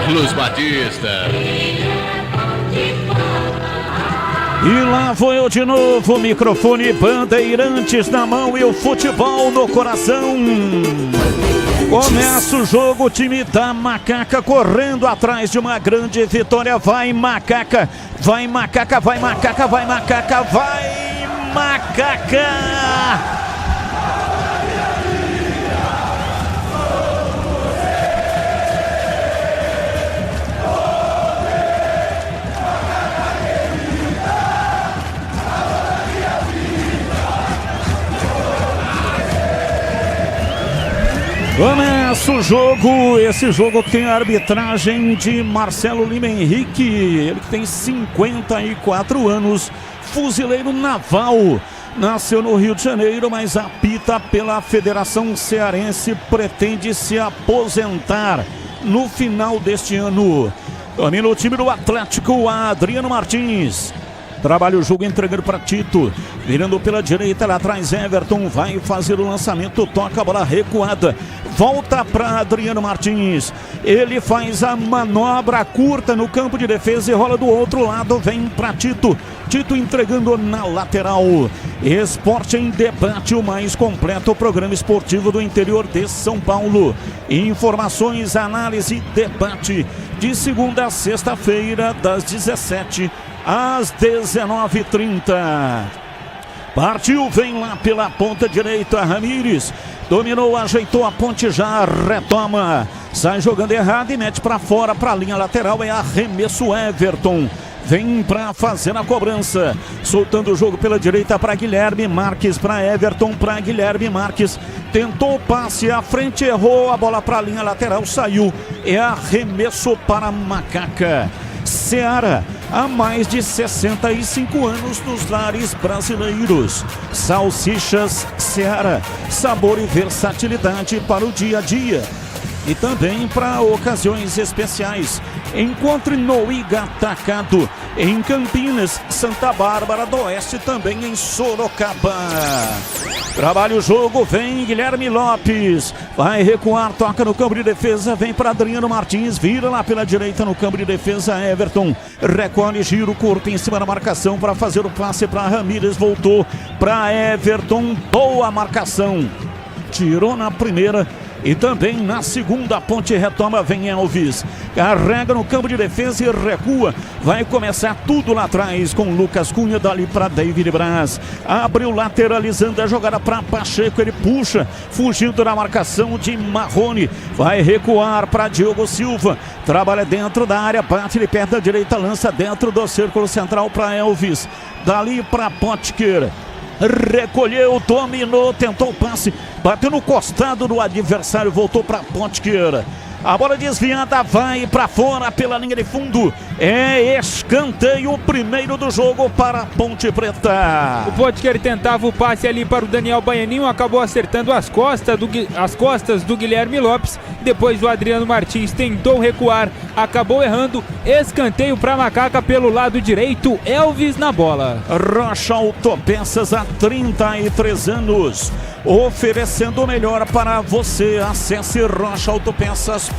Carlos Batista. E lá vou eu de novo, microfone, bandeirantes na mão e o futebol no coração. Começa o jogo, o time da Macaca correndo atrás de uma grande vitória. Vai Macaca, vai Macaca, vai Macaca, vai Macaca, vai Macaca! Começa o jogo, esse jogo tem a arbitragem de Marcelo Lima Henrique, ele que tem 54 anos, fuzileiro naval, nasceu no Rio de Janeiro, mas apita pela Federação Cearense, pretende se aposentar no final deste ano. Domina o time do Atlético, Adriano Martins. Trabalha o jogo entregando para Tito. Virando pela direita, lá atrás Everton vai fazer o lançamento. Toca a bola recuada. Volta para Adriano Martins. Ele faz a manobra curta no campo de defesa e rola do outro lado. Vem para Tito. Tito entregando na lateral. Esporte em Debate, o mais completo programa esportivo do interior de São Paulo. Informações, análise, debate de segunda a sexta-feira, das 17 às 19h30. Partiu, vem lá pela ponta direita, Ramires. Dominou, ajeitou a ponte, já retoma. Sai jogando errado e mete para fora, para a linha lateral. É arremesso Everton. Vem para fazer a cobrança. Soltando o jogo pela direita para Guilherme Marques, para Everton, para Guilherme Marques. Tentou o passe à frente, errou a bola para a linha lateral, saiu. É arremesso para Macaca. Ceará, há mais de 65 anos nos lares brasileiros. Salsichas Ceará, sabor e versatilidade para o dia a dia e também para ocasiões especiais. Encontre no Iga Atacado, em Campinas, Santa Bárbara do Oeste, também em Sorocaba. Trabalha o jogo, vem Guilherme Lopes, vai recuar, toca no campo de defesa, vem para Adriano Martins, vira lá pela direita no campo de defesa, Everton, recolhe, giro curto em cima da marcação para fazer o passe para Ramires, voltou para Everton, boa marcação, tirou na primeira e também na segunda, ponte retoma, vem Elvis, carrega no campo de defesa e recua, vai começar tudo lá atrás com Lucas Cunha, dali para David Braz, abriu lateralizando a jogada para Pacheco, ele puxa, fugindo da marcação de Marrone, vai recuar para Diogo Silva, trabalha dentro da área, bate de perto da direita, lança dentro do círculo central para Elvis, dali para Potker. Recolheu, dominou, tentou o passe, bateu no costado do adversário, voltou para Potker. A bola desviada vai para fora pela linha de fundo. É escanteio, o primeiro do jogo para a Ponte Preta. O Potker tentava o passe ali para o Daniel Baianinho, acabou acertando as costas do Guilherme Lopes. Depois o Adriano Martins tentou recuar, acabou errando. Escanteio para Macaca pelo lado direito, Elvis na bola. Rocha Autopeças, há 33 anos, oferecendo o melhor para você. Acesse rochaautopeças.com.br.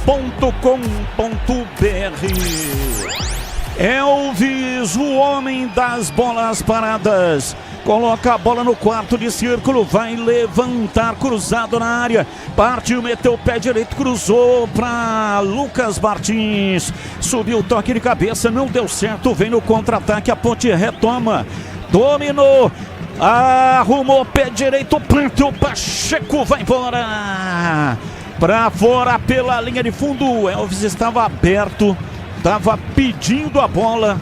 Elvis, o homem das bolas paradas, coloca a bola no quarto de círculo, vai levantar, cruzado na área, partiu, meteu o pé direito, cruzou para Lucas Martins, subiu o toque de cabeça, não deu certo, vem no contra-ataque, a ponte retoma, dominou, arrumou o pé direito, planta, o Pacheco vai embora, para fora pela linha de fundo. O Elvis estava aberto, estava pedindo a bola,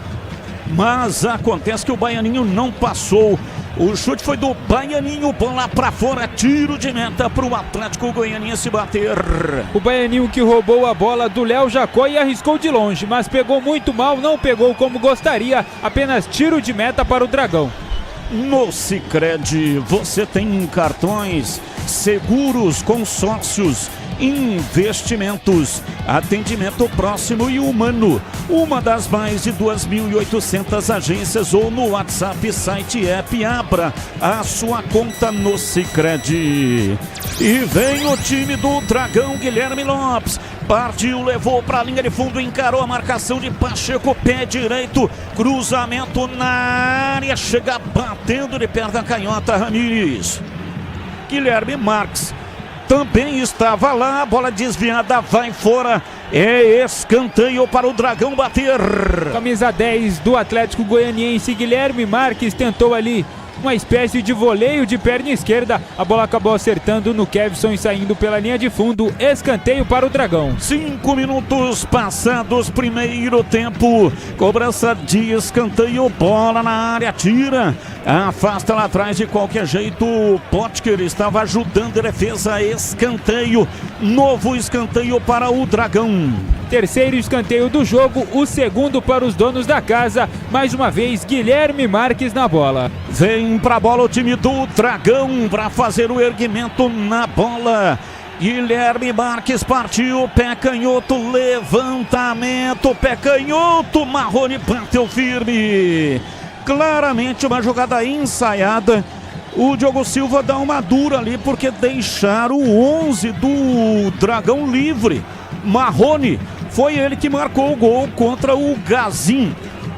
mas acontece que o Baianinho não passou. O chute foi do Baianinho, bola para fora, tiro de meta para o Atlético Goianiense bater. O Baianinho que roubou a bola do Léo Jacó e arriscou de longe, mas pegou muito mal, não pegou como gostaria, apenas tiro de meta para o Dragão. No Sicredi você tem cartões, seguros, consórcios Investimentos, atendimento próximo e humano. Uma das mais de 2.800 agências ou no WhatsApp, site, app. Abra a sua conta no Sicredi. E vem o time do Dragão. Guilherme Lopes partiu, levou para a linha de fundo, encarou a marcação de Pacheco, pé direito, cruzamento na área, chega batendo de perna canhota Ramires. Guilherme Marques também estava lá, bola desviada, vai fora, é escanteio para o Dragão bater. Camisa 10 do Atlético Goianiense, Guilherme Marques tentou ali uma espécie de voleio de perna esquerda, a bola acabou acertando no Kevson e saindo pela linha de fundo, escanteio para o Dragão. 5 minutos passados, primeiro tempo, cobrança de escanteio, bola na área, tira, afasta lá atrás de qualquer jeito, Potker estava ajudando a defesa, escanteio, novo escanteio para o Dragão. Terceiro escanteio do jogo, o segundo para os donos da casa, mais uma vez Guilherme Marques na bola. Vem pra bola o time do Dragão para fazer o erguimento na bola. Guilherme Marques partiu, pé canhoto, levantamento, pé canhoto, Marrone bateu firme. Claramente uma jogada ensaiada. O Diogo Silva dá uma dura ali porque deixaram o 11 do Dragão livre. Marrone foi ele que marcou o gol contra o Gazin.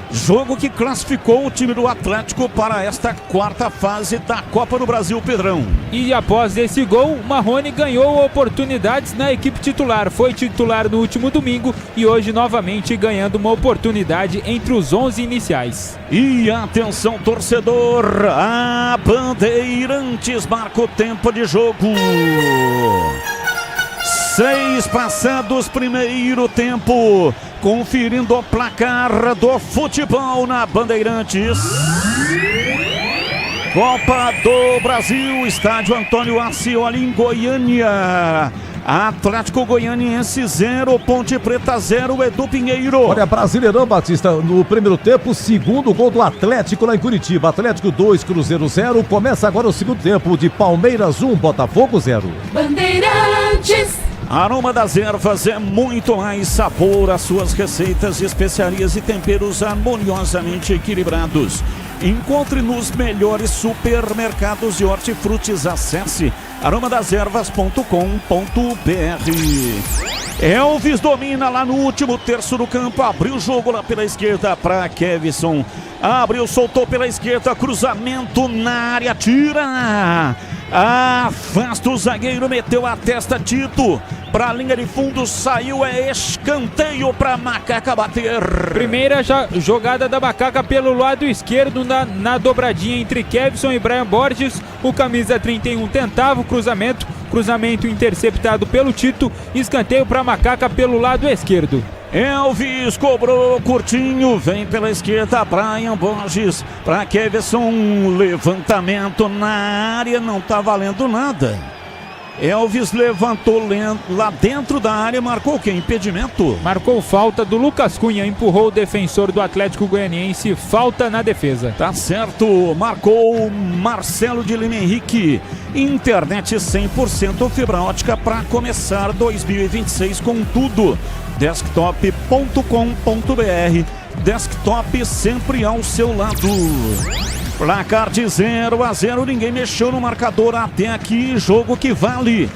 Jogo que classificou o time do Atlético para esta quarta fase da Copa do Brasil, Pedrão. E após esse gol, Marrone ganhou oportunidades na equipe titular. Foi titular no último domingo e hoje novamente ganhando uma oportunidade entre os 11 iniciais. E atenção, torcedor, a Bandeirantes marca o tempo de jogo. 6 passados, primeiro tempo, conferindo o placar do futebol na Bandeirantes. Copa do Brasil, estádio Antônio Ascioli em Goiânia. Atlético Goianiense 0, Ponte Preta 0, Edu Pinheiro. Olha, Brasileirão, Batista, no primeiro tempo, segundo gol do Atlético lá em Curitiba. Atlético 2, Cruzeiro 0. Começa agora o segundo tempo de Palmeiras 1, Botafogo 0. Bandeirantes. Aroma das Ervas é muito mais sabor, as suas receitas, especiarias e temperos harmoniosamente equilibrados. Encontre nos melhores supermercados de hortifrutis. Acesse aromadeservas.com.br. Elvis domina lá no último terço do campo, abriu o jogo lá pela esquerda para Kevson. Abriu, soltou pela esquerda, cruzamento na área, tira. Afasta o zagueiro, meteu a testa, Tito para a linha de fundo, saiu, é escanteio para Macaca bater. Primeira jogada da Macaca pelo lado esquerdo na dobradinha entre Kevson e Brian Borges. O camisa 31 tentava o cruzamento interceptado pelo Tito, escanteio para Macaca pelo lado esquerdo. Elvis cobrou curtinho, vem pela esquerda, Brian Borges para Kevson, levantamento na área, não tá valendo nada. Elvis levantou lá dentro da área, marcou o quê? Impedimento? Marcou falta do Lucas Cunha, empurrou o defensor do Atlético Goianiense, falta na defesa. Tá certo, marcou Marcelo de Lima Henrique. Internet 100% fibra ótica para começar 2026 com tudo. Desktop.com.br, desktop sempre ao seu lado. Placar de 0-0, ninguém mexeu no marcador até aqui, jogo que vale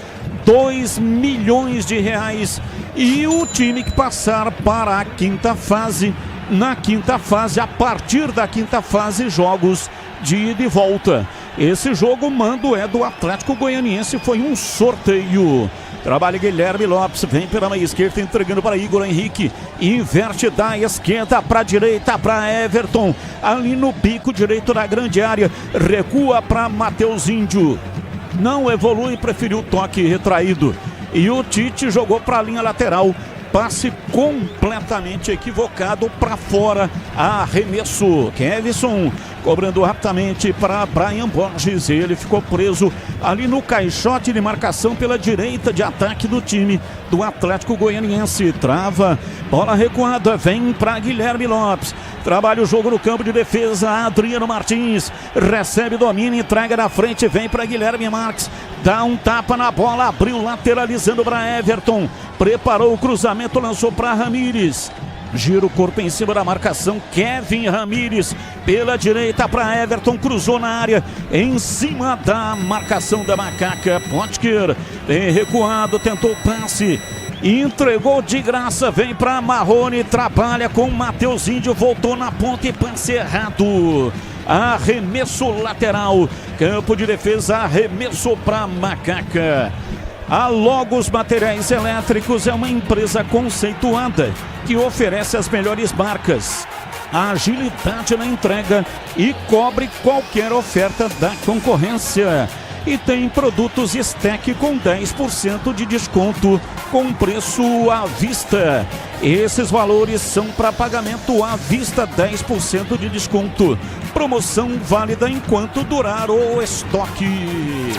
2 milhões de reais. E o time que passar para a quinta fase, na quinta fase, a partir da quinta fase, jogos de ida e volta. Esse jogo, mando é do Atlético Goianiense, foi um sorteio. Trabalha Guilherme Lopes, vem pela meia esquerda, entregando para Igor Henrique. Inverte da esquerda para a direita, para Everton. Ali no bico direito da grande área. Recua para Matheus Índio. Não evolui, preferiu o toque retraído. E o Tite jogou para a linha lateral. Passe completamente equivocado para fora. Arremesso. Kevson cobrando rapidamente para Brian Borges. Ele ficou preso ali no caixote de marcação pela direita de ataque do time do Atlético Goianiense. Trava, bola recuada, vem para Guilherme Lopes. Trabalha o jogo no campo de defesa. Adriano Martins recebe domínio, entrega na frente, vem para Guilherme Marques. Dá um tapa na bola, abriu lateralizando para Everton. Preparou o cruzamento, lançou para Ramírez. Gira o corpo em cima da marcação. Kevin Ramírez pela direita para Everton. Cruzou na área em cima da marcação da Macaca. Potker tem recuado, tentou o passe. Entregou de graça, vem para Marrone. Trabalha com Matheus Índio. Voltou na ponta e passe errado. Arremesso lateral. Campo de defesa, arremesso para Macaca. A Logos Materiais Elétricos é uma empresa conceituada que oferece as melhores marcas, a agilidade na entrega e cobre qualquer oferta da concorrência. E tem produtos Stack com 10% de desconto com preço à vista. Esses valores são para pagamento à vista, 10% de desconto. Promoção válida enquanto durar o estoque.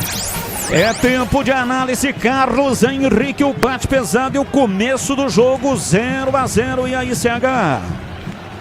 É tempo de análise. Carlos Henrique, o bate pesado e o começo do jogo 0-0. E aí, CH?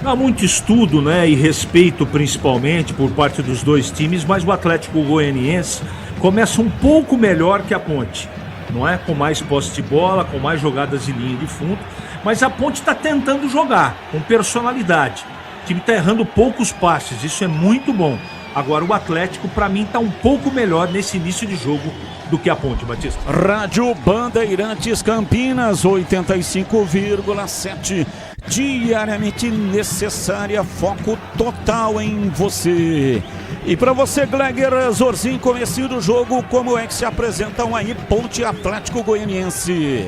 Há muito estudo, né, e respeito principalmente por parte dos dois times, mas o Atlético Goianiense começa um pouco melhor que a Ponte, não é? Com mais posse de bola, com mais jogadas de linha de fundo, mas a Ponte está tentando jogar com personalidade. O time está errando poucos passes, isso é muito bom. Agora o Atlético, para mim, está um pouco melhor nesse início de jogo do que a Ponte, Batista. Rádio Bandeirantes Campinas, 85,7. Diariamente necessária, foco total em você. E para você, Gleger Zorzin, comecinho do jogo, como é que se apresentam aí Ponte e Atlético Goianiense?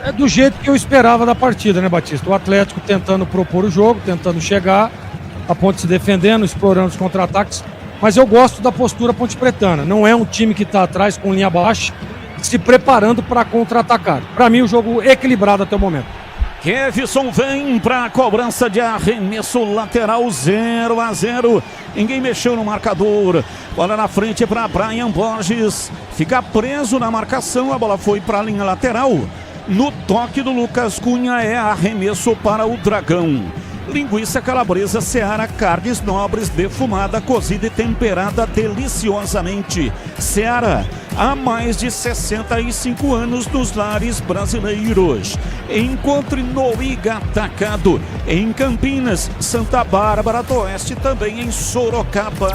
É do jeito que eu esperava da partida, né, Batista? O Atlético tentando propor o jogo, tentando chegar, a Ponte se defendendo, explorando os contra-ataques. Mas eu gosto da postura pontepretana. Não é um time que está atrás com linha baixa, se preparando para contra-atacar. Para mim, o jogo equilibrado até o momento. Kevson vem para a cobrança de arremesso lateral, 0-0. Ninguém mexeu no marcador. Bola na frente para Brian Borges. Fica preso na marcação. A bola foi para a linha lateral. No toque do Lucas Cunha é arremesso para o Dragão. Linguiça calabresa Seara, carnes nobres, defumada, cozida e temperada deliciosamente. Seara, há mais de 65 anos nos lares brasileiros. Encontre no Iga Atacado, em Campinas, Santa Bárbara do Oeste, também em Sorocaba.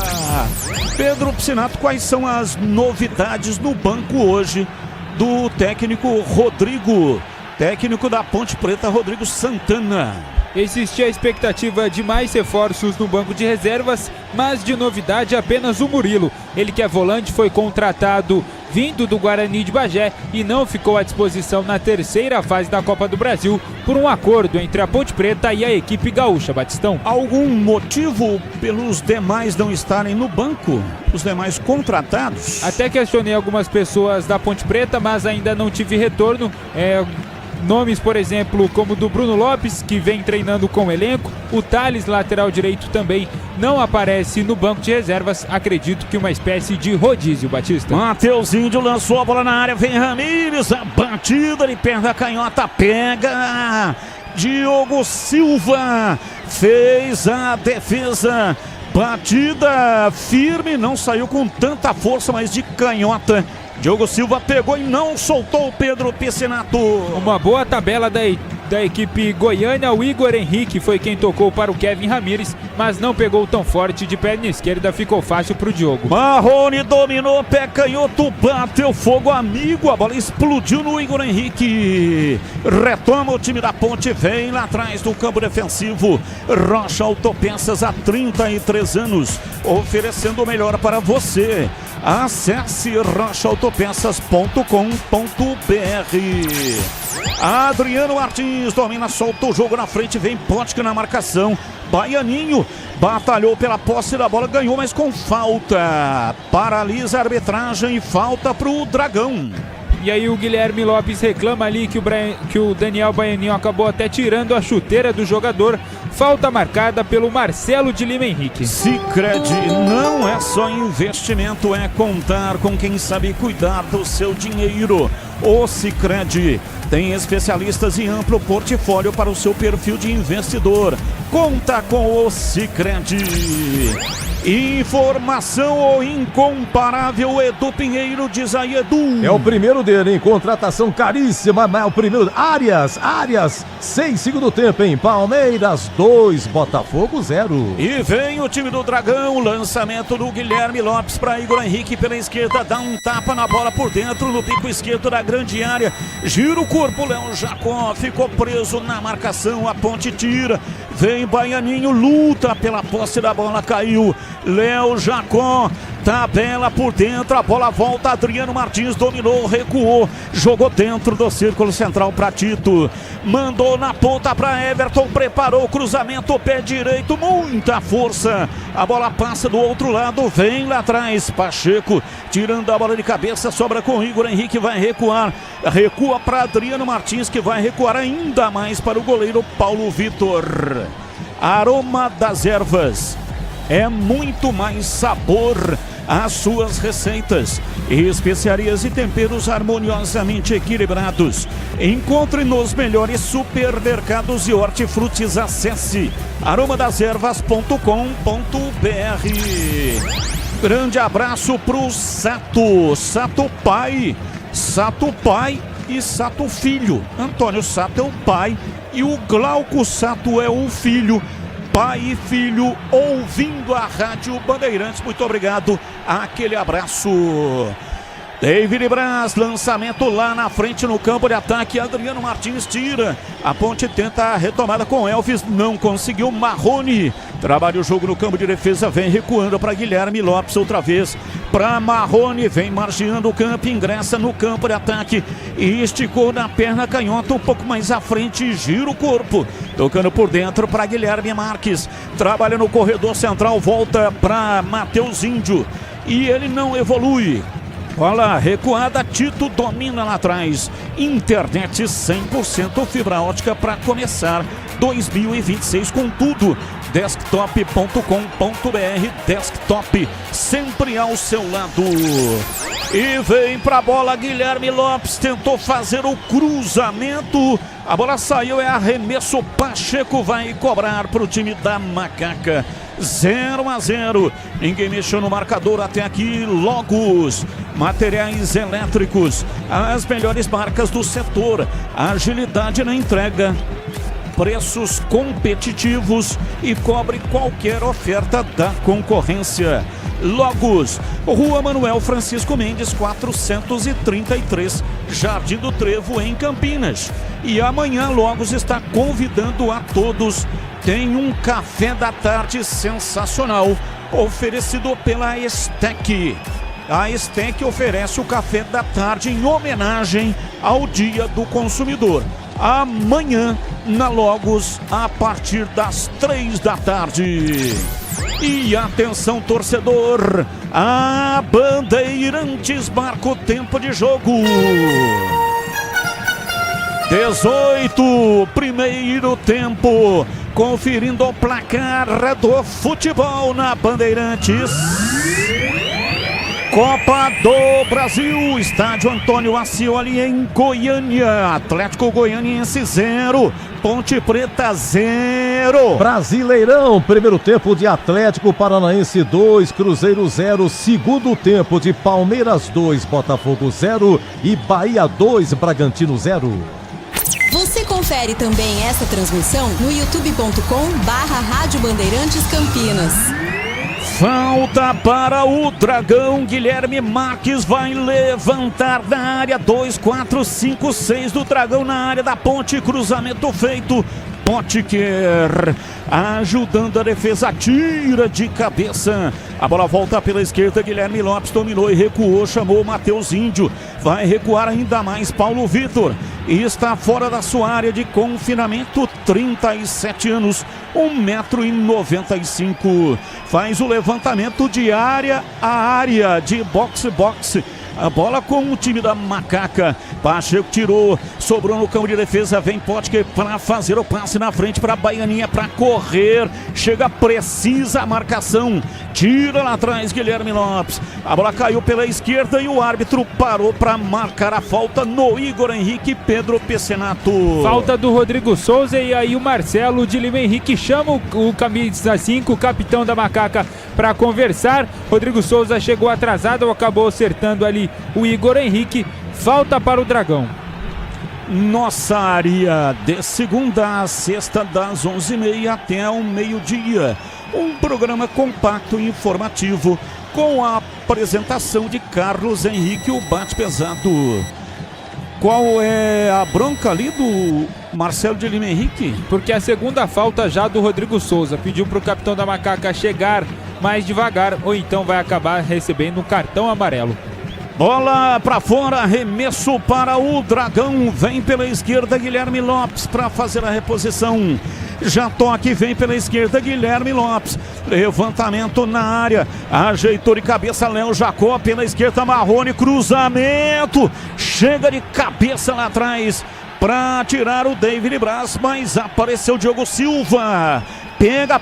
Pedro Piscinato, quais são as novidades no banco hoje do técnico Rodrigo? Técnico da Ponte Preta, Rodrigo Santana. Existia a expectativa de mais reforços no banco de reservas, mas de novidade apenas o Murilo. Ele que é volante, foi contratado vindo do Guarani de Bagé e não ficou à disposição na terceira fase da Copa do Brasil por um acordo entre a Ponte Preta e a equipe gaúcha, Batistão. Algum motivo pelos demais não estarem no banco? Os demais contratados? Até questionei algumas pessoas da Ponte Preta, mas ainda não tive retorno. Nomes, por exemplo, como o do Bruno Lopes, que vem treinando com o elenco. O Thales, lateral direito, também não aparece no banco de reservas. Acredito que uma espécie de rodízio, Batista. Matheus Índio lançou a bola na área, vem Ramírez, a batida de perna canhota, pega Diogo Silva, fez a defesa. Batida firme, não saiu com tanta força, mas de canhota. Diogo Silva pegou e não soltou o Pedro Piscinato. Uma boa tabela da equipe goiana. O Igor Henrique foi quem tocou para o Kevin Ramírez, mas não pegou tão forte de perna esquerda, ficou fácil para o Diogo. Marrone dominou, pé canhoto, bateu fogo amigo, a bola explodiu no Igor Henrique. Retoma o time da Ponte, vem lá atrás do campo defensivo. Rocha Autopeças, há 33 anos, oferecendo o melhor para você. Acesse rochaautopeças.com.br. Adriano Martins domina, solta o jogo na frente, vem Potker na marcação. Baianinho batalhou pela posse da bola, ganhou, mas com falta. Paralisa a arbitragem e falta para o Dragão. E aí o Guilherme Lopes reclama ali que o Daniel Baianinho acabou até tirando a chuteira do jogador. Falta marcada pelo Marcelo de Lima Henrique. Sicredi não é só investimento, é contar com quem sabe cuidar do seu dinheiro. O Sicredi tem especialistas e amplo portfólio para o seu perfil de investidor. Conta com o Sicredi. Informação ou incomparável Edu Pinheiro, diz aí Edu. É o primeiro dele, hein? Contratação caríssima, mas é o primeiro. Arias, 6 segundo tempo, hein? Palmeiras 2, Botafogo 0. E vem o time do Dragão, lançamento do Guilherme Lopes para Igor Henrique pela esquerda, dá um tapa na bola por dentro, no bico esquerdo da grande área, gira o corpo, Léo Jacó ficou preso na marcação, a ponte tira, vem Baianinho, luta pela posse da bola, caiu, Léo Jacó, tabela por dentro, a bola volta, Adriano Martins dominou, recuou, jogou dentro do círculo central para Tito, mandou na ponta para Everton, preparou o cruzamento, pé direito, muita força, a bola passa do outro lado, vem lá atrás, Pacheco, tirando a bola de cabeça, sobra com Igor Henrique, vai recuar, recua para Adriano Martins, que vai recuar ainda mais para o goleiro Paulo Vitor. Aroma das Ervas, é muito mais sabor às suas receitas, especiarias e temperos harmoniosamente equilibrados. Encontre nos melhores supermercados e hortifrutis. Acesse aromadeservas.com.br. Grande abraço pro Sato Pai e Sato Filho. Antônio Sato é o pai e o Glauco Sato é o filho. Pai e filho ouvindo a Rádio Bandeirantes, muito obrigado, aquele abraço. David Braz, lançamento lá na frente no campo de ataque, Adriano Martins tira, a ponte tenta a retomada com Elvis, não conseguiu, Marrone, trabalha o jogo no campo de defesa, vem recuando para Guilherme Lopes outra vez, para Marrone, vem margeando o campo, ingressa no campo de ataque, e esticou na perna canhota um pouco mais à frente, gira o corpo, tocando por dentro para Guilherme Marques, trabalha no corredor central, volta para Matheus Índio, e ele não evolui. Olha, recuada, Tito domina lá atrás. Internet 100% fibra ótica para começar 2026 com tudo. Desktop.com.br, Desktop sempre ao seu lado. E vem pra bola, Guilherme Lopes tentou fazer o cruzamento. A bola saiu, é arremesso, Pacheco vai cobrar pro time da Macaca. 0-0, ninguém mexeu no marcador até aqui. Logos, materiais elétricos, as melhores marcas do setor, agilidade na entrega, preços competitivos e cobre qualquer oferta da concorrência. Logos, Rua Manuel Francisco Mendes 433, Jardim do Trevo, em Campinas. E amanhã Logos está convidando a todos. Tem um café da tarde sensacional, oferecido pela Estec. A Estec oferece o café da tarde em homenagem ao Dia do Consumidor. Amanhã, na Logos, a partir das 3 da tarde. E atenção, torcedor, a Bandeirantes marca o tempo de jogo. 18, primeiro tempo. Conferindo o placar do futebol na Bandeirantes. Copa do Brasil, estádio Antônio Ascioli em Goiânia. Atlético Goianiense 0, Ponte Preta 0. Brasileirão, primeiro tempo de Atlético Paranaense 2, Cruzeiro 0. Segundo tempo de Palmeiras 2, Botafogo 0 e Bahia 2, Bragantino 0. Você confere também essa transmissão no youtube.com/Rádio Bandeirantes Campinas. Falta para o Dragão, Guilherme Marques vai levantar na área, 2, 4, 5, 6 do Dragão na área da Ponte, cruzamento feito, Potker ajudando a defesa, tira de cabeça, a bola volta pela esquerda, Guilherme Lopes dominou e recuou, chamou o Matheus Índio, vai recuar ainda mais Paulo Vitor, e está fora da sua área de confinamento, 37 anos, 1,95 m, faz o levantamento de área a área, de boxe-boxe, A bola com o time da Macaca. Pacheco tirou, sobrou no campo de defesa. Vem Potker para fazer o passe na frente para Baianinha, para correr. Chega, precisa a marcação. Tira lá atrás Guilherme Lopes. A bola caiu pela esquerda e o árbitro parou para marcar a falta no Igor Henrique Pedro Pecenato. Falta do Rodrigo Souza e aí o Marcelo de Lima Henrique chama o camisa 5, o capitão da Macaca, para conversar. Rodrigo Souza chegou atrasado, acabou acertando ali o Igor Henrique. Falta para o Dragão. Nossa área de segunda a sexta das 11h30 até o meio-dia. Um programa compacto e informativo com a apresentação de Carlos Henrique, o bate-pesado. Qual é a bronca ali do Marcelo de Lima Henrique? Porque a segunda falta já do Rodrigo Souza. Pediu para o capitão da Macaca chegar mais devagar ou então vai acabar recebendo um cartão amarelo. Bola para fora, arremesso para o Dragão. Vem pela esquerda Guilherme Lopes para fazer a reposição. Já toque, vem pela esquerda Guilherme Lopes. Levantamento na área. Ajeitou de cabeça Léo Jacó. Pela esquerda Marrone. Cruzamento. Chega de cabeça lá atrás para tirar o David Braz. Mas apareceu o Diogo Silva. Pega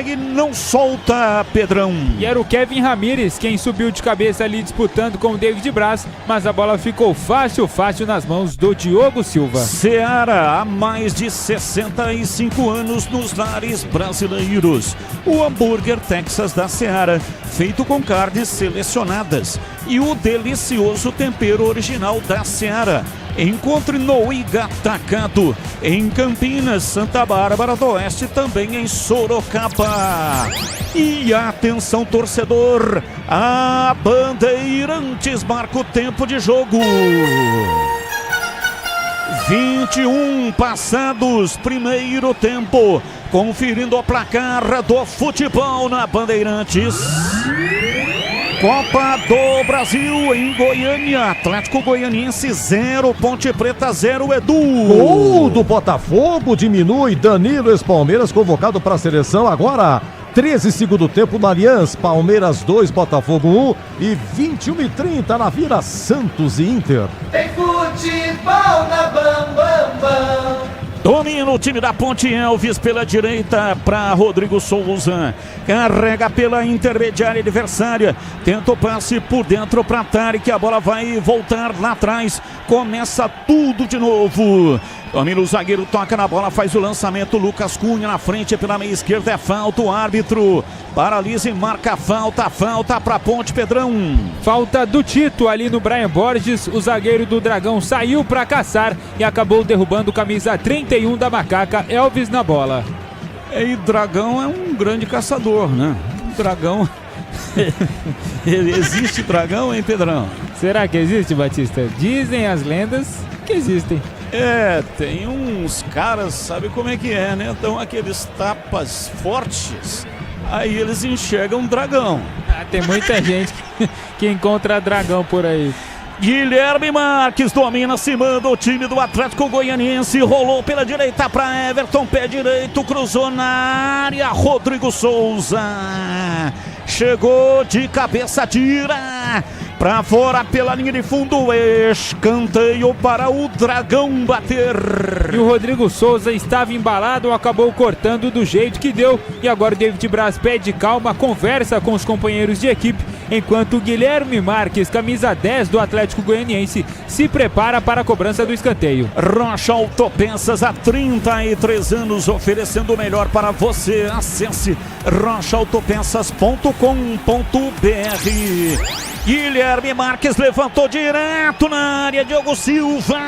e não solta, Pedrão. E era o Kevin Ramírez quem subiu de cabeça ali disputando com o David Braz, mas a bola ficou fácil nas mãos do Diogo Silva. Seara, há mais de 65 anos nos lares brasileiros. O hambúrguer Texas da Seara, feito com carnes selecionadas e o delicioso tempero original da Seara. Encontre no Igatacado, em Campinas, Santa Bárbara do Oeste, também em Sorocaba. E atenção, torcedor, a Bandeirantes marca o tempo de jogo. 21 passados, primeiro tempo, conferindo o placar do futebol na Bandeirantes. Copa do Brasil em Goiânia, Atlético Goianiense 0, Ponte Preta 0, Edu. Gol do Botafogo, diminui Danilo ex-Palmeiras, convocado para a seleção agora. 13 segundo tempo no Allianz, Palmeiras 2, Botafogo 1 e 21h30 na Vila Santos e Inter. Tem futebol na Bam. Domina o time da Ponte. Elvis pela direita para Rodrigo Souza. Carrega pela intermediária adversária. Tenta o passe por dentro para Tarek. A bola vai voltar lá atrás. Começa tudo de novo. Domina o zagueiro, toca na bola, faz o lançamento. Lucas Cunha na frente pela meia esquerda. É falta, o árbitro paralisa e marca a falta. Falta para Ponte, Pedrão. Falta do Tito ali no Brian Borges. O zagueiro do Dragão saiu para caçar e acabou derrubando o camisa 31 da Macaca, Elvis, na bola. E Dragão é um grande caçador, né? Dragão. Existe Dragão, hein, Pedrão? Será que existe, Batista? Dizem as lendas que existem. É, tem uns caras, sabe como é que é, né? Então aqueles tapas fortes, aí eles enxergam dragão. Tem muita gente que encontra dragão por aí. Guilherme Marques domina, se manda o time do Atlético Goianiense. Rolou pela direita para Everton, pé direito, cruzou na área. Rodrigo Souza chegou de cabeça, tira para fora pela linha de fundo. Escanteio para o Dragão bater. E o Rodrigo Souza estava embalado, acabou cortando do jeito que deu. E agora o David Braz pede calma, conversa com os companheiros de equipe, enquanto o Guilherme Marques, camisa 10 do Atlético Goianiense, se prepara para a cobrança do escanteio. Rocha Autopeças, há 33 anos, oferecendo o melhor para você. Acesse rochaautopeças.com.br. Guilherme Marques levantou direto na área, Diogo Silva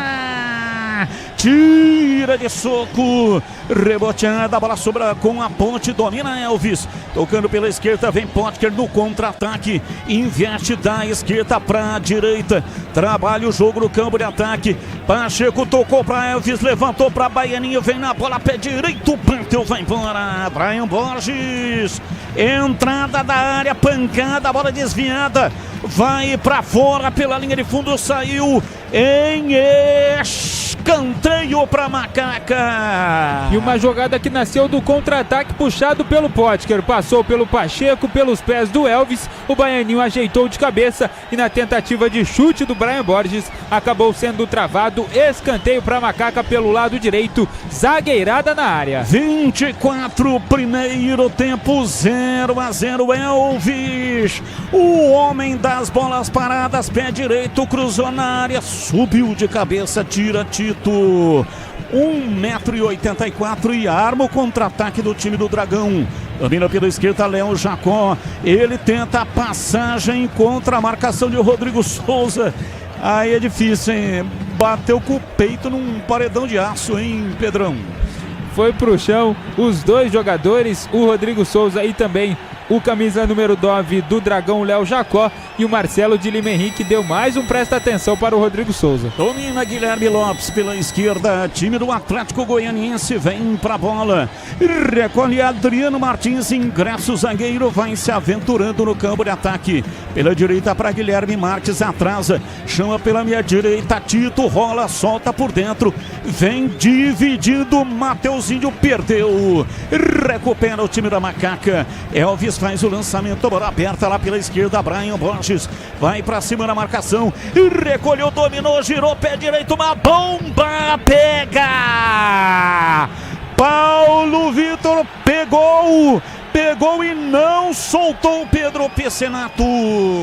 tira de soco, reboteada, a bola sobra com a Ponte, domina Elvis, tocando pela esquerda, vem Potker no contra-ataque, inverte da esquerda para a direita, trabalha o jogo no campo de ataque, Pacheco tocou para Elvis, levantou para Baianinho, vem na bola, pé direito, bateu, vai embora. Brian Borges, entrada da área, pancada, bola desviada, vai para fora pela linha de fundo, saiu em escanteio para Macaca. E uma jogada que nasceu do contra-ataque puxado pelo Potker, passou pelo Pacheco, pelos pés do Elvis, o Baianinho ajeitou de cabeça e na tentativa de chute do Brian Borges acabou sendo travado, escanteio para Macaca pelo lado direito, zagueirada na área. 24, primeiro tempo, 0-0, Elvis, o homem das bolas paradas, pé direito, cruzou na área, subiu de cabeça, tira Tito. 1,84 m e arma o contra-ataque do time do Dragão. Domina pela esquerda, Léo Jacó. Ele tenta a passagem contra a marcação de Rodrigo Souza. Aí é difícil, hein? Bateu com o peito num paredão de aço, hein, Pedrão? Foi pro chão os dois jogadores, o Rodrigo Souza e também o camisa número 9 do Dragão, Léo Jacó, e o Marcelo de Lima Henrique deu mais um presta atenção para o Rodrigo Souza. Domina Guilherme Lopes pela esquerda, time do Atlético Goianiense vem pra bola, recolhe Adriano Martins, ingresso zagueiro, vai se aventurando no campo de ataque, pela direita para Guilherme Marques, atrasa, chama pela minha direita, Tito rola, solta por dentro, vem dividindo, Mateuzinho perdeu, recupera o time da Macaca, Elvis faz o lançamento, bola aberta lá pela esquerda, Brian Borges vai pra cima da marcação, recolheu, dominou, girou, pé direito, uma bomba, pega! Paulo Vitor pegou e não soltou o Pedro Piscinato.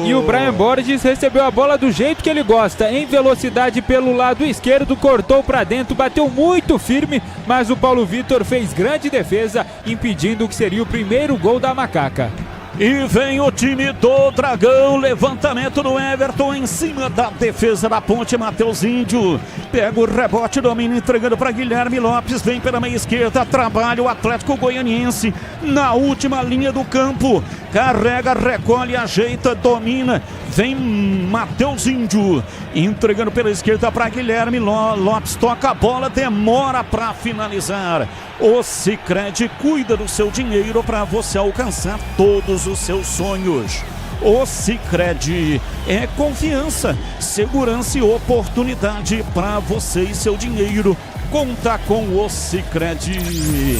E o Brian Borges recebeu a bola do jeito que ele gosta, em velocidade pelo lado esquerdo, cortou para dentro, bateu muito firme, mas o Paulo Vitor fez grande defesa, impedindo o que seria o primeiro gol da Macaca. E vem o time do Dragão, levantamento do Everton em cima da defesa da Ponte, Matheus Índio pega o rebote, domina, entregando para Guilherme Lopes, vem pela meia esquerda, trabalha o Atlético Goianiense na última linha do campo, carrega, recolhe, ajeita, domina, vem Matheus Índio, entregando pela esquerda para Guilherme Lopes, toca a bola, demora para finalizar. O Sicredi cuida do seu dinheiro para você alcançar todos os seus sonhos. O Sicredi é confiança, segurança e oportunidade para você e seu dinheiro. Conta com o Sicredi.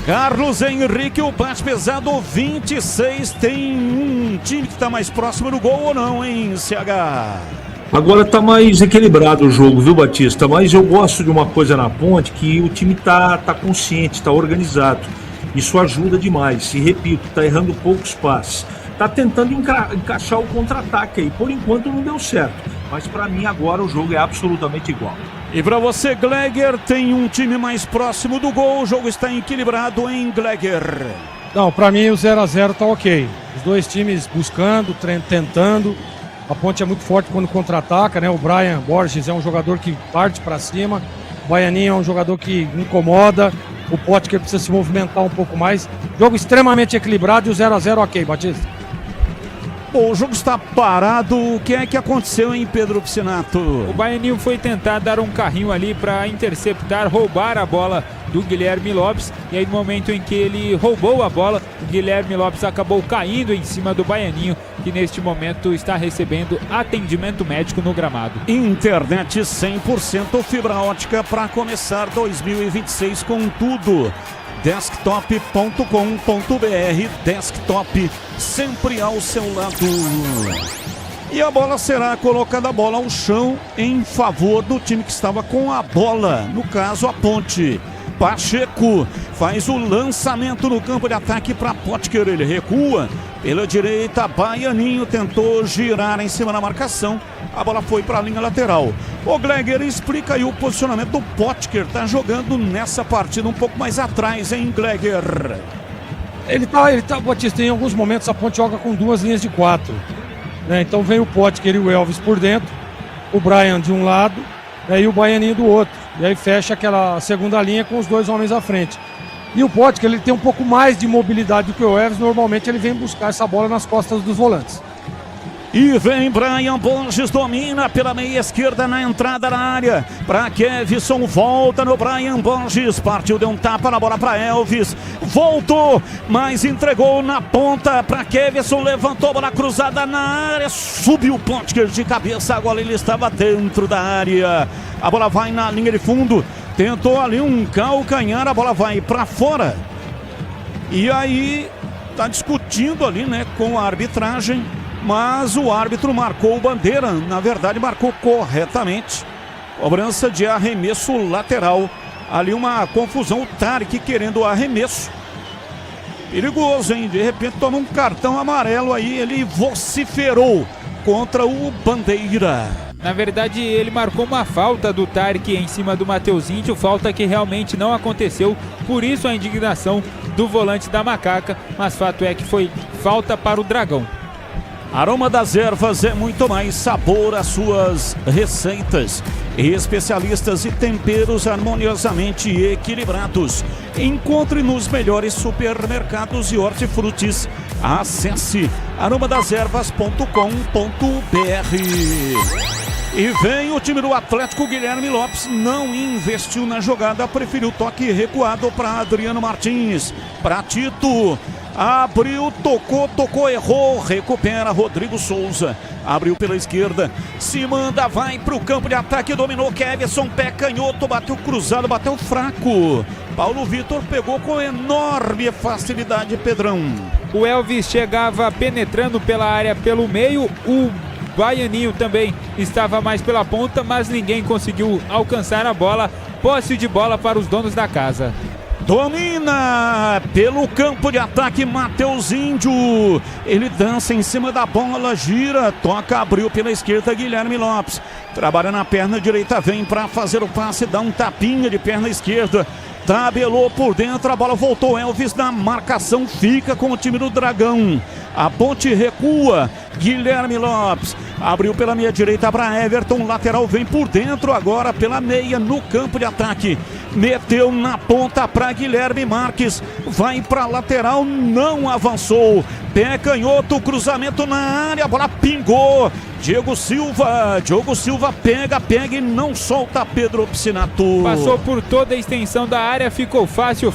Carlos Henrique, o bate pesado 26, tem um time que está mais próximo do gol ou não, hein, CH? Agora tá mais equilibrado o jogo, viu, Batista? Mas eu gosto de uma coisa na Ponte, que o time tá consciente, tá organizado. Isso ajuda demais. E repito, tá errando poucos passes. Tá tentando encaixar o contra-ataque aí. Por enquanto não deu certo. Mas para mim agora o jogo é absolutamente igual. E para você, Gleger, tem um time mais próximo do gol. O jogo está equilibrado em Gleger. Não, para mim o 0-0 tá ok. Os dois times buscando, tentando. A Ponte é muito forte quando contra-ataca, né? O Brian Borges é um jogador que parte para cima. O Baianinho é um jogador que incomoda. O Potker precisa se movimentar um pouco mais. Jogo extremamente equilibrado e o 0-0 ok, Batista. Bom, o jogo está parado. O que é que aconteceu, hein, Pedro Piscinato? O Baianinho foi tentar dar um carrinho ali para interceptar, roubar a bola do Guilherme Lopes, e aí no momento em que ele roubou a bola, o Guilherme Lopes acabou caindo em cima do Baianinho, que neste momento está recebendo atendimento médico no gramado. Internet 100% fibra ótica para começar 2026 com tudo. Desktop.com.br, desktop sempre ao seu lado. E a bola será colocada, a bola ao chão em favor do time que estava com a bola, no caso a Ponte. Pacheco faz o lançamento no campo de ataque para Potker, ele recua pela direita, Baianinho tentou girar em cima da marcação, a bola foi para a linha lateral. O Gleger explica aí o posicionamento do Potker, tá jogando nessa partida um pouco mais atrás, hein, Gleger? Ele tá, Batista, em alguns momentos a Ponte joga com duas linhas de 4, né? Então vem o Potker e o Elvis por dentro, o Brian de um lado, né, e o Baianinho do outro. E aí fecha aquela segunda linha com os dois homens à frente. E o Potker, ele tem um pouco mais de mobilidade do que o Elvis. Normalmente ele vem buscar essa bola nas costas dos volantes. E vem Brian Borges, domina pela meia esquerda na entrada da área. Para Kevson, volta no Brian Borges. Partiu, deu um tapa na bola para Elvis. Voltou, mas entregou na ponta para Kevson. Levantou a bola cruzada na área. Subiu o Potker de cabeça. Agora ele estava dentro da área. A bola vai na linha de fundo. Tentou ali um calcanhar. A bola vai para fora. E aí tá discutindo ali, né, com a arbitragem. Mas o árbitro marcou bandeira, na verdade marcou corretamente. Cobrança de arremesso lateral. Ali uma confusão, o Tarek querendo arremesso. Perigoso, hein? De repente toma um cartão amarelo aí, ele vociferou contra o Bandeira. Na verdade, ele marcou uma falta do Tarek em cima do Matheus Índio, falta que realmente não aconteceu, por isso a indignação do volante da Macaca, mas fato é que foi falta para o Dragão. Aroma das Ervas é muito mais sabor às suas receitas. Especialistas e temperos harmoniosamente equilibrados. Encontre nos melhores supermercados e hortifrutis. Acesse aromadeservas.com.br. E vem o time do Atlético. Guilherme Lopes não investiu na jogada, preferiu toque recuado para Adriano Martins. Para Tito. Abriu, tocou, errou, recupera Rodrigo Souza. Abriu pela esquerda, se manda, vai pro campo de ataque, dominou Kevson, pé canhoto, bateu cruzado, bateu fraco. Paulo Vitor pegou com enorme facilidade, Pedrão. O Elvis chegava penetrando pela área pelo meio, o Baianinho também estava mais pela ponta, mas ninguém conseguiu alcançar a bola. Posse de bola para os donos da casa. Domina pelo campo de ataque Matheus Índio. Ele dança em cima da bola, gira, toca, abriu pela esquerda Guilherme Lopes. Trabalha na perna direita, vem para fazer o passe, dá um tapinha de perna esquerda. Tabelou por dentro, a bola voltou. Elvis na marcação, fica com o time do Dragão. A ponte recua. Guilherme Lopes abriu pela meia direita para Everton. Lateral vem por dentro agora pela meia no campo de ataque. Meteu na ponta para Guilherme Marques. Vai para lateral, não avançou. Pé canhoto, cruzamento na área, a bola pingou. Diogo Silva pega e não solta Pedro Piscinato. Passou por toda a extensão da área, ficou fácil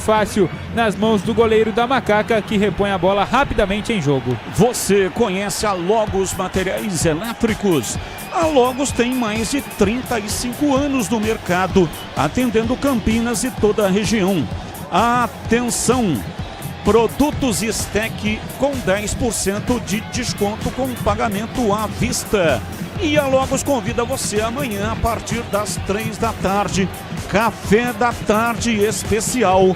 nas mãos do goleiro da Macaca, que repõe a bola rapidamente em jogo. Você conhece a Logos Materiais Elétricos? A Logos tem mais de 35 anos no mercado, atendendo Campinas e toda a região. Atenção! Produtos Stack com 10% de desconto com pagamento à vista. E a Logos convida você amanhã a partir das 3 da tarde. Café da tarde especial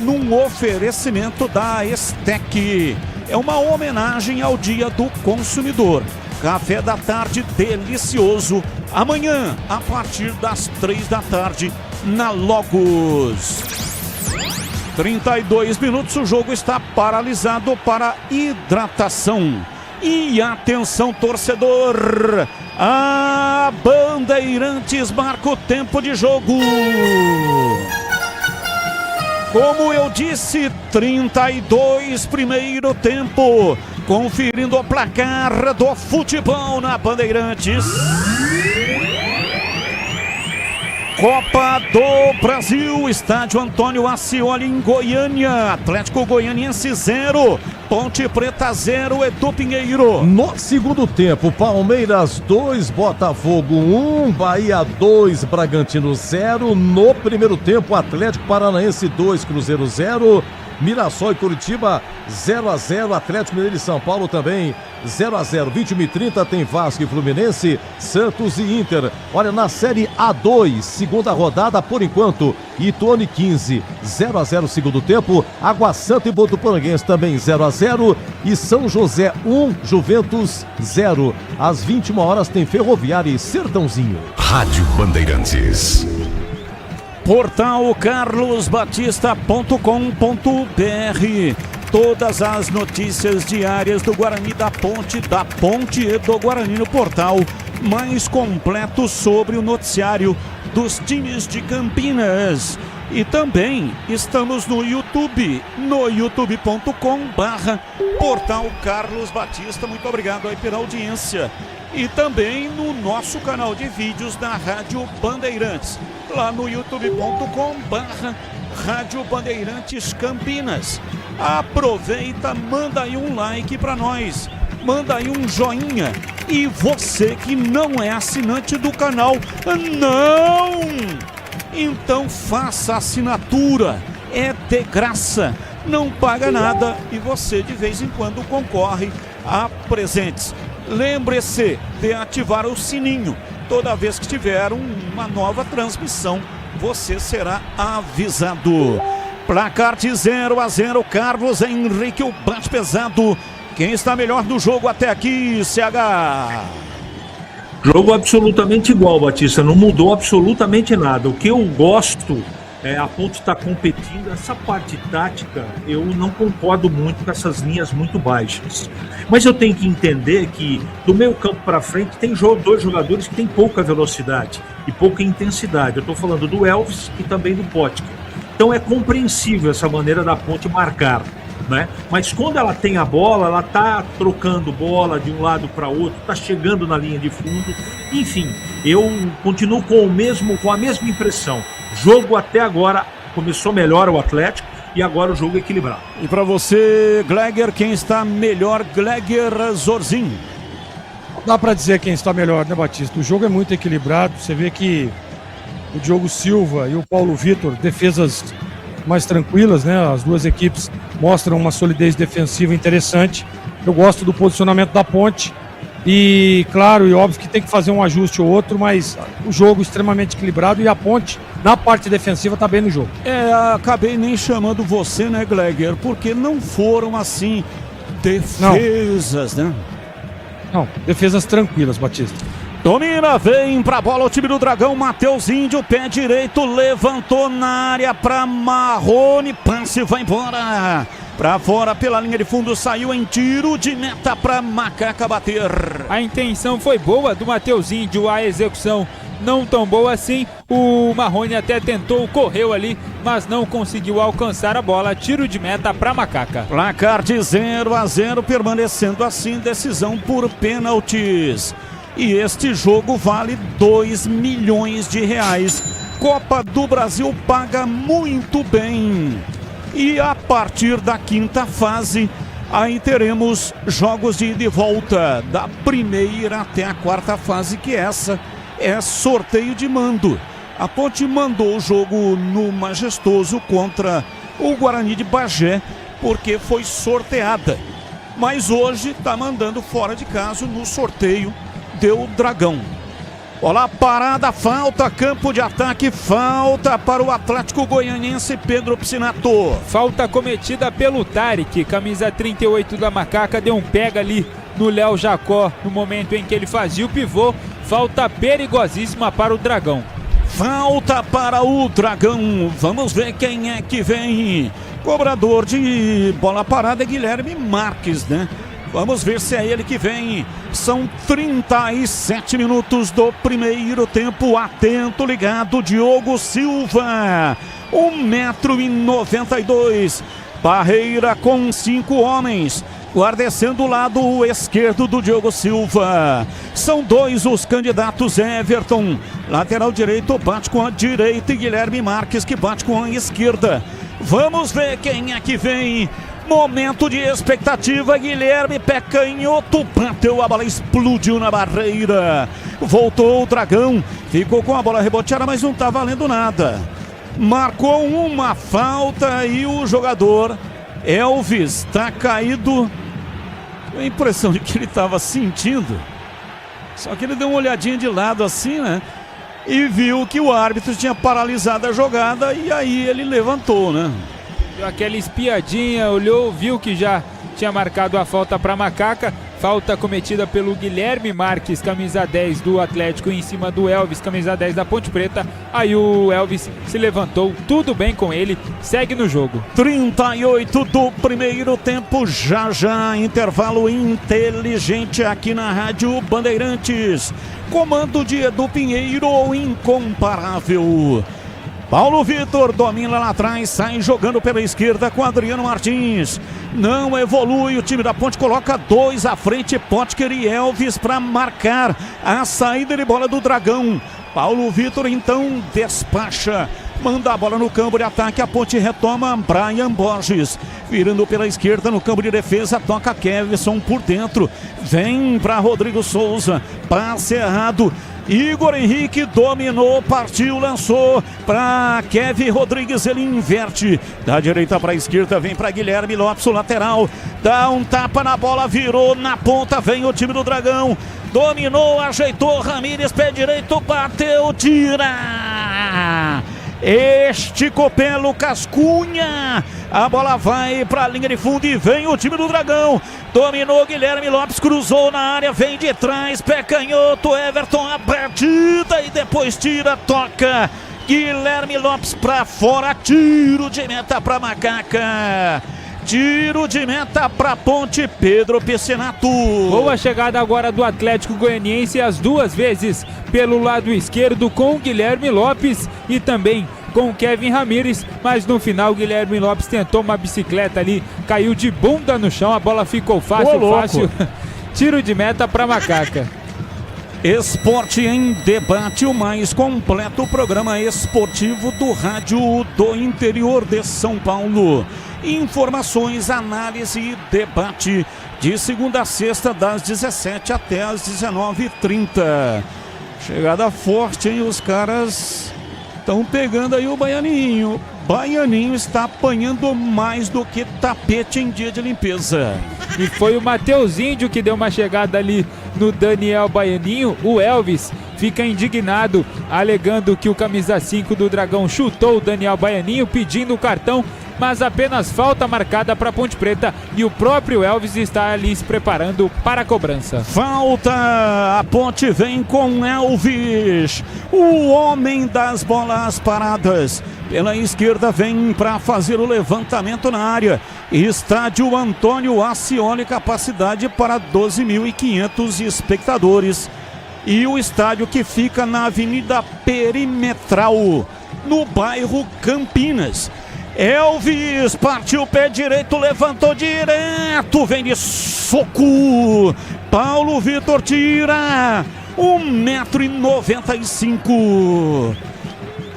num oferecimento da Stack. É uma homenagem ao Dia do Consumidor. Café da tarde delicioso. Amanhã a partir das 3 da tarde na Logos. 32 minutos, o jogo está paralisado para hidratação. E atenção, torcedor, a Bandeirantes marca o tempo de jogo. Como eu disse, 32 primeiro tempo. Conferindo o placar do futebol na Bandeirantes. Copa do Brasil, estádio Antônio Ascioli em Goiânia. Atlético Goianiense 0, Ponte Preta 0, Edu Pinheiro. No segundo tempo, Palmeiras 2, Botafogo 1, Bahia 2, Bragantino 0. No primeiro tempo, Atlético Paranaense 2, Cruzeiro 0. Mirassol e Curitiba 0-0, Atlético Mineiro e São Paulo também 0-0, 21h30 tem Vasco e Fluminense, Santos e Inter. Olha, na Série A2, segunda rodada, por enquanto, Ituano 15, 0-0 segundo tempo, Água Santa e Botuporanguense também 0-0 e São José 1, Juventus 0. Às 21 horas tem Ferroviária e Sertãozinho. Rádio Bandeirantes. Portal carlosbatista.com.br. Todas as notícias diárias do Guarani, da Ponte e do Guarani no portal mais completo sobre o noticiário dos times de Campinas. E também estamos no YouTube, no youtube.com/Portal Carlos Batista. Muito obrigado aí pela audiência. E também no nosso canal de vídeos da Rádio Bandeirantes, lá no youtube.com/Rádio Bandeirantes Campinas. Aproveita, manda aí um like para nós, manda aí um joinha. E você que não é assinante do canal, não! Então faça a assinatura, é de graça, não paga nada e você de vez em quando concorre a presentes. Lembre-se de ativar o sininho, toda vez que tiver uma nova transmissão, você será avisado. Placar de 0-0, Carlos Henrique, o bate pesado. Quem está melhor do jogo até aqui, CH? Jogo absolutamente igual, Batista, não mudou absolutamente nada. O que eu gosto é a Ponte estar competindo. Essa parte tática, eu não concordo muito com essas linhas muito baixas. Mas eu tenho que entender que do meio campo para frente tem dois jogadores que têm pouca velocidade e pouca intensidade. Eu estou falando do Elvis e também do Potker. Então é compreensível essa maneira da Ponte marcar, né? Mas quando ela tem a bola, ela tá trocando bola de um lado para outro, tá chegando na linha de fundo. Enfim, eu continuo com a mesma impressão. Jogo até agora começou melhor o Atlético e agora o jogo é equilibrado. E para você, Gleger, quem está melhor? Gleger Zorzin. Não dá para dizer quem está melhor, né, Batista? O jogo é muito equilibrado. Você vê que o Diogo Silva e o Paulo Vitor, defesas mais tranquilas, né? As duas equipes mostram uma solidez defensiva interessante. Eu gosto do posicionamento da Ponte e, claro, e óbvio que tem que fazer um ajuste ou outro, mas o jogo extremamente equilibrado e a Ponte, na parte defensiva, tá bem no jogo. Acabei nem chamando você, né, Gleger? Porque não foram, assim, defesas, né? Não, defesas tranquilas, Batista. Domina, vem pra bola o time do Dragão, Matheus Índio, pé direito, levantou na área pra Marrone, passe vai embora, pra fora pela linha de fundo, saiu em tiro de meta pra Macaca bater. A intenção foi boa do Matheus Índio, a execução não tão boa assim, o Marrone até tentou, correu ali, mas não conseguiu alcançar a bola, tiro de meta pra Macaca. Placar de 0-0, permanecendo assim, decisão por pênaltis. E este jogo vale 2 milhões de reais. Copa do Brasil paga muito bem. E a partir da quinta fase, aí teremos jogos de ida e volta. Da primeira até a quarta fase, que essa é sorteio de mando. A Ponte mandou o jogo no Majestoso contra o Guarani de Bagé, porque foi sorteada. Mas hoje está mandando fora de casa no sorteio. Deu o Dragão. Olá, parada, falta, campo de ataque, falta para o Atlético Goianiense, Pedro Piscinato. Falta cometida pelo Tarek, camisa 38 da Macaca, deu um pega ali no Léo Jacó no momento em que ele fazia o pivô. Falta perigosíssima para o Dragão. Falta para o Dragão. Vamos ver quem é que vem. Cobrador de bola parada é Guilherme Marques, né? Vamos ver se é ele que vem. São 37 minutos do primeiro tempo. Atento, ligado, Diogo Silva. 1,92 m. Barreira com 5 homens. Guardecendo o lado esquerdo do Diogo Silva. São 2 os candidatos. Everton, lateral direito, bate com a direita. E Guilherme Marques, que bate com a esquerda. Vamos ver quem é que vem. Momento de expectativa, Guilherme, pé canhoto, bateu a bola, explodiu na barreira. Voltou o Dragão, ficou com a bola reboteada, mas não está valendo nada. Marcou uma falta e o jogador Elvis está caído. A impressão de que ele estava sentindo. Só que ele deu uma olhadinha de lado assim, né? E viu que o árbitro tinha paralisado a jogada e aí ele levantou, né? Deu aquela espiadinha, olhou, viu que já tinha marcado a falta para Macaca. Falta cometida pelo Guilherme Marques, camisa 10 do Atlético, em cima do Elvis, camisa 10 da Ponte Preta. Aí o Elvis se levantou, tudo bem com ele, segue no jogo. 38 do primeiro tempo, já intervalo inteligente aqui na Rádio Bandeirantes. Comando de Edu Pinheiro, incomparável. Paulo Vitor domina lá atrás, sai jogando pela esquerda com Adriano Martins. Não evolui, o time da Ponte coloca 2 à frente, Potker e Elvis para marcar a saída de bola do Dragão. Paulo Vitor então despacha, manda a bola no campo de ataque, a Ponte retoma Brian Borges. Virando pela esquerda no campo de defesa, toca Kevson por dentro. Vem para Rodrigo Souza, passe errado. Igor Henrique dominou, partiu, lançou para Kevin Rodrigues, ele inverte. Da direita para a esquerda, vem para Guilherme Lopes, o lateral. Dá um tapa na bola, virou na ponta, vem o time do Dragão. Dominou, ajeitou, Ramírez, pé direito, bateu, tira! Esticou pé, Lucas Cunha. A bola vai para a linha de fundo e vem o time do Dragão. Dominou, Guilherme Lopes, cruzou na área, vem de trás, pé canhoto, Everton, a batida e depois tira, toca. Guilherme Lopes para fora, tiro de meta para Macaca. Tiro de meta para Ponte, Pedro Piscinato. Boa chegada agora do Atlético Goianiense, as 2 vezes pelo lado esquerdo com o Guilherme Lopes e também com o Kevin Ramírez, mas no final o Guilherme Lopes tentou uma bicicleta ali, caiu de bunda no chão, a bola ficou fácil. Tiro de meta para Macaca. Esporte em Debate, o mais completo programa esportivo do rádio do interior de São Paulo. Informações, análise e debate de segunda a sexta das 17 até as 19h30. Chegada forte, hein? Os caras estão pegando aí o Baianinho. Baianinho está apanhando mais do que tapete em dia de limpeza. E foi o Matheus Índio que deu uma chegada ali no Daniel Baianinho. O Elvis fica indignado, alegando que o camisa 5 do Dragão chutou o Daniel Baianinho, pedindo o cartão, mas apenas falta marcada para Ponte Preta e o próprio Elvis está ali se preparando para a cobrança. Falta, a Ponte vem com Elvis, o homem das bolas paradas. Pela esquerda vem para fazer o levantamento na área. Estádio Antônio Ascioli, capacidade para 12.500 espectadores. E o estádio que fica na Avenida Perimetral, no bairro Campinas. Elvis partiu pé direito, levantou direto, vem de soco. Paulo Vitor tira 1,95 m.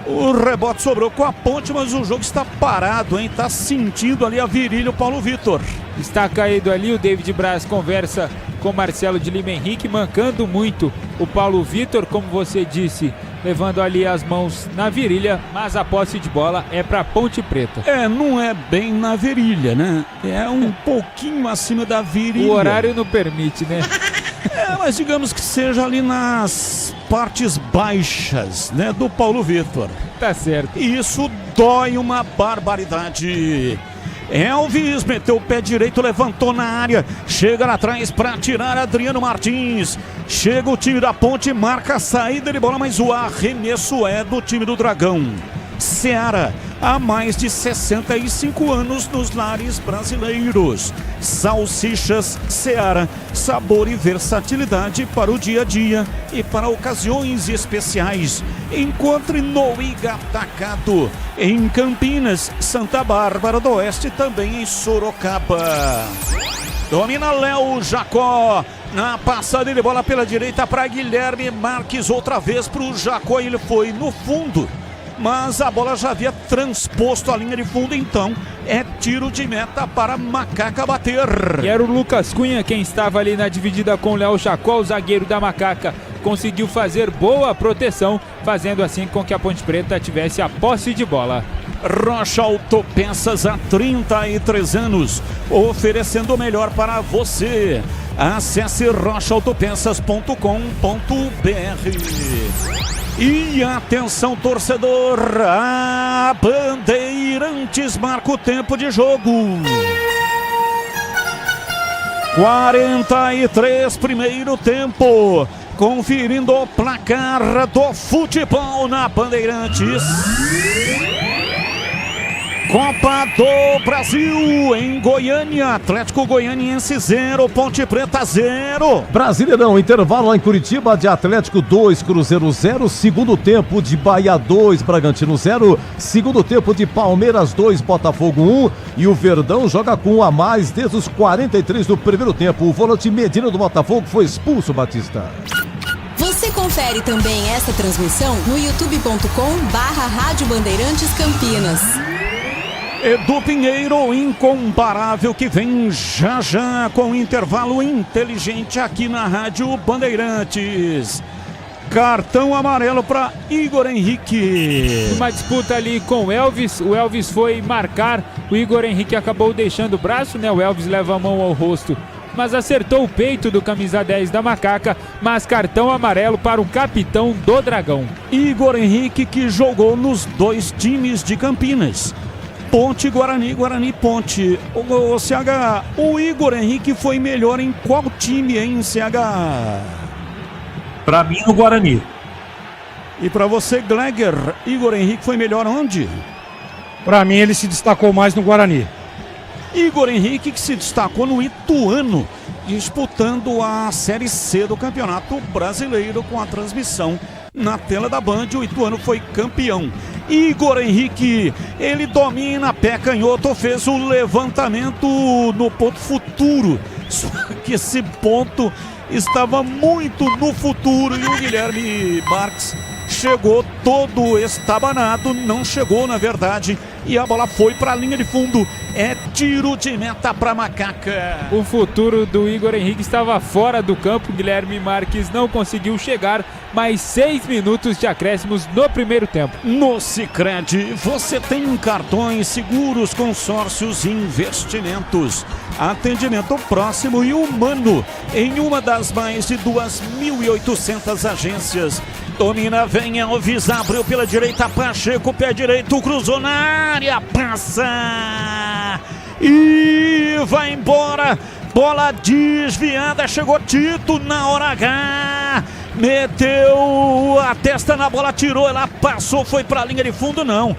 O rebote sobrou com a Ponte, mas o jogo está parado, hein? Tá sentindo ali a virilha o Paulo Vitor. Está caído ali, o David Braz conversa com Marcelo de Lima Henrique, mancando muito o Paulo Vitor, como você disse, levando ali as mãos na virilha, mas a posse de bola é para Ponte Preta. Não é bem na virilha, né? É um pouquinho acima da virilha. O horário não permite, né? Mas digamos que seja ali nas partes baixas, né, do Paulo Vitor. Tá certo. E isso dói uma barbaridade. Elvis meteu o pé direito, levantou na área, chega lá atrás para tirar Adriano Martins. Chega o time da Ponte, marca a saída de bola, mas o arremesso é do time do Dragão. Seara, há mais de 65 anos nos lares brasileiros. Salsichas Seara, sabor e versatilidade para o dia a dia e para ocasiões especiais. Encontre no Igatacado, em Campinas, Santa Bárbara do Oeste, também em Sorocaba. Domina Léo Jacó, na passada de bola pela direita para Guilherme Marques, outra vez para o Jacó, ele foi no fundo, mas a bola já havia transposto a linha de fundo, então é tiro de meta para Macaca bater. E era o Lucas Cunha quem estava ali na dividida com o Léo Jacó, o zagueiro da Macaca. Conseguiu fazer boa proteção, fazendo assim com que a Ponte Preta tivesse a posse de bola. Rocha Autopeças, há 33 anos, oferecendo o melhor para você. Acesse rochaautopeças.com.br. E atenção, torcedor, a Bandeirantes marca o tempo de jogo. 43, primeiro tempo. Conferindo o placar do futebol na Bandeirantes. Copa do Brasil, em Goiânia, Atlético Goianiense 0, Ponte Preta 0. Brasileirão, intervalo lá em Curitiba de Atlético 2, Cruzeiro 0, segundo tempo de Bahia 2, Bragantino 0, segundo tempo de Palmeiras 2, Botafogo 1 e o Verdão joga com 1 a mais desde os 43 do primeiro tempo. O volante Medina do Botafogo foi expulso, Batista. Você confere também esta transmissão no youtube.com/Rádio Bandeirantes Campinas. Edu Pinheiro, incomparável, que vem já com um intervalo inteligente aqui na Rádio Bandeirantes. Cartão amarelo para Igor Henrique. Uma disputa ali com o Elvis foi marcar, o Igor Henrique acabou deixando o braço, né? O Elvis leva a mão ao rosto, mas acertou o peito do camisa 10 da Macaca, mas cartão amarelo para o capitão do Dragão. Igor Henrique, que jogou nos 2 times de Campinas. Ponte, Guarani, Guarani, Ponte. O CH, o Igor Henrique foi melhor em qual time, hein, CH? Pra mim, no Guarani. E pra você, Gleger, Igor Henrique foi melhor onde? Pra mim, ele se destacou mais no Guarani. Igor Henrique, que se destacou no Ituano, disputando a Série C do Campeonato Brasileiro com a transmissão na tela da Band. O Ituano foi campeão. Igor Henrique, ele domina, pé canhoto, fez o levantamento no ponto futuro. Só que esse ponto estava muito no futuro e o Guilherme Marques chegou todo estabanado, não chegou na verdade, e a bola foi para a linha de fundo. É tiro de meta para Macaca. O futuro do Igor Henrique estava fora do campo, Guilherme Marques não conseguiu chegar, mais 6 minutos de acréscimos no primeiro tempo. No Sicredi, você tem cartões, seguros, consórcios e investimentos. Atendimento próximo e humano em uma das mais de 2.800 agências. Domina, vem Elvis, abriu pela direita, Pacheco, pé direito, cruzou na área, passa e vai embora. Bola desviada, chegou Tito na hora H, meteu a testa na bola, tirou, ela passou, foi para a linha de fundo, não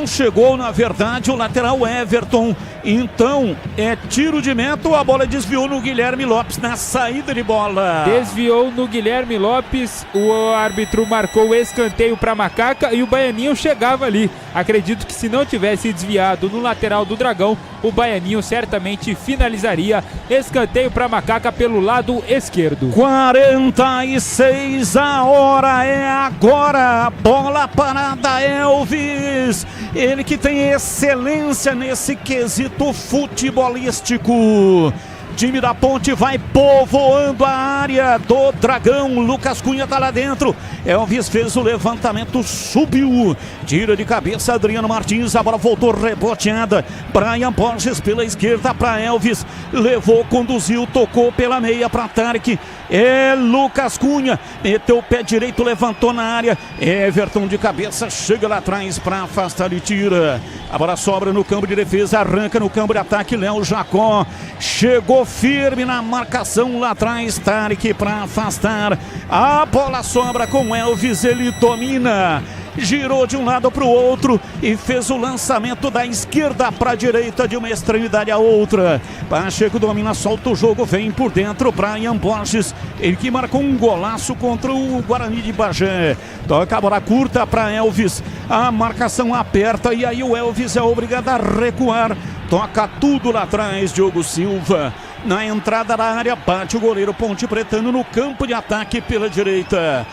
chegou na verdade o lateral Everton. Então é tiro de meta, a bola desviou no Guilherme Lopes na saída de bola. Desviou no Guilherme Lopes, o árbitro marcou o escanteio para Macaca e o Baianinho chegava ali. Acredito que se não tivesse desviado no lateral do Dragão, o Baianinho certamente finalizaria. Escanteio para Macaca pelo lado esquerdo. 46, a hora é agora. Bola parada, Elvis. Ele que tem excelência nesse quesito futebolístico. Time da Ponte vai povoando a área do Dragão. Lucas Cunha tá lá dentro. Elvis fez o levantamento, subiu. Tira de cabeça Adriano Martins. A bola voltou reboteada. Brian Borges pela esquerda para Elvis. Levou, conduziu, tocou pela meia para Tarek. É Lucas Cunha. Meteu o pé direito, levantou na área. Everton de cabeça, chega lá atrás para afastar e tira. A bola sobra no campo de defesa, arranca no campo de ataque. Léo Jacó chegou firme na marcação lá atrás. Tarek para afastar. A bola sobra com Elvis, ele domina. Girou de um lado para o outro e fez o lançamento da esquerda para a direita, de uma extremidade à outra. Pacheco domina, solta o jogo, vem por dentro. Brian Borges, ele que marcou um golaço contra o Guarani de Bagé. Toca a bola curta para Elvis. A marcação aperta e aí o Elvis é obrigado a recuar. Toca tudo lá atrás, Diogo Silva. Na entrada da área, bate o goleiro Ponte Pretano no campo de ataque pela direita.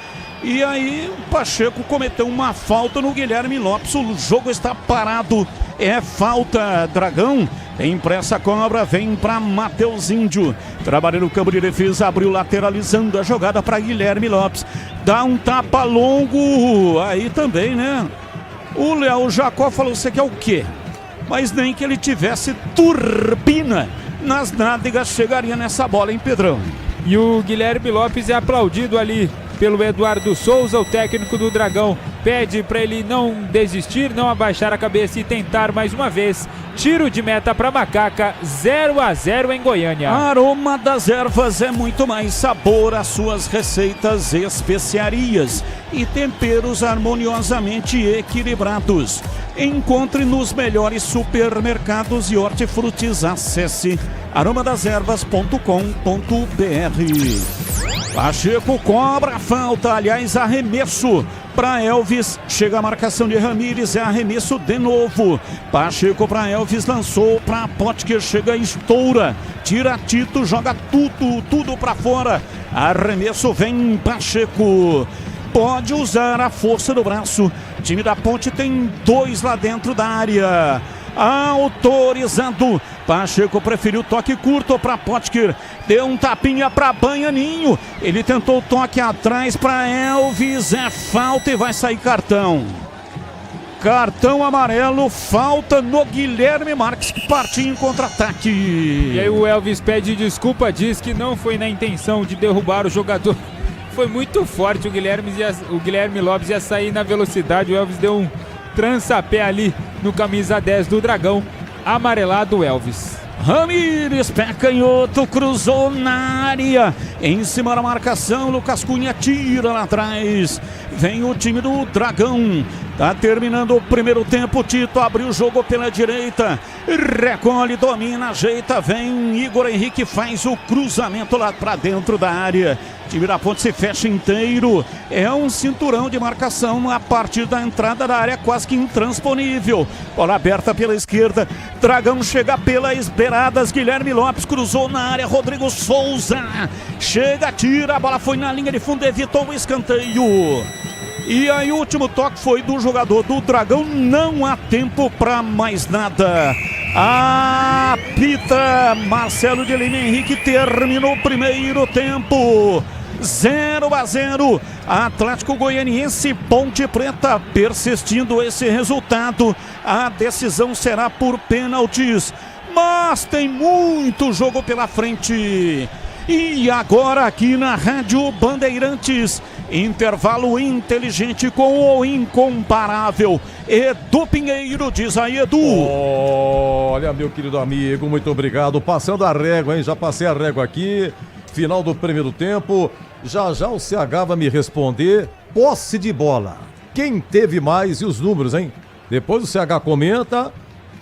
E aí o Pacheco cometeu uma falta no Guilherme Lopes. O jogo está parado. É falta, Dragão. Tem pressa, cobra, vem para Matheus Índio. Trabalha no campo de defesa, abriu lateralizando a jogada para Guilherme Lopes. Dá um tapa longo. Aí também, né? O Léo Jacó falou, você quer o quê? Mas nem que ele tivesse turbina nas nádegas chegaria nessa bola, hein, Pedrão? E o Guilherme Lopes é aplaudido ali pelo Eduardo Souza, o técnico do Dragão, pede para ele não desistir, não abaixar a cabeça e tentar mais uma vez. Tiro de meta para Macaca, 0-0 em Goiânia. Aroma das Ervas é muito mais sabor às suas receitas, especiarias e temperos harmoniosamente equilibrados. Encontre nos melhores supermercados e hortifrutis. Acesse aromadeservas.com.br. Pacheco cobra a falta, aliás, arremesso para Elvis. Chega a marcação de Ramírez, é arremesso de novo. Pacheco para Elvis, lançou para Potker, chega e estoura. Tira Tito, joga tudo para fora. Arremesso vem Pacheco. Pode usar a força do braço. O time da Ponte tem 2 lá dentro da área. Autorizado. Pacheco preferiu toque curto para Potker. Deu um tapinha para Baianinho. Ele tentou o toque atrás para Elvis. É falta e vai sair cartão. Cartão amarelo, falta no Guilherme Marques, que partiu em contra-ataque. E aí o Elvis pede desculpa, diz que não foi na intenção de derrubar o jogador. Foi muito forte, o Guilherme Lopes ia sair na velocidade. O Elvis deu um trança-pé ali no camisa 10 do Dragão. Amarelado Elvis. Ramírez, pé canhoto, cruzou na área. Em cima da marcação, Lucas Cunha tira lá atrás. Vem o time do Dragão. Tá terminando o primeiro tempo. Tito abriu o jogo pela direita. Recolhe, domina, ajeita. Vem Igor Henrique, faz o cruzamento lá pra dentro da área. O time da Ponte se fecha inteiro. É um cinturão de marcação a partir da entrada da área, quase que intransponível. Bola aberta pela esquerda. Dragão chega pelas beiradas. Guilherme Lopes cruzou na área. Rodrigo Souza chega, tira. A bola foi na linha de fundo, evitou o escanteio. E aí o último toque foi do jogador do Dragão. Não há tempo para mais nada. Apita Marcelo de Lima Henrique. Terminou o primeiro tempo. 0-0. Atlético Goianiense, Ponte Preta. Persistindo esse resultado, a decisão será por pênaltis. Mas tem muito jogo pela frente. E agora aqui na Rádio Bandeirantes, intervalo inteligente com o incomparável Edu Pinheiro. Diz aí, Edu. Olha, meu querido amigo, muito obrigado. Passando a régua, hein? Já passei a régua aqui. Final do primeiro tempo. Já o CH vai me responder. Posse de bola. Quem teve mais e os números, hein? Depois o CH comenta.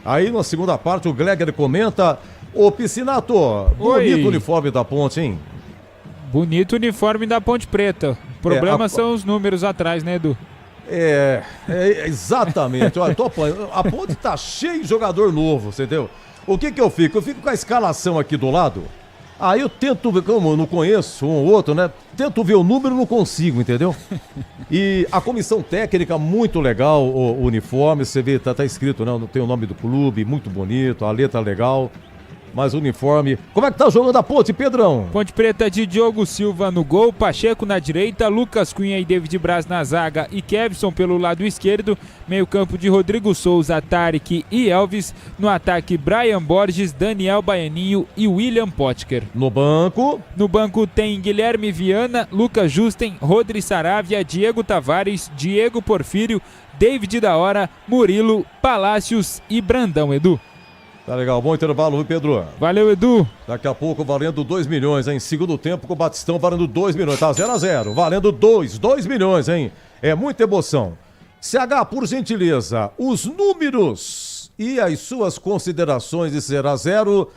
Aí na segunda parte o Gleger comenta. Ô Piscinato, bonito uniforme da Ponte, hein? Bonito uniforme da Ponte Preta. O problema são os números atrás, né, Edu? Exatamente. Olha, a Ponte tá cheia de jogador novo, você entendeu? O que eu fico? Eu fico com a escalação aqui do lado. Aí eu tento ver, como eu não conheço um ou outro, né? Tento ver o número e não consigo, entendeu? E a comissão técnica, muito legal, o uniforme, você vê, tá escrito, né? Tem o nome do clube, muito bonito, a letra legal. Mas o uniforme. Como é que tá o jogo da Ponte, Pedrão? Ponte Preta de Diogo Silva no gol, Pacheco na direita, Lucas Cunha e David Braz na zaga e Kevson pelo lado esquerdo. Meio campo de Rodrigo Souza, Tarek e Elvis. No ataque, Brian Borges, Daniel Baianinho e William Potker. No banco? No banco tem Guilherme Viana, Lucas Justen, Rodri Saravia, Diego Tavares, Diego Porfírio, David da Hora, Murilo, Palácios e Brandão, Edu. Tá legal, bom intervalo, viu, Pedro? Valeu, Edu. Daqui a pouco valendo 2 milhões, hein? Segundo tempo com o Batistão valendo 2 milhões. Tá 0-0, valendo 2 milhões, hein? É muita emoção. CH, por gentileza, os números e as suas considerações de 0-0.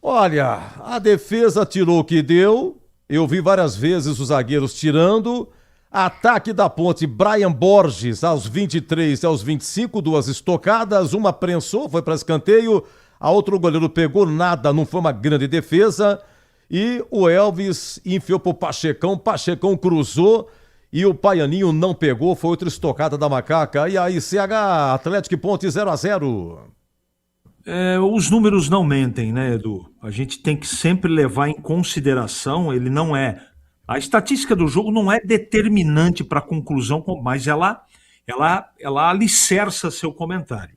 Olha, a defesa tirou o que deu. Eu vi várias vezes os zagueiros tirando. Ataque da Ponte, Brian Borges aos 23 e aos 25, 2 estocadas, uma prensou, foi para escanteio. A outra o goleiro pegou, nada, não foi uma grande defesa. E o Elvis enfiou pro Pachecão cruzou e o Baianinho não pegou, foi outra estocada da Macaca. E aí, CH, Atlético e Ponte 0-0. Os números não mentem, né, Edu? A gente tem que sempre levar em consideração, ele não é... A estatística do jogo não é determinante para a conclusão, mas ela alicerça seu comentário.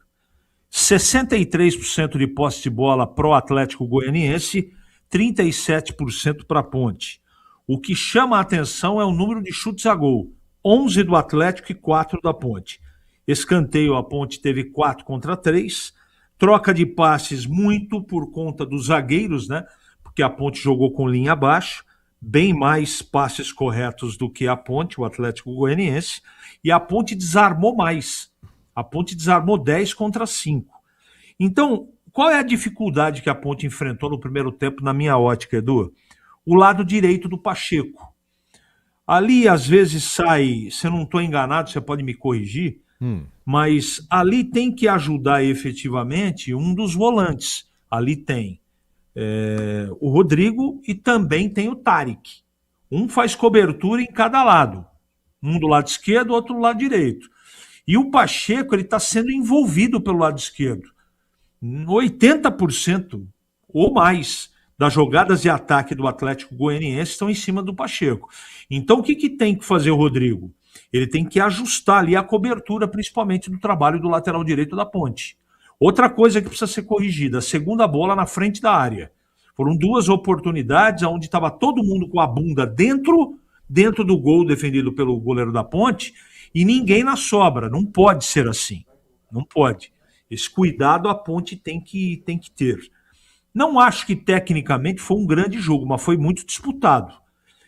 63% de posse de bola pro Atlético Goianiense, 37% para a Ponte. O que chama a atenção é o número de chutes a gol. 11 do Atlético e 4 da Ponte. Escanteio, a Ponte teve 4 contra 3. Troca de passes muito por conta dos zagueiros, né? Porque a Ponte jogou com linha abaixo, bem mais passes corretos do que a Ponte, o Atlético Goianiense, e a Ponte desarmou mais. A Ponte desarmou 10 contra 5. Então, qual é a dificuldade que a Ponte enfrentou no primeiro tempo, na minha ótica, Edu? O lado direito do Pacheco. Ali, às vezes, sai, se eu não estou enganado, você pode me corrigir, mas ali tem que ajudar efetivamente um dos volantes. Ali tem o Rodrigo e também tem o Tariq. Um faz cobertura em cada lado. Um do lado esquerdo, outro do lado direito. E o Pacheco, ele está sendo envolvido pelo lado esquerdo. 80% ou mais das jogadas de ataque do Atlético Goianiense estão em cima do Pacheco. Então, o que tem que fazer o Rodrigo? Ele tem que ajustar ali a cobertura, principalmente do trabalho do lateral direito da Ponte. Outra coisa que precisa ser corrigida, a segunda bola na frente da área. Foram 2 oportunidades onde estava todo mundo com a bunda dentro do gol defendido pelo goleiro da Ponte e ninguém na sobra. Não pode ser assim. Não pode. Esse cuidado a Ponte tem que ter. Não acho que tecnicamente foi um grande jogo, mas foi muito disputado.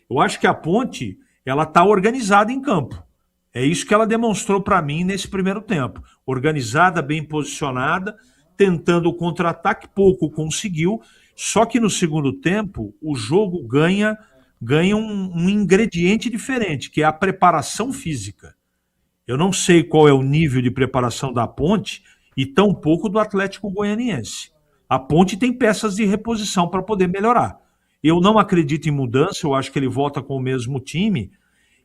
Eu acho que a Ponte, ela está organizada em campo. É isso que ela demonstrou para mim nesse primeiro tempo. Organizada, bem posicionada, tentando o contra-ataque, pouco conseguiu. Só que no segundo tempo, o jogo ganha um ingrediente diferente, que é a preparação física. Eu não sei qual é o nível de preparação da Ponte e tampouco do Atlético Goianiense. A Ponte tem peças de reposição para poder melhorar. Eu não acredito em mudança, eu acho que ele volta com o mesmo time.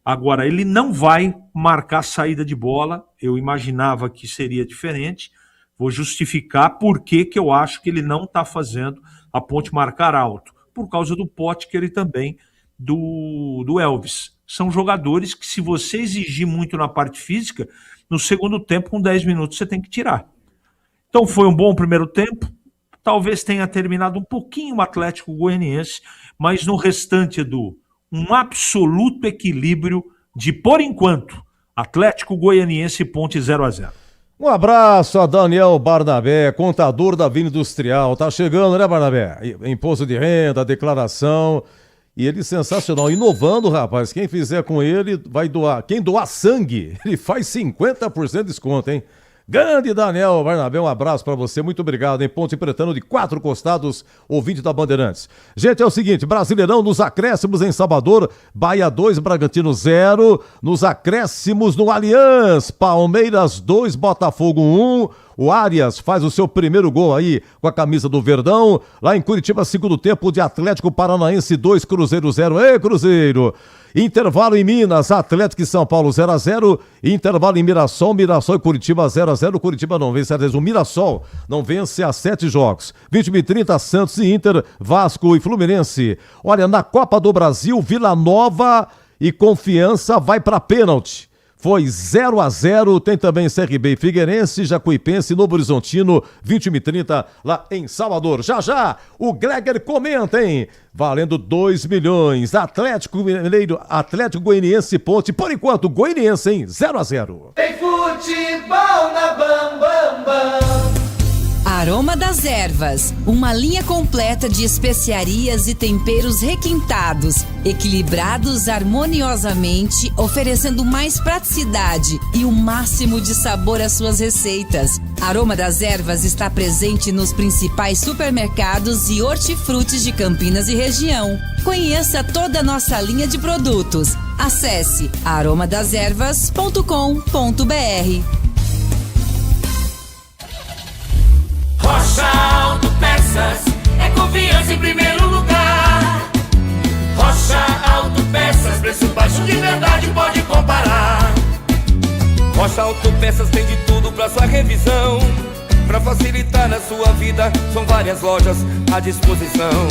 Agora, ele não vai marcar saída de bola, eu imaginava que seria diferente. Vou justificar por que eu acho que ele não está fazendo a Ponte marcar alto. Por causa do Potker e também do Elvis. São jogadores que, se você exigir muito na parte física, no segundo tempo, com 10 minutos, você tem que tirar. Então, foi um bom primeiro tempo. Talvez tenha terminado um pouquinho o Atlético Goianiense, mas no restante, Edu, um absoluto equilíbrio de, por enquanto, Atlético Goianiense e Ponte 0-0. Um abraço a Daniel Barnabé, contador da Vila Industrial. Tá chegando, né, Barnabé? Imposto de renda, declaração. E ele sensacional, inovando, rapaz. Quem fizer com ele vai doar. Quem doar sangue, ele faz 50% de desconto, hein? Grande Daniel Barnabé, um abraço pra você, muito obrigado, em Ponte Pretano de 4 costados, ouvinte da Bandeirantes. Gente, é o seguinte, Brasileirão nos acréscimos em Salvador, Bahia 2, Bragantino 0, nos acréscimos no Allianz, Palmeiras 2, Botafogo 1, o Arias faz o seu primeiro gol aí com a camisa do Verdão, lá em Curitiba, segundo tempo de Atlético Paranaense 2, Cruzeiro 0, ei Cruzeiro! Intervalo em Minas, Atlético e São Paulo 0-0, intervalo em Mirassol e Curitiba 0-0, Curitiba não vence, o Mirassol não vence há 7 jogos, 21h30 Santos e Inter, Vasco e Fluminense. Olha, na Copa do Brasil, Vila Nova e Confiança vai para pênalti. Foi 0-0, tem também CRB e Figueirense, Jacuipense e Novo Horizontino, 21h30 lá em Salvador. Já, o Gregor comenta, hein? Valendo 2 milhões, Atlético Mineiro, Atlético Goianiense Ponte, por enquanto, Goianiense, hein? 0-0. Tem futebol na Bam. Aroma das Ervas, uma linha completa de especiarias e temperos requintados, equilibrados harmoniosamente, oferecendo mais praticidade e o máximo de sabor às suas receitas. Aroma das Ervas está presente nos principais supermercados e hortifrutis de Campinas e região. Conheça toda a nossa linha de produtos. Acesse aromadaservas.com.br. Rocha Autopeças, é confiança em primeiro lugar. Rocha Autopeças, preço baixo de verdade, pode comparar. Rocha Autopeças tem de tudo pra sua revisão. Pra facilitar na sua vida, são várias lojas à disposição.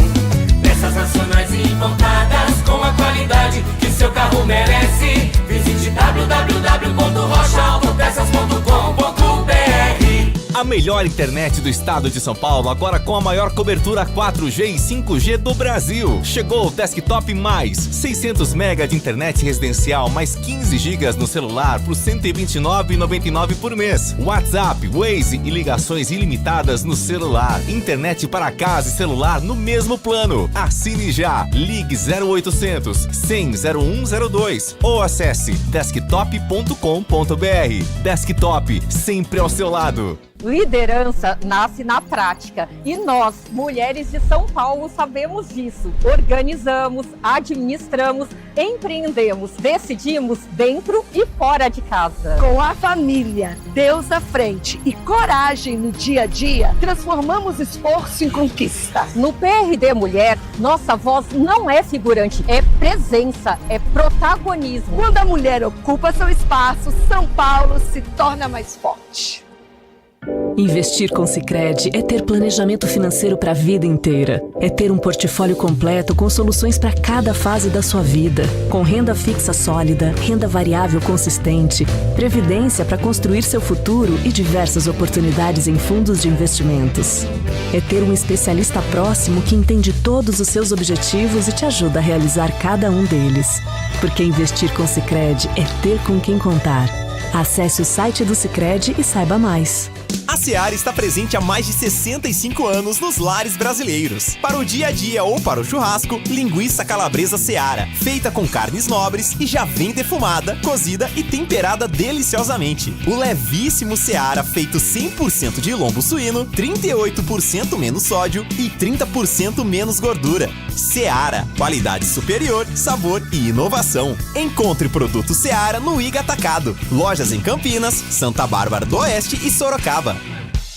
Peças nacionais e importadas, com a qualidade que seu carro merece. Visite www.rochaautopeças.com.br. A melhor internet do estado de São Paulo, agora com a maior cobertura 4G e 5G do Brasil. Chegou o Desktop Mais, 600 MB de internet residencial, mais 15 GB no celular por R$ 129,99 por mês. WhatsApp, Waze e ligações ilimitadas no celular. Internet para casa e celular no mesmo plano. Assine já. Ligue 0800 100 0102 ou acesse desktop.com.br. Desktop, sempre ao seu lado. Liderança nasce na prática e nós, mulheres de São Paulo, sabemos disso. Organizamos, administramos, empreendemos, decidimos dentro e fora de casa. Com a família, Deus à frente e coragem no dia a dia, transformamos esforço em conquista. No PRD Mulher, nossa voz não é figurante, é presença, é protagonismo. Quando a mulher ocupa seu espaço, São Paulo se torna mais forte. Investir com Sicredi é ter planejamento financeiro para a vida inteira. É ter um portfólio completo com soluções para cada fase da sua vida. Com renda fixa sólida, renda variável consistente, previdência para construir seu futuro e diversas oportunidades em fundos de investimentos. É ter um especialista próximo que entende todos os seus objetivos e te ajuda a realizar cada um deles. Porque investir com Sicredi é ter com quem contar. Acesse o site do Sicredi e saiba mais. A Seara está presente há mais de 65 anos nos lares brasileiros. Para o dia a dia ou para o churrasco, linguiça calabresa Seara, feita com carnes nobres e já vem defumada, cozida e temperada deliciosamente. O levíssimo Seara, feito 100% de lombo suíno, 38% menos sódio e 30% menos gordura. Seara, qualidade superior, sabor e inovação. Encontre produto Seara no Iga Atacado. Lojas em Campinas, Santa Bárbara do Oeste e Sorocaba.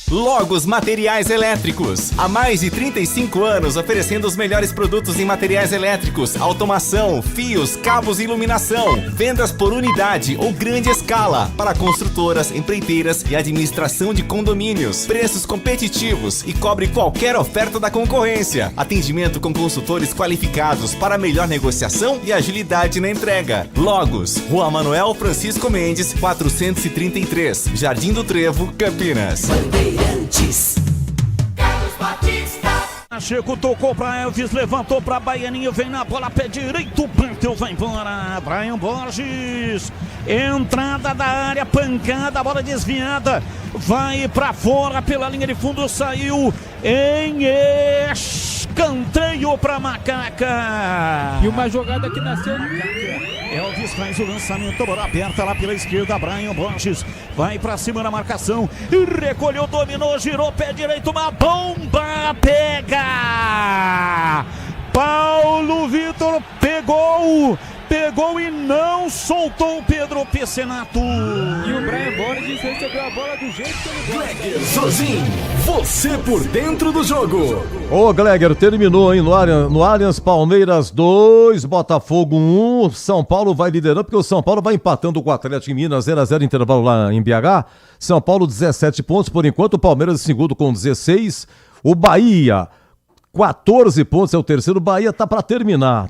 Logos Materiais Elétricos. Há mais de 35 anos oferecendo os melhores produtos em materiais elétricos, automação, fios, cabos e iluminação. Vendas por unidade ou grande escala para construtoras, empreiteiras e administração de condomínios. Preços competitivos e cobre qualquer oferta da concorrência. Atendimento com consultores qualificados para melhor negociação e agilidade na entrega. Logos, Rua Manuel Francisco Mendes, 433, Jardim do Trevo, Campinas. Carlos Batista. Chico tocou pra Elvis, levantou pra Baianinho, vem na bola, pé direito, bateu, vai embora. Brian Borges, entrada da área, pancada, bola desviada, vai pra fora pela linha de fundo, saiu em escanteio pra Macaca. E uma jogada que nasceu. Elvis faz o lançamento, bola aberta lá pela esquerda, Brian Borges vai pra cima na marcação, recolheu, dominou, girou, pé direito, uma bomba, pega! Paulo Vitor pegou e não soltou o Pedro Pecenato. E o Brian Borges recebeu a bola do jeito que ele gosta. Gleger Sozin, você por dentro do jogo. Ô Gleger, terminou, hein, no Allianz, Palmeiras 2, Botafogo 1, São Paulo vai liderando, porque o São Paulo vai empatando com o Atlético em Minas, 0x0 intervalo lá em BH, São Paulo 17 pontos por enquanto, o Palmeiras em segundo com 16, o Bahia 14 pontos é o terceiro, Bahia tá pra terminar,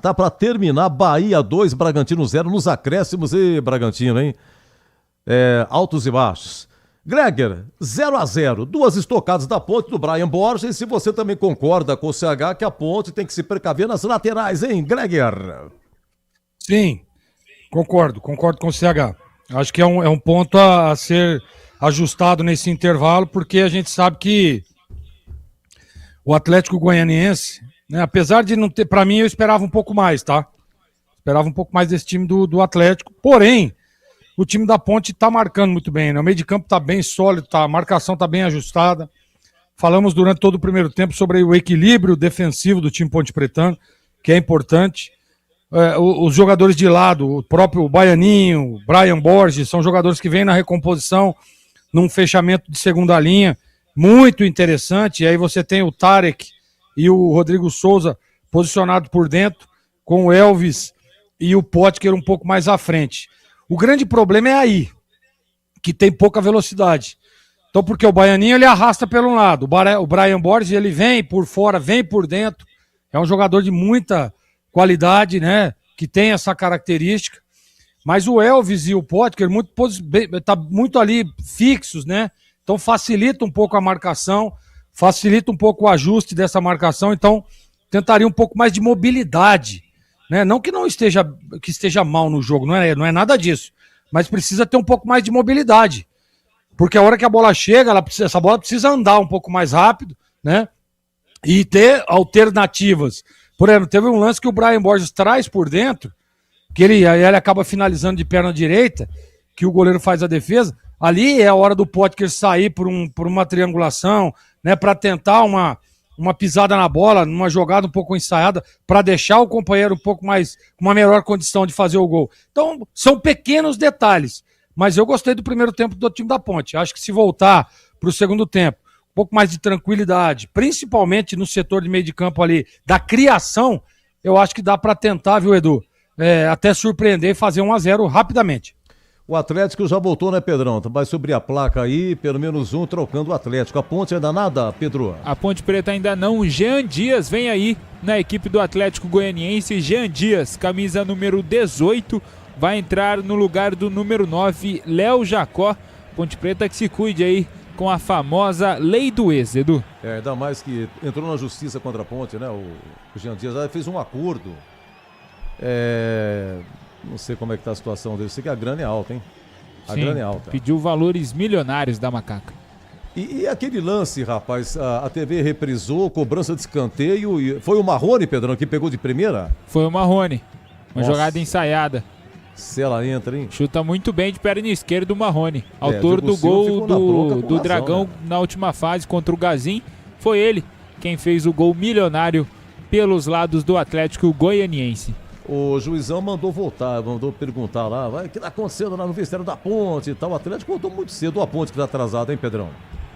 Bahia 2, Bragantino 0 nos acréscimos, e Bragantino, hein? Altos e baixos. Gleger, 0x0, duas estocadas da Ponte do Brian Borges, e se você também concorda com o CH que a Ponte tem que se precaver nas laterais, hein, Gleger? Sim, concordo com o CH. Acho que é um ponto a ser ajustado nesse intervalo, porque a gente sabe que o Atlético Goianiense, né, apesar de não ter, para mim eu esperava um pouco mais, tá? Esperava um pouco mais desse time do Atlético, porém, o time da Ponte tá marcando muito bem, né? O meio de campo tá bem sólido, a marcação tá bem ajustada. Falamos durante todo o primeiro tempo sobre o equilíbrio defensivo do time pontepretano, que é importante. Os jogadores de lado, o próprio Baianinho, o Brian Borges, são jogadores que vêm na recomposição, num fechamento de segunda linha, muito interessante. E aí você tem o Tarek e o Rodrigo Souza posicionado por dentro, com o Elvis e o Potker um pouco mais à frente. O grande problema é aí, que tem pouca velocidade. Então, porque o Baianinho ele arrasta pelo lado, o Brian Borges ele vem por fora, vem por dentro. É um jogador de muita qualidade, né? Que tem essa característica. Mas o Elvis e o Potker tá muito ali fixos, né? Então facilita um pouco a marcação, facilita um pouco o ajuste dessa marcação, então tentaria um pouco mais de mobilidade, né? Não que esteja mal no jogo, não é nada disso, mas precisa ter um pouco mais de mobilidade, porque a hora que a bola chega, essa bola precisa andar um pouco mais rápido, né? E ter alternativas. Por exemplo, teve um lance que o Brian Borges traz por dentro, que ele acaba finalizando de perna direita, que o goleiro faz a defesa. Ali é a hora do Potker sair por uma triangulação, né, para tentar uma pisada na bola, numa jogada um pouco ensaiada, para deixar o companheiro um pouco mais, com uma melhor condição de fazer o gol. Então, são pequenos detalhes, mas eu gostei do primeiro tempo do time da Ponte. Acho que se voltar para o segundo tempo, um pouco mais de tranquilidade, principalmente no setor de meio de campo ali, da criação, eu acho que dá para tentar, viu, Edu? Até surpreender e fazer 1-0 rapidamente. O Atlético já voltou, né, Pedrão? Vai subir a placa aí, pelo menos um trocando o Atlético. A Ponte ainda nada, Pedro? A Ponte Preta ainda não. O Jean Dias vem aí na equipe do Atlético Goianiense. Jean Dias, camisa número 18, vai entrar no lugar do número 9, Léo Jacó. Ponte Preta que se cuide aí com a famosa lei do ex, Edu. Ainda mais que entrou na justiça contra a Ponte, né? O Jean Dias fez um acordo. Não sei como é que tá a situação dele. Sei que a grana é alta, hein? Grana é alta. Pediu valores milionários da Macaca. E aquele lance, rapaz, a TV reprisou, cobrança de escanteio. E foi o Marrone, Pedrão, que pegou de primeira? Foi o Marrone. Uma jogada ensaiada. Se ela entra, hein? Chuta muito bem de perna esquerda do Marrone. Autor do gol do Dragão, né? Na última fase contra o Gazin. Foi ele quem fez o gol milionário pelos lados do Atlético Goianiense. O juizão mandou perguntar lá, o que tá acontecendo lá no vestiário da Ponte e tal. O Atlético voltou muito cedo, a Ponte que tá atrasada, hein, Pedrão?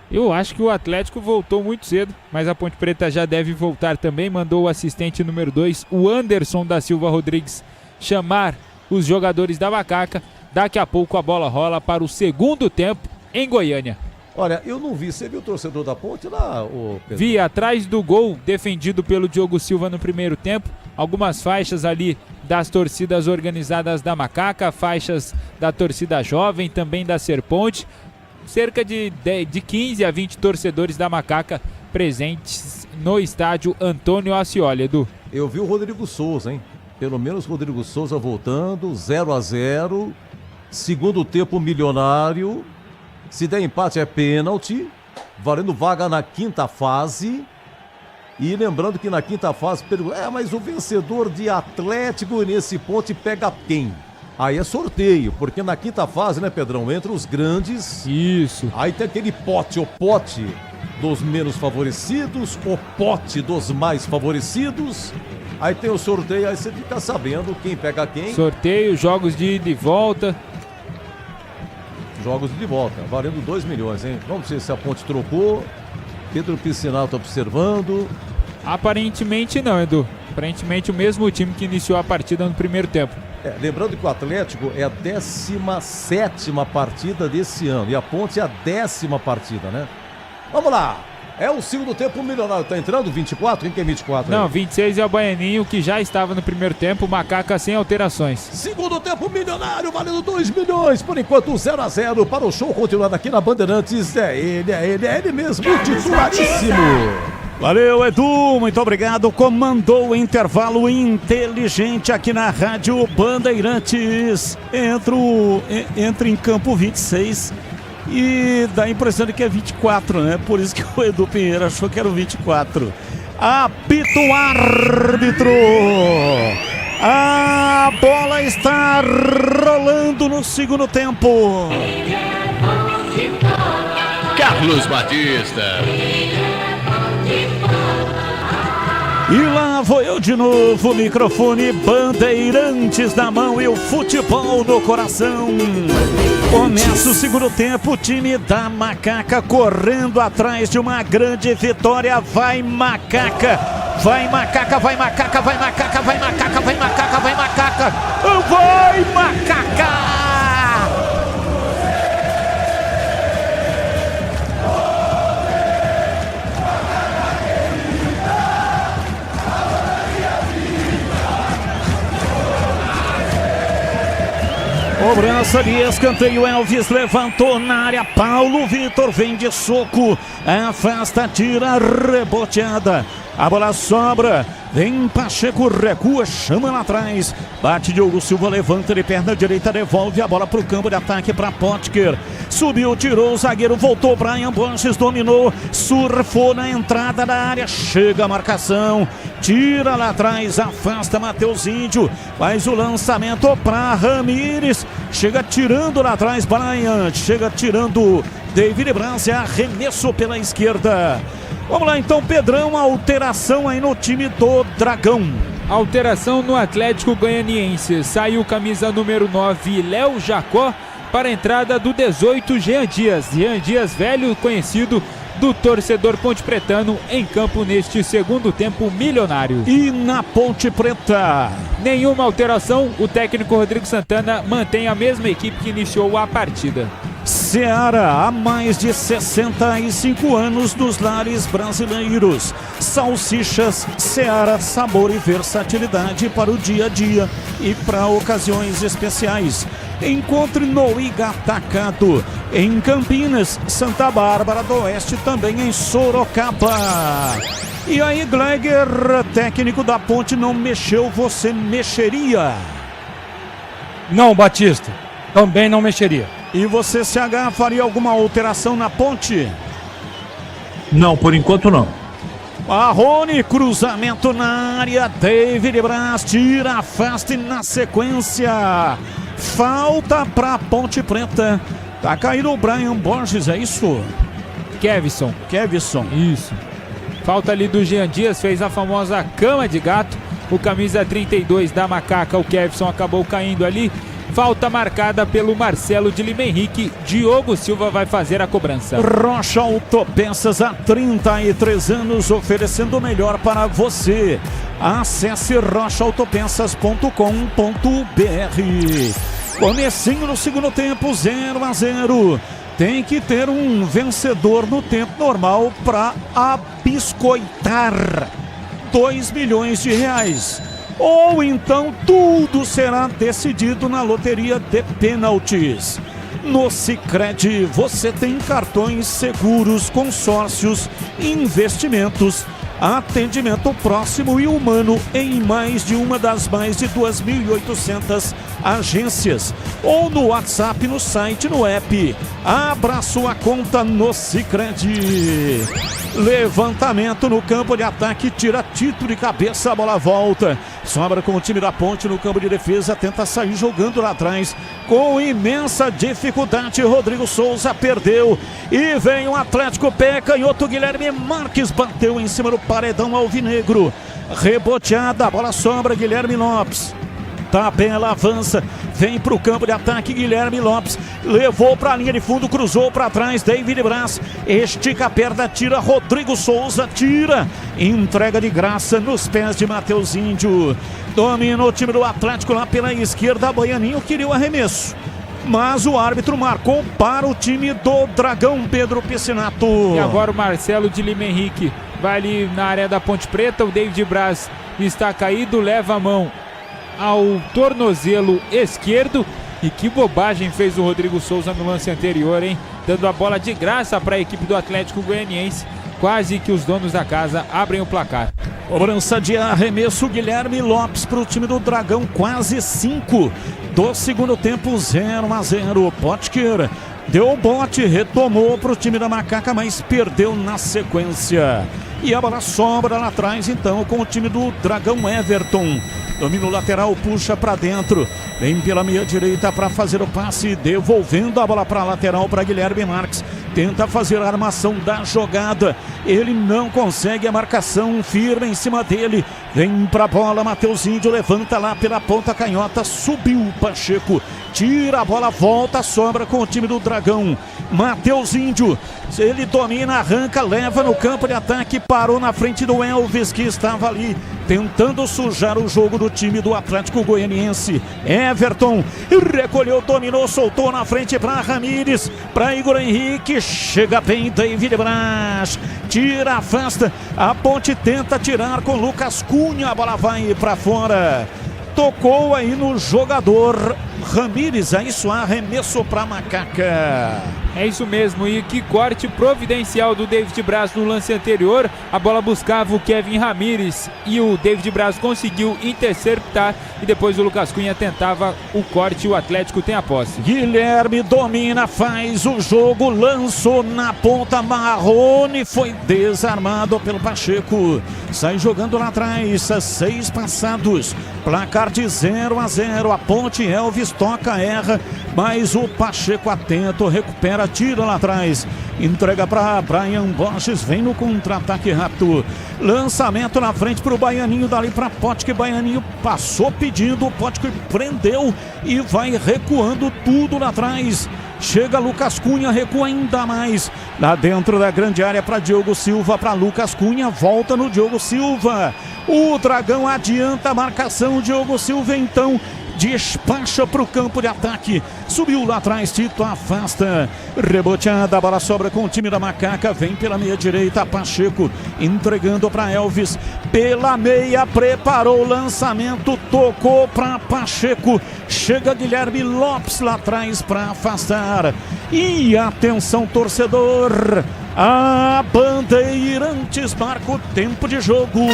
Eu acho que o Atlético voltou muito cedo, mas a Ponte Preta já deve voltar também. Mandou o assistente número 2, o Anderson da Silva Rodrigues, chamar os jogadores da Macaca. Daqui a pouco a bola rola para o segundo tempo em Goiânia. Olha, eu não vi, você viu o torcedor da Ponte lá, Pedro? Vi, atrás do gol defendido pelo Diogo Silva no primeiro tempo, algumas faixas ali das torcidas organizadas da Macaca, faixas da torcida jovem, também da Serponte, cerca de 15 a 20 torcedores da Macaca presentes no estádio Antônio Ascioli, Edu. Eu vi o Rodrigo Souza, hein? Pelo menos o Rodrigo Souza voltando, 0-0, segundo tempo milionário. Se der empate é pênalti, valendo vaga na quinta fase. E lembrando que na quinta fase, mas o vencedor de Atlético nesse ponto pega quem? Aí é sorteio, porque na quinta fase, né, Pedrão, entre os grandes. Isso. Aí tem aquele o pote dos menos favorecidos, o pote dos mais favorecidos. Aí tem o sorteio, aí você fica sabendo quem pega quem. Sorteio, jogos de ida e volta. Jogos de volta, valendo 2 milhões, hein? Vamos ver se a Ponte trocou. Pedro Piscinal tá observando. Aparentemente não, Edu. Aparentemente o mesmo time que iniciou a partida no primeiro tempo. Lembrando que o Atlético é a 17ª partida desse ano. E a Ponte é a 10ª partida, né? Vamos lá! É o segundo tempo milionário. Tá entrando 24? Quem que é 24? Não, 26 é o Baianinho, que já estava no primeiro tempo. Macaca sem alterações. Segundo tempo milionário, valendo 2 milhões. Por enquanto 0-0 para o show continuando aqui na Bandeirantes. É ele mesmo, o titularíssimo. Valeu, Edu, muito obrigado. Comandou o intervalo inteligente aqui na Rádio Bandeirantes. Entra em campo 26 e dá a impressão de que é 24, né? Por isso que o Edu Pinheiro achou que era o 24. Apita o árbitro. A bola está rolando no segundo tempo. Carlos Batista. E lá vou eu de novo, microfone Bandeirantes na mão e o futebol no coração. Começa o segundo tempo, o time da Macaca correndo atrás de uma grande vitória. Vai Macaca, vai Macaca, vai Macaca, vai Macaca, vai Macaca, vai Macaca, vai Macaca, vai Macaca! Cobrança de escanteio, Elvis levantou na área, Paulo Vitor vem de soco, afasta, tira, reboteada, a bola sobra, vem Pacheco, recua, chama lá atrás, bate Diogo Silva, levanta de perna direita, devolve a bola para o campo de ataque para Potker, subiu, tirou o zagueiro, voltou, Brian Borges dominou, surfou na entrada da área, chega a marcação, tira lá atrás, afasta Matheus Índio, faz o lançamento para Ramires, chega tirando lá atrás, Brian, chega tirando David Braz, arremesso pela esquerda. Vamos lá então, Pedrão, alteração aí no time do Dragão. Alteração no Atlético Goianiense, saiu camisa número 9, Léo Jacó, para a entrada do 18, Jean Dias, velho conhecido do torcedor pontepretano, em campo neste segundo tempo milionário. E na Ponte Preta? Nenhuma alteração, o técnico Rodrigo Santana mantém a mesma equipe que iniciou a partida. Ceará, há mais de 65 anos nos lares brasileiros. Salsichas Ceará, sabor e versatilidade para o dia a dia e para ocasiões especiais. Encontre no Igatacado, em Campinas, Santa Bárbara do Oeste, também em Sorocaba. E aí, Gleiger, técnico da Ponte, não mexeu, você mexeria? Não, Batista, também não mexeria. E você, CH, faria alguma alteração na Ponte? Não, por enquanto não. Marrone, cruzamento na área, David Braz tira, afasta e na sequência falta para Ponte Preta. Tá caindo o Brian Borges, é isso? Kevson. Isso. Falta ali do Jean Dias, fez a famosa cama de gato. O camisa 32 da Macaca, o Kevson, acabou caindo ali. Falta marcada pelo Marcelo de Lima Henrique. Diogo Silva vai fazer a cobrança. Rocha Autopeças, há 33 anos, oferecendo o melhor para você. Acesse rochaautopeças.com.br. Comecinho no segundo tempo, 0-0. Tem que ter um vencedor no tempo normal para abiscoitar 2 milhões de reais. Ou então tudo será decidido na loteria de pênaltis. No Sicredi você tem cartões, seguros, consórcios, investimentos, atendimento próximo e humano em mais de uma das mais de 2.800 agências. Ou no WhatsApp, no site, no app. Abra sua conta no Sicredi. Levantamento no campo de ataque, tira título de cabeça, a bola volta. Sobra com o time da Ponte no campo de defesa, tenta sair jogando lá atrás. Com imensa dificuldade, Rodrigo Souza perdeu. E vem o Atlético, pé canhoto, Guilherme Marques bateu em cima do paredão alvinegro. Reboteada, a bola sobra, Guilherme Lopes. Tabela avança, vem para o campo de ataque, Guilherme Lopes, levou para a linha de fundo, cruzou para trás, David Braz, estica a perna, tira, Rodrigo Souza, tira, entrega de graça nos pés de Matheus Índio, domina o time do Atlético lá pela esquerda, Baianinho queria o arremesso, mas o árbitro marcou para o time do Dragão, Pedro Piscinato. E agora o Marcelo de Lima Henrique vai ali na área da Ponte Preta, o David Braz está caído, leva a mão ao tornozelo esquerdo. E que bobagem fez o Rodrigo Souza no lance anterior, hein? Dando a bola de graça para a equipe do Atlético Goianiense. Quase que os donos da casa abrem o placar. Cobrança de arremesso, Guilherme Lopes para o time do Dragão, quase 5 do segundo tempo, 0-0. Potker deu o bote, retomou para o time da Macaca, mas perdeu na sequência. E a bola sobra lá atrás, então, com o time do Dragão, Everton. Domina o lateral, puxa para dentro. Vem pela meia direita para fazer o passe, devolvendo a bola para a lateral para Guilherme Marques. Tenta fazer a armação da jogada. Ele não consegue a marcação firme em cima dele. Vem para a bola, Matheus Índio levanta lá pela ponta canhota. Subiu o Pacheco. Tira a bola, volta, sobra com o time do Dragão. Matheus Índio, ele domina, arranca, leva no campo de ataque, parou na frente do Elvis, que estava ali tentando sujar o jogo do time do Atlético Goianiense. Everton recolheu, dominou, soltou na frente para Ramires, para Igor Henrique, chega bem David Braz, tira, afasta, a Ponte tenta tirar com Lucas Cunha, a bola vai para fora. tocou aí no jogador Ramírez. É isso, arremesso pra Macaca. É isso mesmo, e que corte providencial do David Braz no lance anterior. A bola buscava o Kevin Ramírez e o David Braz conseguiu interceptar, e depois o Lucas Cunha tentava o corte e o Atlético tem a posse. Guilherme domina, faz o jogo, lançou na ponta, Marrone foi desarmado pelo Pacheco, sai jogando lá atrás, 6 passados, placar de 0-0, a Ponte, Elvis toca, erra, mas o Pacheco atento, recupera, tira lá atrás, entrega para Brian Borges, vem no contra-ataque rápido, lançamento na frente para o Baianinho, dali para Potker, Baianinho passou pedindo, o Potker prendeu e vai recuando tudo lá atrás. Chega Lucas Cunha, recua ainda mais lá dentro da grande área para Diogo Silva, para Lucas Cunha, volta no Diogo Silva, o Dragão adianta a marcação, Diogo Silva então despacha para o campo de ataque, subiu lá atrás, Tito afasta, reboteada, a bola sobra com o time da Macaca, vem pela meia direita, Pacheco entregando para Elvis, pela meia, preparou o lançamento, tocou para Pacheco, chega Guilherme Lopes lá atrás para afastar, e atenção torcedor, a Bandeirantes marca o tempo de jogo.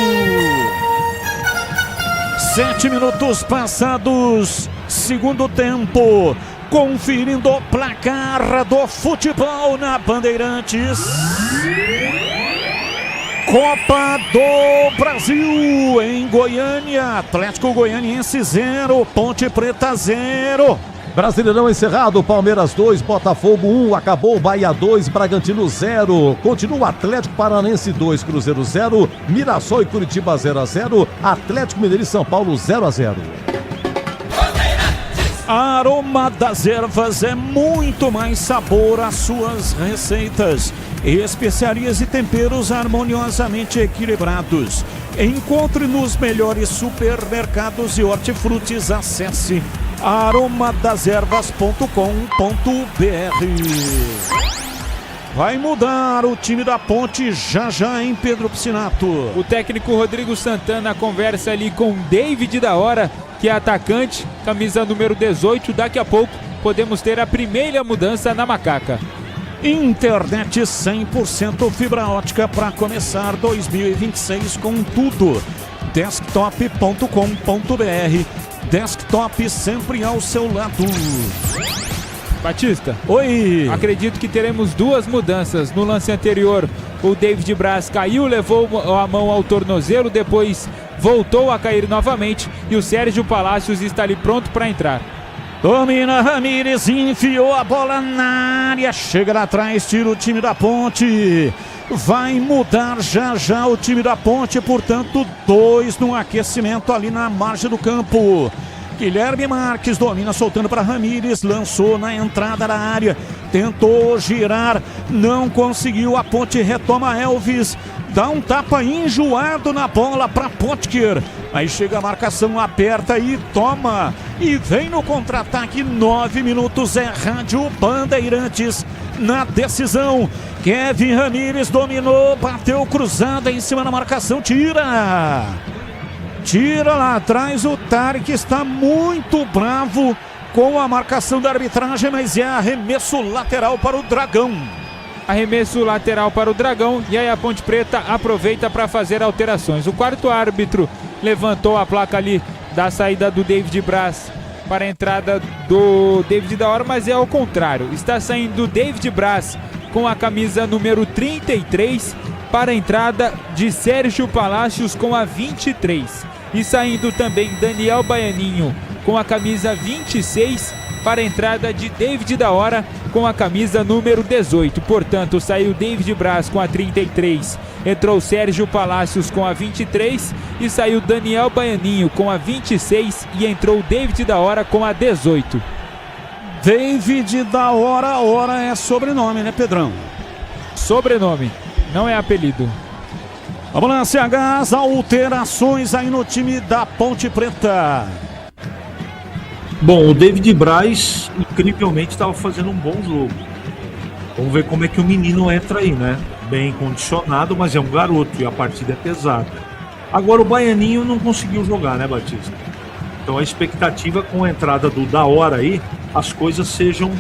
7 minutos passados, segundo tempo, conferindo o placar do futebol na Bandeirantes. Copa do Brasil em Goiânia, Atlético Goianiense 0, Ponte Preta 0. Brasileirão encerrado, Palmeiras 2, Botafogo 1, acabou, Bahia 2, Bragantino 0, continua Atlético Paranense 2, Cruzeiro 0, Mirassol e Curitiba 0-0, Atlético Mineiro e São Paulo 0-0. Aroma das Ervas é muito mais sabor às suas receitas. Especiarias e temperos harmoniosamente equilibrados. Encontre nos melhores supermercados e hortifrutis. Acesse aromadeservas.com.br. Vai mudar o time da Ponte já, hein, Pedro Piscinato? O técnico Rodrigo Santana conversa ali com David da Hora, que é atacante, camisa número 18. Daqui a pouco podemos ter a primeira mudança na Macaca. Internet 100% fibra ótica para começar 2026 com tudo. Desktop.com.br. Desktop sempre ao seu lado. Batista. Oi. Acredito que teremos 2 mudanças. No lance anterior, o David Braz caiu, levou a mão ao tornozelo, depois voltou a cair novamente e o Sérgio Palácios está ali pronto para entrar. Domina Ramírez, enfiou a bola na área, chega lá atrás, tira o time da Ponte. Vai mudar já o time da Ponte, portanto 2 no aquecimento ali na margem do campo. Guilherme Marques domina, soltando para Ramírez, lançou na entrada da área, tentou girar, não conseguiu, a Ponte retoma Elvis, dá um tapa enjoado na bola para Potker, aí chega a marcação, aperta e toma, e vem no contra-ataque. 9 minutos, é Rádio Bandeirantes na decisão. Kevin Ramírez dominou, bateu cruzada em cima da marcação, tira lá atrás, o Tarek está muito bravo com a marcação da arbitragem, mas é arremesso lateral para o Dragão. Arremesso lateral para o Dragão, e aí a Ponte Preta aproveita para fazer alterações. O quarto árbitro levantou a placa ali da saída do David Braz para a entrada do David da Hora, mas é ao contrário. Está saindo o David Braz com a camisa número 33 para a entrada de Sérgio Palácios com a 23. E saindo também Daniel Baianinho com a camisa 26 para a entrada de David da Hora com a camisa número 18. Portanto, saiu David Braz com a 33, entrou Sérgio Palácios com a 23 e saiu Daniel Baianinho com a 26 e entrou David da Hora com a 18. David da Hora é sobrenome, né, Pedrão? Sobrenome, não é apelido. Vamos lá, CH, as alterações aí no time da Ponte Preta. Bom, o David Braz, incrivelmente, estava fazendo um bom jogo. Vamos ver como é que o menino entra aí, né? Bem condicionado, mas é um garoto e a partida é pesada. Agora o Baianinho não conseguiu jogar, né, Batista? Então a expectativa com a entrada do Da Hora aí, as coisas sejam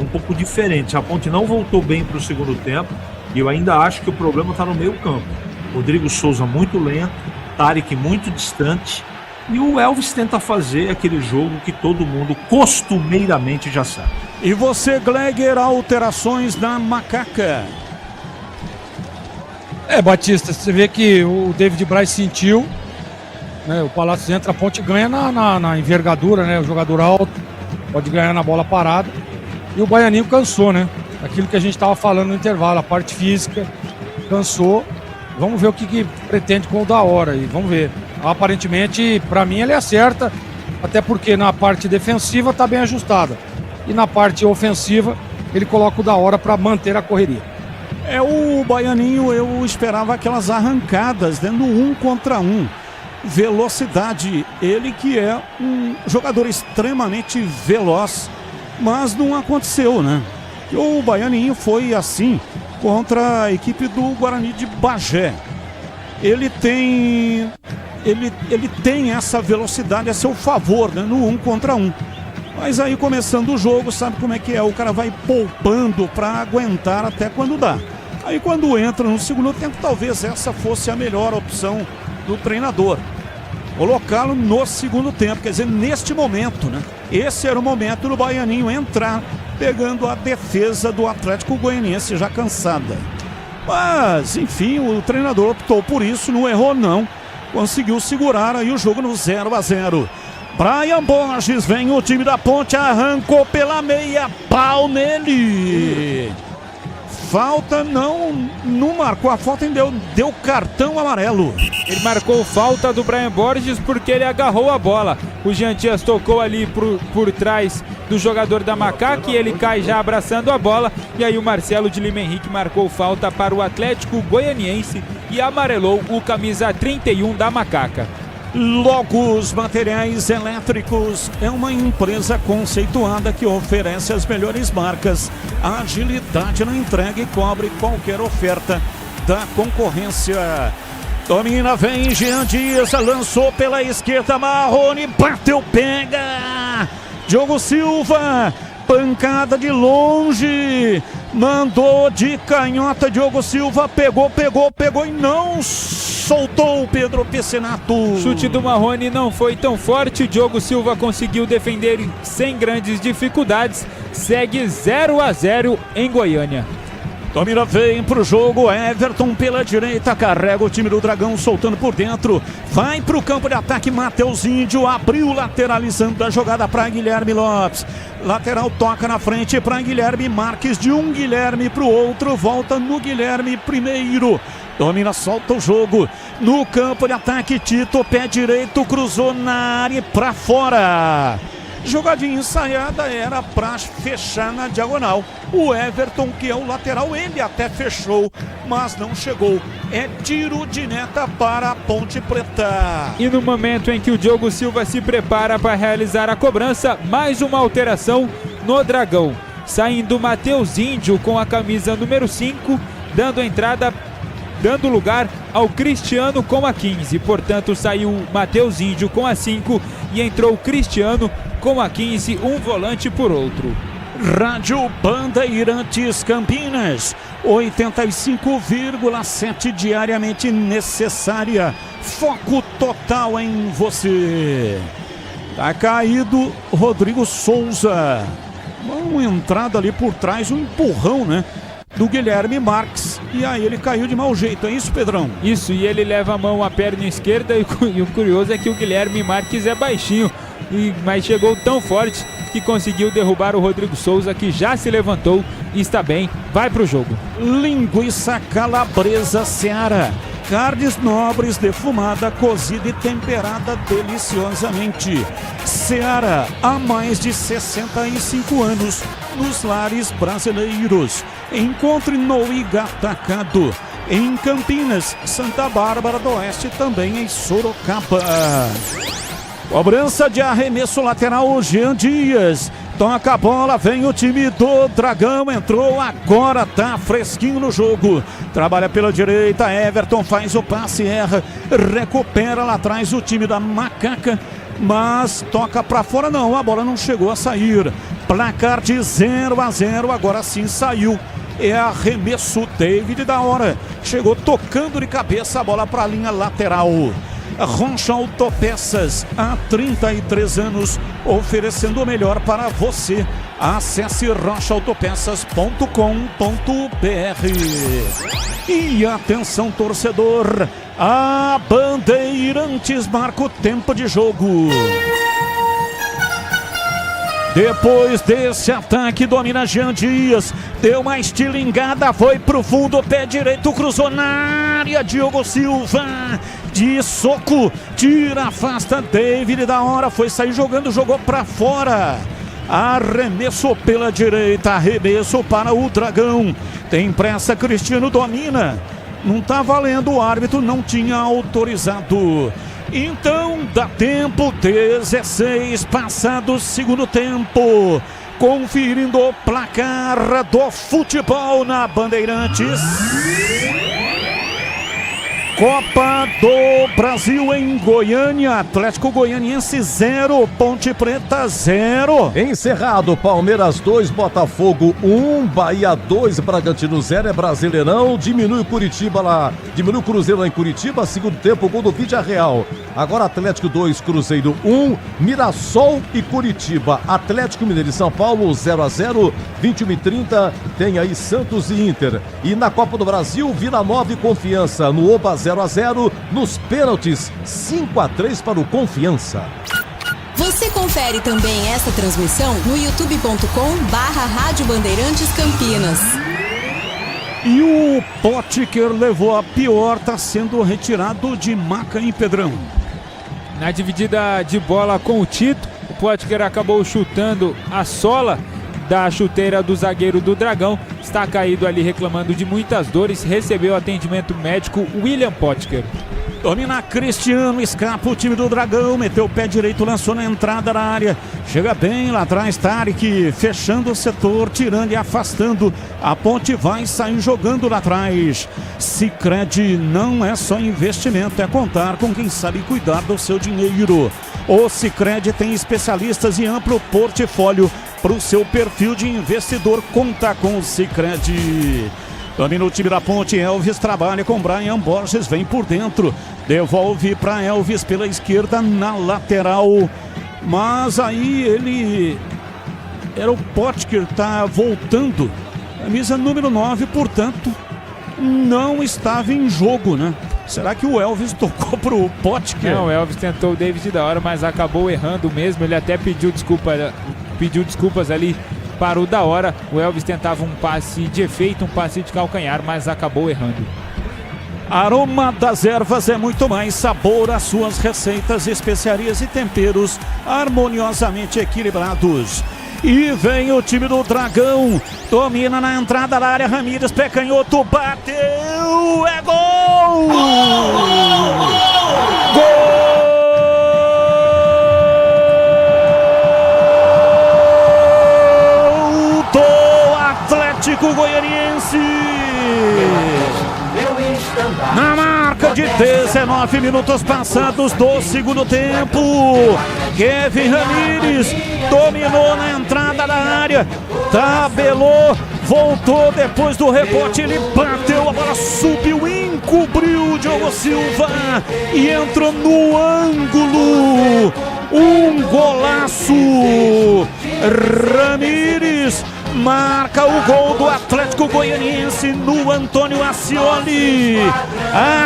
um pouco diferentes. A Ponte não voltou bem para o segundo tempo e eu ainda acho que o problema está no meio campo. Rodrigo Souza muito lento, Tarek muito distante e o Elvis tenta fazer aquele jogo que todo mundo costumeiramente já sabe. E você, Gleger, alterações na Macaca? Batista, você vê que o David Braz sentiu, né, o Palácio entra, a Ponte ganha na envergadura, né, o jogador alto pode ganhar na bola parada e o Baianinho cansou, né, aquilo que a gente estava falando no intervalo, a parte física cansou. Vamos ver o que pretende com o Da Hora e vamos ver. Aparentemente, para mim, ele acerta, até porque na parte defensiva está bem ajustada e na parte ofensiva ele coloca o Da Hora para manter a correria. O Baianinho, eu esperava aquelas arrancadas, né, no 1 contra 1. Velocidade, ele que é um jogador extremamente veloz, mas não aconteceu, né? O Baianinho foi assim contra a equipe do Guarani de Bagé. Ele tem essa velocidade a seu favor, né, no 1 contra 1. Mas aí começando o jogo, sabe como é que é? O cara vai poupando para aguentar até quando dá. Aí quando entra no segundo tempo, talvez essa fosse a melhor opção do treinador. Colocá-lo no segundo tempo, quer dizer, neste momento, né? Esse era o momento do Baianinho entrar, pegando a defesa do Atlético Goianiense já cansada. Mas, enfim, o treinador optou por isso, não errou não. Conseguiu segurar aí o jogo no 0-0. Brian Borges, vem o time da Ponte, arrancou pela meia, pau nele. Falta, não marcou a falta e deu cartão amarelo. Ele marcou falta do Brian Borges porque ele agarrou a bola. O Jean Dias tocou ali por trás do jogador da Macaca e ele cai já abraçando a bola. E aí o Marcelo de Lima Henrique marcou falta para o Atlético Goianiense e amarelou o camisa 31 da Macaca. Logos Materiais Elétricos é uma empresa conceituada que oferece as melhores marcas, agilidade na entrega e cobre qualquer oferta da concorrência. Domina, vem Jean Dias, lançou pela esquerda, Marrone, bateu, pega, Diogo Silva, pancada de longe, mandou de canhota, Diogo Silva pegou e não soltou o Pedro Pecinato. O chute do Marrone não foi tão forte, Diogo Silva conseguiu defender sem grandes dificuldades, segue 0-0 em Goiânia. Domina, vem pro jogo, Everton pela direita, carrega o time do Dragão, soltando por dentro, vai pro campo de ataque, Matheus Índio, abriu, lateralizando a jogada para Guilherme Lopes, lateral toca na frente para Guilherme Marques, de um Guilherme pro outro, volta no Guilherme primeiro, domina, solta o jogo, no campo de ataque, Tito, pé direito, cruzou na área e pra fora. Jogadinha ensaiada, era pra fechar na diagonal. O Everton, que é o lateral, ele até fechou, mas não chegou. É tiro de meta para a Ponte Preta. E no momento em que o Diogo Silva se prepara para realizar a cobrança, mais uma alteração no Dragão. Saindo Matheus Índio com a camisa número 5, dando lugar ao Cristiano com a 15. Portanto, saiu Matheus Índio com a 5 e entrou o Cristiano com a 15, um volante por outro. Rádio Bandeirantes Campinas, 85,7 diariamente necessária. Foco total em você. Tá caído Rodrigo Souza. Uma entrada ali por trás, um empurrão, né? Do Guilherme Marques, e aí ele caiu de mau jeito, é isso, Pedrão? Isso, e ele leva a mão à perna esquerda e o curioso é que o Guilherme Marques é baixinho, mas chegou tão forte que conseguiu derrubar o Rodrigo Souza, que já se levantou e está bem, vai pro jogo. Linguiça calabresa Seara, carnes nobres, defumada, cozida e temperada deliciosamente. Seara, há mais de 65 anos nos lares brasileiros. Encontre no Igatacado, em Campinas, Santa Bárbara do Oeste, também em Sorocaba. Cobrança de arremesso lateral, Jean Dias. Toca a bola, vem o time do Dragão, entrou agora, tá fresquinho no jogo. Trabalha pela direita, Everton faz o passe, erra, recupera lá atrás o time da Macaca. mas toca pra fora não, a bola não chegou a sair. Placar de 0-0, agora sim saiu. É arremesso, David da hora. Chegou tocando de cabeça a bola para a linha lateral. Rocha Autopeças, há 33 anos, oferecendo o melhor para você. Acesse rochaautopeças.com.br. E atenção, torcedor, a Bandeirantes marca o tempo de jogo. Depois desse ataque, domina Jean Dias. Deu uma estilingada, foi pro fundo, pé direito, cruzou na área. Diogo Silva, de soco, tira, afasta. David da hora, foi sair jogando, jogou pra fora. Arremesso pela direita, arremesso para o Dragão. Tem pressa, Cristiano domina. Não tá valendo, o árbitro não tinha autorizado. Então dá tempo, 16 passados, segundo tempo. Conferindo o placar do futebol na Bandeirantes. Copa do Brasil em Goiânia, Atlético Goianiense 0, Ponte Preta 0. Encerrado, Palmeiras 2, Botafogo 1, Bahia 2, Bragantino 0, é Brasileirão, diminui o Curitiba lá, diminui o Cruzeiro lá em Curitiba, segundo tempo, gol do Villarreal. Agora Atlético 2, Cruzeiro 1, Mirassol e Curitiba. Atlético Mineiro e São Paulo 0-0, 21h30, tem aí Santos e Inter. E na Copa do Brasil, Vila Nova e Confiança, no Oba 0-0, nos pênaltis 5-3 para o Confiança. Você confere também esta transmissão no youtube.com/Rádio Bandeirantes Campinas. E o Potker levou a pior, está sendo retirado de maca em Pedrão. Na dividida de bola com o Tito, o Potker acabou chutando a sola da chuteira do zagueiro do Dragão. Está caído ali reclamando de muitas dores. Recebeu atendimento médico William Potker. Domina Cristiano, escapa o time do Dragão, meteu o pé direito, lançou na entrada da área. Chega bem lá atrás, Tarek, fechando o setor, tirando e afastando. A Ponte vai sair jogando lá atrás. Sicredi não é só investimento, é contar com quem sabe cuidar do seu dinheiro. O Sicredi tem especialistas e amplo portfólio para o seu perfil de investidor. Conta com o Sicredi. Domina o time da Ponte, Elvis trabalha com Brian Borges, vem por dentro, devolve para Elvis pela esquerda na lateral, mas aí ele era o Potker, tá voltando, camisa número 9, portanto não estava em jogo, né? Será que o Elvis tocou pro Potker? Não, o Elvis tentou o David da hora, mas acabou errando mesmo, ele até pediu desculpas ali para o da hora. O Elvis tentava um passe de efeito, um passe de calcanhar, mas acabou errando. Aroma das Ervas é muito mais sabor às suas receitas, especiarias e temperos harmoniosamente equilibrados. E vem o time do Dragão, domina na entrada da área, Ramírez, pé canhoto, bateu, é gol! Gol! Atlético Goianiense na marca de 19 minutos passados do segundo tempo. Kevin Ramírez dominou na entrada da área, tabelou, voltou depois do rebote, ele bateu, a bola subiu, encobriu o Diogo Silva e entrou no ângulo. Um golaço. Ramírez marca o gol do Atlético Goianiense no Antônio Ascioli.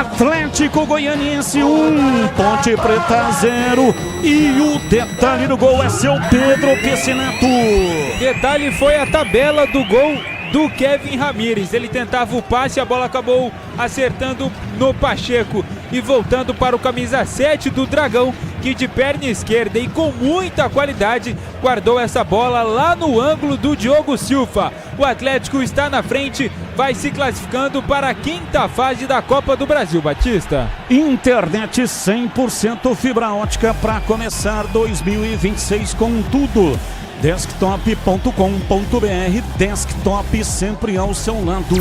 Atlético Goianiense 1, Ponte Preta 0. E o detalhe do gol é seu Pedro Piscinato. Detalhe foi a tabela do gol do Kevin Ramírez. Ele tentava o passe, a bola acabou acertando no Pacheco e voltando para o camisa 7 do Dragão, que de perna esquerda e com muita qualidade guardou essa bola lá no ângulo do Diogo Silva. O Atlético está na frente, vai se classificando para a quinta fase da Copa do Brasil, Batista. Internet 100% fibra ótica para começar 2026 com tudo. Desktop.com.br, desktop sempre ao seu lado.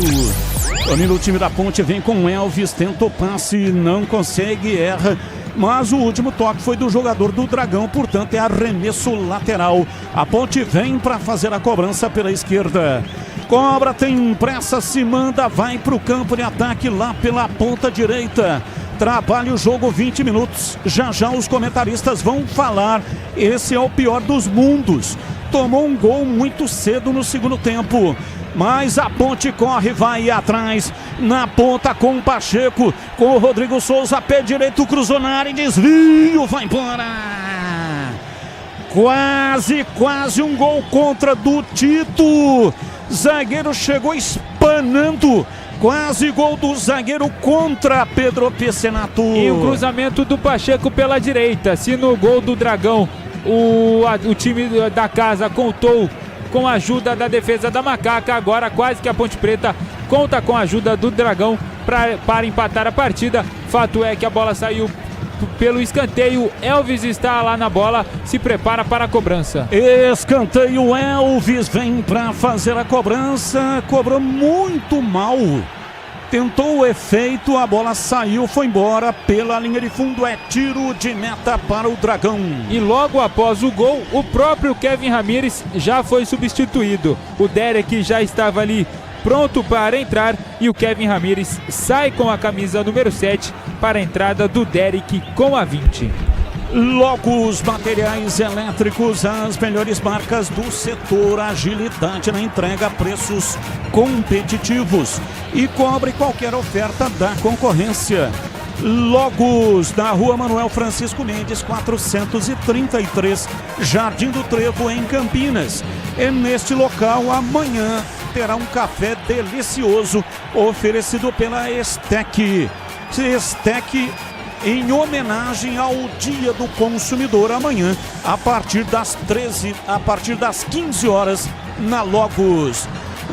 Domina o time da Ponte, vem com Elvis, tenta o passe, não consegue, erra. mas o último toque foi do jogador do Dragão, portanto é arremesso lateral. A Ponte vem para fazer a cobrança pela esquerda. Cobra, tem pressa, se manda, vai para o campo de ataque lá pela ponta direita. Trabalha o jogo 20 minutos. Já os comentaristas vão falar. Esse é o pior dos mundos. Tomou um gol muito cedo no segundo tempo. Mas a Ponte corre, vai atrás. Na ponta com o Pacheco. Com o Rodrigo Souza, pé direito, cruzou na área e desvio. Vai embora. Quase um gol contra do Tito. Zagueiro chegou espanando. Quase gol do zagueiro contra Pedro Piscinato. E o cruzamento do Pacheco pela direita. Se no gol do Dragão o time da casa contou com a ajuda da defesa da Macaca, agora quase que a Ponte Preta conta com a ajuda do Dragão para empatar a partida. Fato é que a bola saiu pelo escanteio. Elvis está lá na bola, se prepara para a cobrança. Escanteio, Elvis vem para fazer a cobrança. Cobrou muito mal. Tentou o efeito, a bola saiu, foi embora pela linha de fundo. É tiro de meta para o Dragão. E logo após o gol, o próprio Kevin Ramírez já foi substituído. O Derek já estava ali pronto para entrar e o Kevin Ramírez sai com a camisa número 7 para a entrada do Derek com a 20. Logo os materiais elétricos, as melhores marcas do setor, agilidade na entrega, preços competitivos e cobre qualquer oferta da concorrência. Logos, da Rua Manuel Francisco Mendes, 433, Jardim do Trevo, em Campinas. E neste local, amanhã, terá um café delicioso oferecido pela Estec. Estec em homenagem ao Dia do Consumidor, amanhã, a partir das 15 horas, na Logos.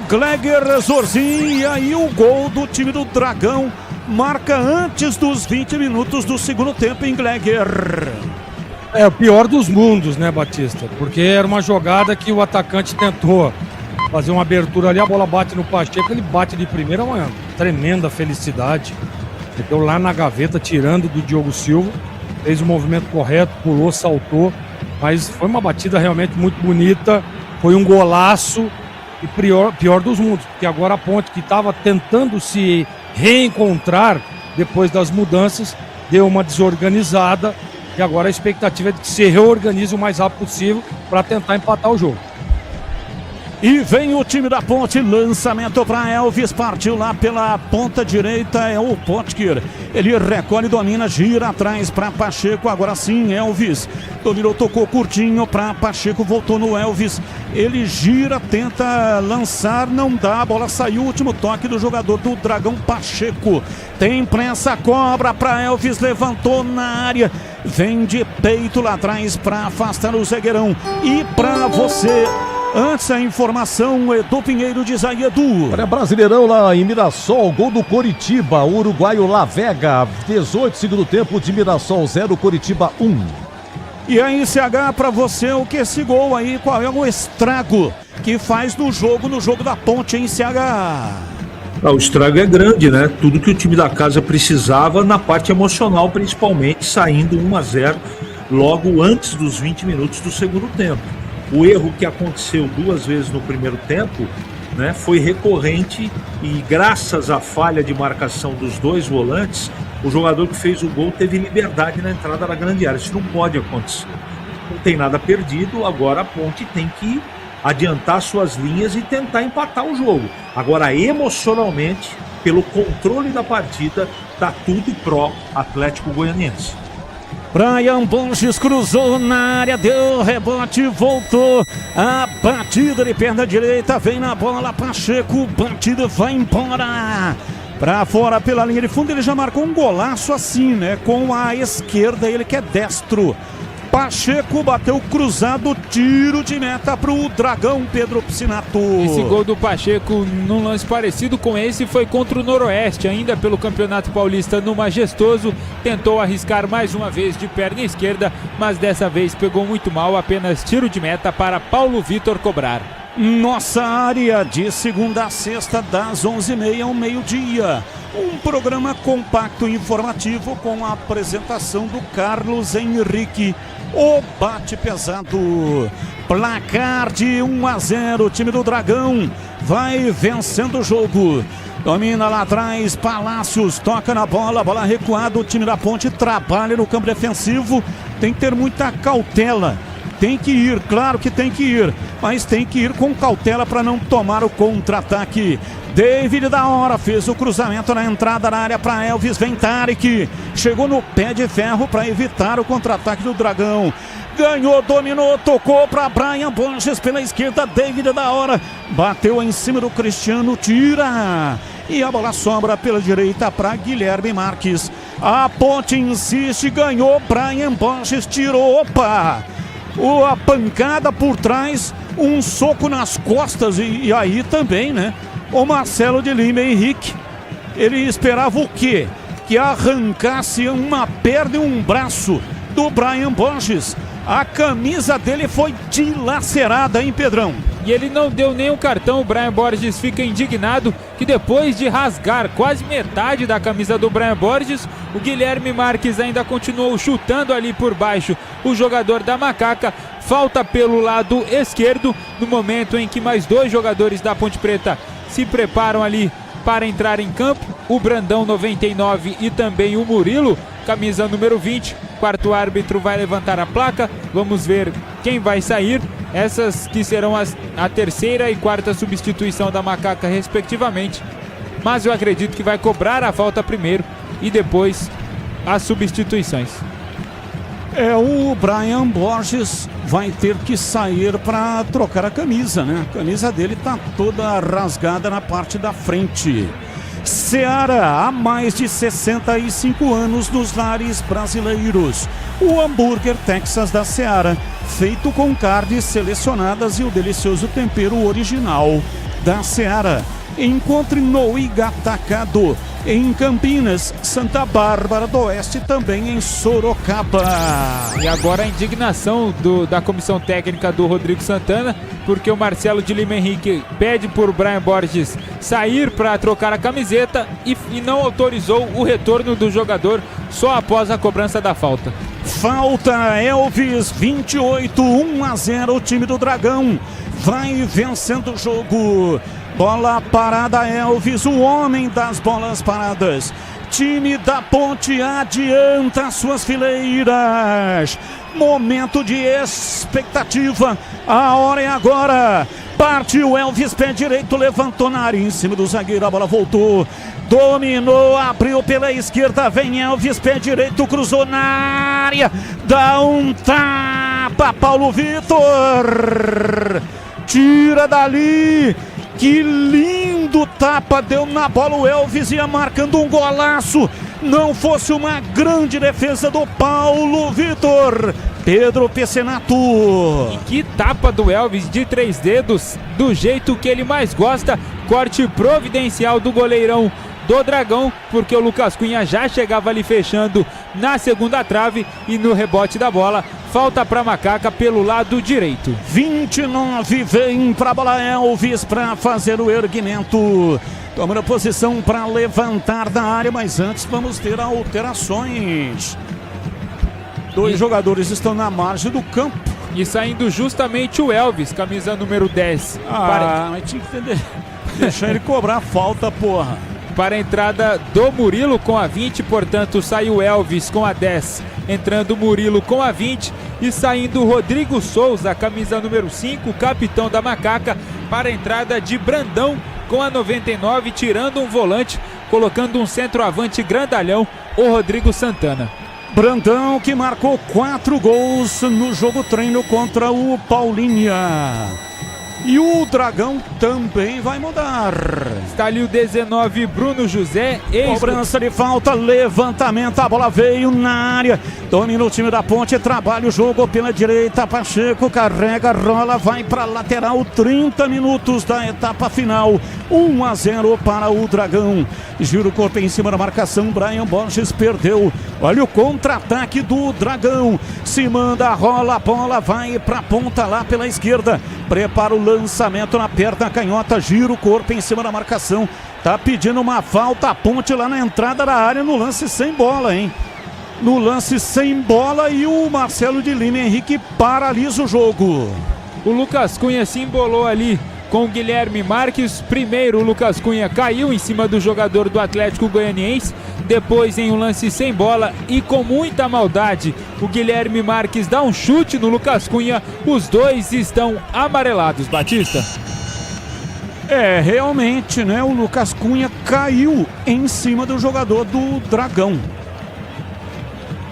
Gleger Zorzin, e aí o gol do time do Dragão, marca antes dos 20 minutos do segundo tempo em Gleger. É o pior dos mundos, né, Batista? Porque era uma jogada que o atacante tentou fazer uma abertura ali, a bola bate no Pacheco, ele bate de primeira, uma tremenda felicidade. Meteu lá na gaveta, tirando do Diogo Silva, fez o movimento correto, pulou, saltou, mas foi uma batida realmente muito bonita, foi um golaço e pior dos mundos, porque agora a Ponte, que estava tentando se reencontrar depois das mudanças, deu uma desorganizada e agora a expectativa é de que se reorganize o mais rápido possível para tentar empatar o jogo. E vem o time da Ponte, lançamento para Elvis, partiu lá pela ponta direita, é o Potker. Ele recolhe, domina, gira atrás para Pacheco, agora sim, Elvis. Dominou, tocou curtinho para Pacheco, voltou no Elvis. Ele gira, tenta lançar, não dá, a bola saiu, último toque do jogador do Dragão, Pacheco. Tem pressa, cobra para Elvis, levantou na área. Vem de peito lá atrás para afastar o zagueirão. E para você... Antes a informação, Edu Pinheiro diz aí, Edu. Olha, Brasileirão lá em Mirassol, gol do Coritiba, o uruguaio Lavega, 18 segundo tempo de Mirassol 0, Coritiba 1. E aí, CH, pra você, o que esse gol aí, qual é o estrago que faz no jogo da Ponte, hein, CH? O estrago é grande, né? Tudo que o time da casa precisava na parte emocional, principalmente, saindo 1-0 logo antes dos 20 minutos do segundo tempo. O erro que aconteceu 2 vezes no primeiro tempo, né, foi recorrente e graças à falha de marcação dos 2 volantes, o jogador que fez o gol teve liberdade na entrada da grande área. Isso não pode acontecer. Não tem nada perdido, agora a Ponte tem que adiantar suas linhas e tentar empatar o jogo. Agora, emocionalmente, pelo controle da partida, tá tudo pró Atlético Goianiense. Brian Borges cruzou na área, deu rebote, voltou. A batida de perna direita, vem na bola, Pacheco, batida, vai embora. Pra fora pela linha de fundo, ele já marcou um golaço assim, né? Com a esquerda, ele que é destro. Pacheco bateu cruzado, tiro de meta pro Dragão, Pedro Piscinato. Esse gol do Pacheco, num lance parecido com esse, foi contra o Noroeste, ainda pelo Campeonato Paulista no Majestoso. Tentou arriscar mais uma vez de perna esquerda, mas dessa vez pegou muito mal, apenas tiro de meta para Paulo Vitor cobrar. Nossa área, de segunda a sexta, das 11h30 ao meio-dia. Um programa compacto e informativo com a apresentação do Carlos Henrique. O bate pesado. Placar de 1-0. O time do Dragão vai vencendo o jogo. Domina lá atrás, Palácios, toca na bola, bola recuada. O time da Ponte trabalha no campo defensivo. Tem que ter muita cautela. Tem que ir, claro que tem que ir, mas tem que ir com cautela para não tomar o contra-ataque. David da hora fez o cruzamento na entrada da área para Elvis. Vem Tarek, chegou no pé de ferro para evitar o contra-ataque do Dragão. Ganhou, dominou, tocou para Brian Borges pela esquerda. David da hora bateu em cima do Cristiano, tira. E a bola sobra pela direita para Guilherme Marques. A Ponte insiste, ganhou, Brian Borges tirou, opa! A pancada por trás, um soco nas costas e aí também, né? O Marcelo de Lima Henrique, ele esperava o quê? Que arrancasse uma perna e um braço do Brian Borges. A camisa dele foi dilacerada, hein, Pedrão? E ele não deu nenhum cartão. O Brian Borges fica indignado que depois de rasgar quase metade da camisa do Brian Borges, o Guilherme Marques ainda continuou chutando ali por baixo o jogador da Macaca. Falta pelo lado esquerdo, no momento em que mais dois jogadores da Ponte Preta se preparam ali para entrar em campo. O Brandão 99 e também o Murilo, camisa número 20. Quarto árbitro vai levantar a placa. Vamos ver quem vai sair. Essas que serão a terceira e quarta substituição da Macaca, respectivamente. Mas eu acredito que vai cobrar a falta primeiro e depois as substituições. O Brian Borges vai ter que sair para trocar a camisa, né? A camisa dele tá toda rasgada na parte da frente. Seara, há mais de 65 anos nos lares brasileiros. O hambúrguer Texas da Seara, feito com carnes selecionadas e o delicioso tempero original da Seara. Encontre no Igatacado, em Campinas, Santa Bárbara do Oeste, também em Sorocaba. E agora a indignação da comissão técnica do Rodrigo Santana, porque o Marcelo de Lima Henrique pede por Brian Borges sair para trocar a camiseta e não autorizou o retorno do jogador só após a cobrança da falta. Falta, Elvis, 28, 1-0, o time do Dragão vai vencendo o jogo. Bola parada, Elvis, o homem das bolas paradas. Time da Ponte adianta suas fileiras. Momento de expectativa. A hora é agora. Partiu Elvis, pé direito, levantou na área em cima do zagueiro. A bola voltou. Dominou, abriu pela esquerda. Vem Elvis, pé direito, cruzou na área. Dá um tapa, Paulo Vitor. Tira dali. Que lindo tapa deu na bola, o Elvis ia marcando um golaço. Não fosse uma grande defesa do Paulo Vitor. Pedro Pecenato. E que tapa do Elvis de 3 dedos, do jeito que ele mais gosta. Corte providencial do goleirão do Dragão, porque o Lucas Cunha já chegava ali fechando na segunda trave e no rebote da bola. Falta para Macaca pelo lado direito. 29 vem para a bola Elvis para fazer o erguimento. Tomando posição para levantar da área, mas antes vamos ter alterações. Dois jogadores estão na margem do campo. E saindo justamente o Elvis, camisa número 10. Mas tinha que deixar ele cobrar a falta, porra. Para a entrada do Murilo com a 20, portanto sai o Elvis com a 10, entrando o Murilo com a 20 e saindo o Rodrigo Souza, camisa número 5, capitão da Macaca, para a entrada de Brandão com a 99, tirando um volante, colocando um centroavante grandalhão, o Rodrigo Santana. Brandão que marcou 4 gols no jogo treino contra o Paulinha. E o Dragão também vai mudar. Está ali o 19, Bruno José. Cobrança de falta, levantamento, a bola veio na área. Domina o time da Ponte, trabalha o jogo pela direita. Pacheco carrega, rola, vai para lateral. 30 minutos da etapa final. 1-0 para o Dragão. Gira o corpo em cima da marcação. Brian Borges perdeu. Olha o contra-ataque do Dragão. Se manda, rola, a bola vai para a ponta lá pela esquerda. Prepara o lançamento na perna canhota, gira o corpo em cima da marcação. Tá pedindo uma falta, a Ponte lá na entrada da área no lance sem bola, hein? No lance sem bola e o Marcelo de Lima Henrique paralisa o jogo. O Lucas Cunha se embolou ali com o Guilherme Marques. Primeiro o Lucas Cunha caiu em cima do jogador do Atlético Goianiense. Depois, em um lance sem bola e com muita maldade, o Guilherme Marques dá um chute no Lucas Cunha. Os dois estão amarelados, Batista. Realmente, né? O Lucas Cunha caiu em cima do jogador do Dragão.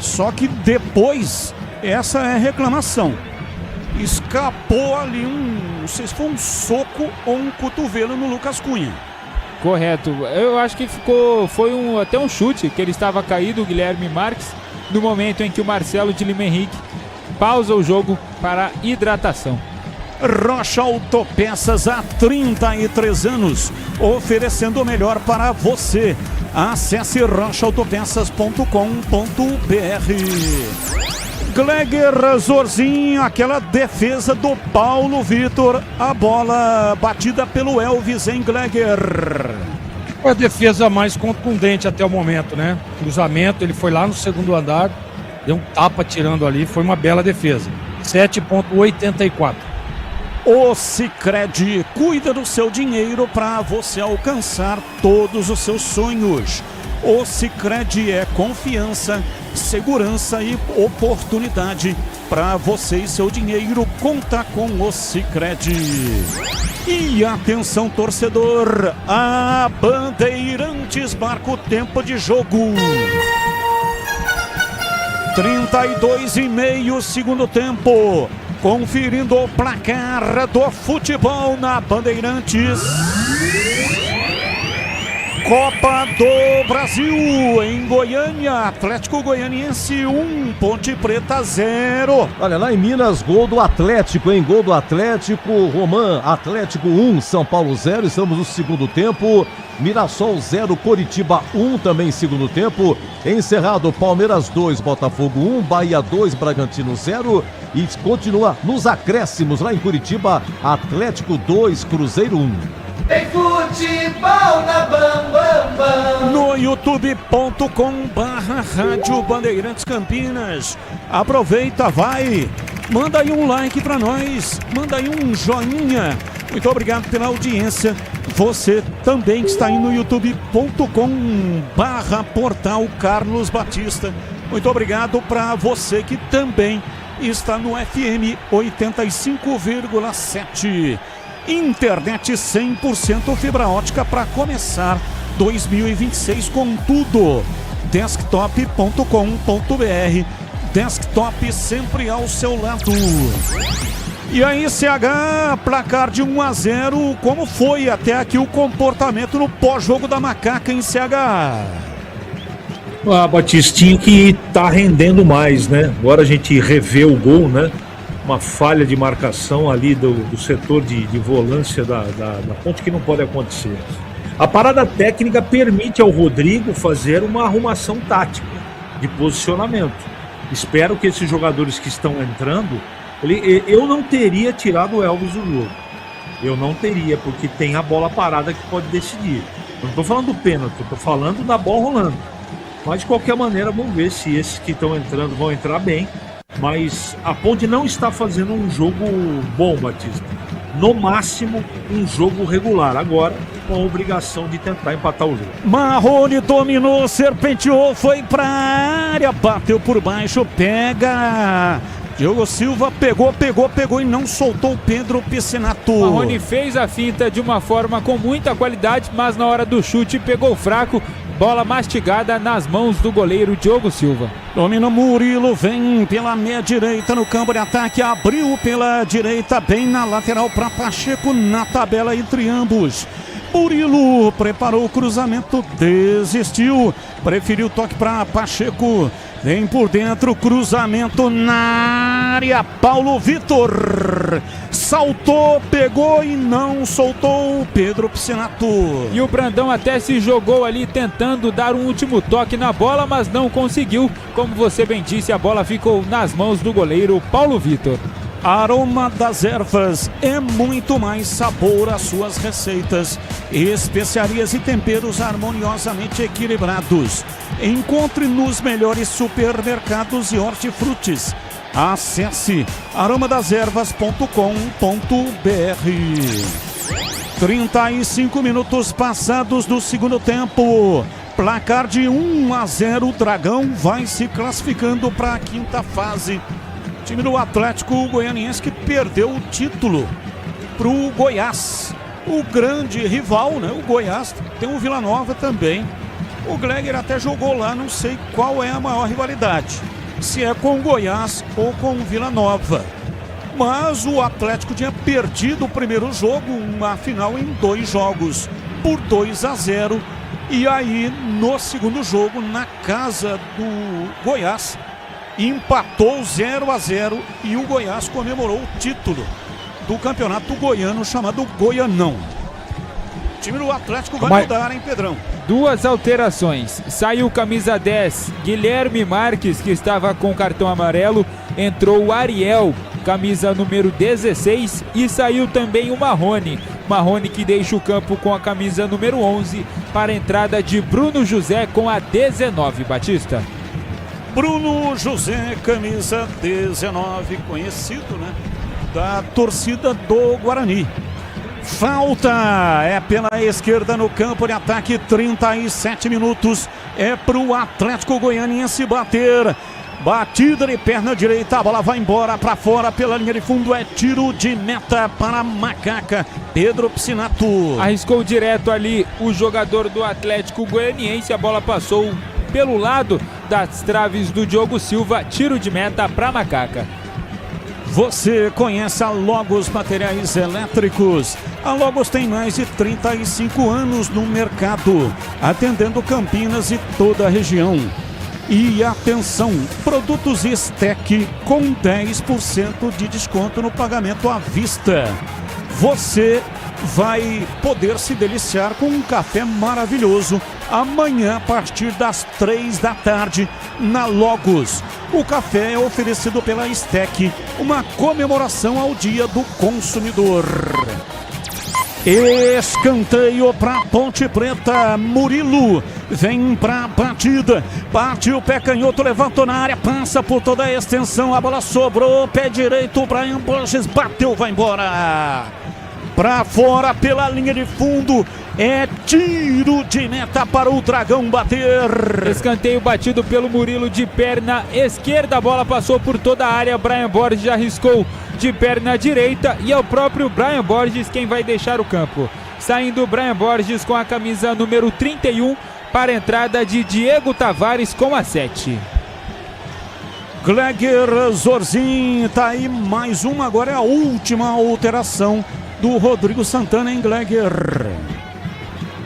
Só que depois, essa é a reclamação. Escapou ali não sei se foi um soco ou um cotovelo no Lucas Cunha. Correto. Eu acho que foi até um chute, que ele estava caído, o Guilherme Marques, no momento em que o Marcelo de Lima Henrique pausa o jogo para hidratação. Rocha Autopeças, há 33 anos, oferecendo o melhor para você. Acesse rochaautopeças.com.br. Gleger Zorzinho, aquela defesa do Paulo Vitor, a bola batida pelo Elvis em Gleger. Foi a defesa mais contundente até o momento, né? Cruzamento, ele foi lá no segundo andar, deu um tapa tirando ali, foi uma bela defesa. 7,84. O Sicredi cuida do seu dinheiro para você alcançar todos os seus sonhos. O Sicredi é confiança, segurança e oportunidade para você e seu dinheiro. Conta com o Sicredi. E atenção, torcedor, a Bandeirantes marca o tempo de jogo. 32,5 segundo tempo. Conferindo o placar do futebol na Bandeirantes. Copa do Brasil em Goiânia, Atlético Goianiense 1, Ponte Preta 0. Olha, lá em Minas, gol do Atlético, hein? Gol do Atlético, Romã, Atlético 1, São Paulo 0, estamos no segundo tempo. Mirassol 0, Coritiba 1, também segundo tempo. Encerrado, Palmeiras 2, Botafogo 1, Bahia 2, Bragantino 0. E continua nos acréscimos lá em Curitiba, Atlético 2, Cruzeiro 1. Tem futebol na Bambambam. No youtube.com/Rádio Bandeirantes Campinas. Aproveita, vai. Manda aí um like pra nós. Manda aí um joinha. Muito obrigado pela audiência. Você também que está aí no youtube.com/Portal Carlos Batista. Muito obrigado para você que também está no FM 85,7. Internet 100% fibra ótica para começar 2026 com tudo. Desktop.com.br. Desktop sempre ao seu lado. E aí, CH, placar de 1-0, como foi até aqui o comportamento no pós-jogo da Macaca em CH? Batistinho que tá rendendo mais, né? Agora a gente revê o gol, né? Uma falha de marcação ali do setor de volância da Ponte que não pode acontecer. A parada técnica permite ao Rodrigo fazer uma arrumação tática de posicionamento. Espero que esses jogadores que estão entrando, eu não teria tirado o Elvis do jogo. Eu não teria, porque tem a bola parada que pode decidir. Eu não estou falando do pênalti, eu estou falando da bola rolando. Mas de qualquer maneira, vamos ver se esses que estão entrando vão entrar bem. Mas a Ponte não está fazendo um jogo bom, Batista. No máximo, um jogo regular. Agora, com a obrigação de tentar empatar o jogo. Marrone dominou, serpenteou, foi pra área, bateu por baixo, pega. Diogo Silva pegou e não soltou o Pedro Piscinato. Marrone fez a finta de uma forma com muita qualidade, mas na hora do chute pegou fraco. Bola mastigada nas mãos do goleiro Diogo Silva. Domina Murilo, vem pela meia direita no campo de ataque, abriu pela direita, bem na lateral para Pacheco, na tabela entre ambos. Murilo preparou o cruzamento, desistiu, preferiu o toque para Pacheco. Vem por dentro, cruzamento na área, Paulo Vitor saltou, pegou e não soltou o Pedro Piscinato. E o Brandão até se jogou ali tentando dar um último toque na bola, mas não conseguiu. Como você bem disse, a bola ficou nas mãos do goleiro Paulo Vitor. Aroma das Ervas é muito mais sabor às suas receitas. Especiarias e temperos harmoniosamente equilibrados. Encontre nos melhores supermercados e hortifrutis. Acesse aromadeservas.com.br. 35 minutos passados do segundo tempo. Placar de 1-0. O Dragão vai se classificando para a quinta fase. Time do Atlético Goianiense que perdeu o título para o Goiás. O grande rival, né? O Goiás tem o Vila Nova também. O Gleger até jogou lá, não sei qual é a maior rivalidade. Se é com o Goiás ou com o Vila Nova. Mas o Atlético tinha perdido o primeiro jogo, uma final em 2 jogos, por 2-0. E aí, no segundo jogo, na casa do Goiás, empatou 0-0 e o Goiás comemorou o título do campeonato goiano chamado Goianão. O time do Atlético vai mudar, hein, Pedrão? 2 alterações. Saiu camisa 10, Guilherme Marques, que estava com cartão amarelo. Entrou o Ariel, camisa número 16. E saiu também o Marrone. Marrone que deixa o campo com a camisa número 11 para a entrada de Bruno José com a 19, Batista. Bruno José, camisa 19, conhecido, né, da torcida do Guarani. Falta é pela esquerda no campo de ataque, 37 minutos. É para o Atlético Goianiense bater. Batida de perna direita, a bola vai embora para fora pela linha de fundo. É tiro de meta para Macaca. Pedro Piscinato arriscou direto ali o jogador do Atlético Goianiense. A bola passou pelo lado das traves do Diogo Silva. Tiro de meta para Macaca. Você conhece a Logos Materiais Elétricos? A Logos tem mais de 35 anos no mercado, atendendo Campinas e toda a região. E atenção, produtos Estec com 10% de desconto no pagamento à vista. Você vai poder se deliciar com um café maravilhoso amanhã a partir das 3 da tarde na Logos. O café é oferecido pela Estec, uma comemoração ao Dia do Consumidor. Escanteio para Ponte Preta. Murilo vem para a batida. Bate o pé canhoto, levantou na área, passa por toda a extensão. A bola sobrou, pé direito, Brian Borges bateu, vai embora. Para fora pela linha de fundo. É tiro de meta para o Dragão bater. Escanteio batido pelo Murilo de perna esquerda. A bola passou por toda a área. Brian Borges já arriscou de perna direita. E é o próprio Brian Borges quem vai deixar o campo. Saindo o Brian Borges com a camisa número 31 para a entrada de Diego Tavares com a 7. Gleger Zorzin, tá aí mais uma. Agora é a última alteração do Rodrigo Santana em Gleger.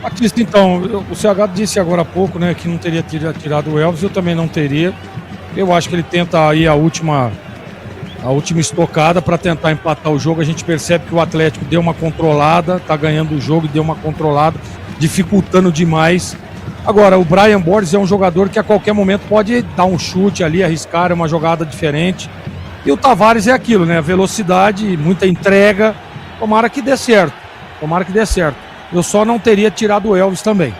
Batista, então, o CH disse agora há pouco, né, que não teria tirado o Elvis, eu também não teria. Eu acho que ele tenta aí a última estocada para tentar empatar o jogo. A gente percebe que o Atlético deu uma controlada, tá ganhando o jogo e deu uma controlada, dificultando demais. Agora, o Brian Borges é um jogador que a qualquer momento pode dar um chute ali, arriscar uma jogada diferente. E o Tavares é aquilo, né, velocidade, muita entrega. Tomara que dê certo, Eu só não teria tirado o Elvis também.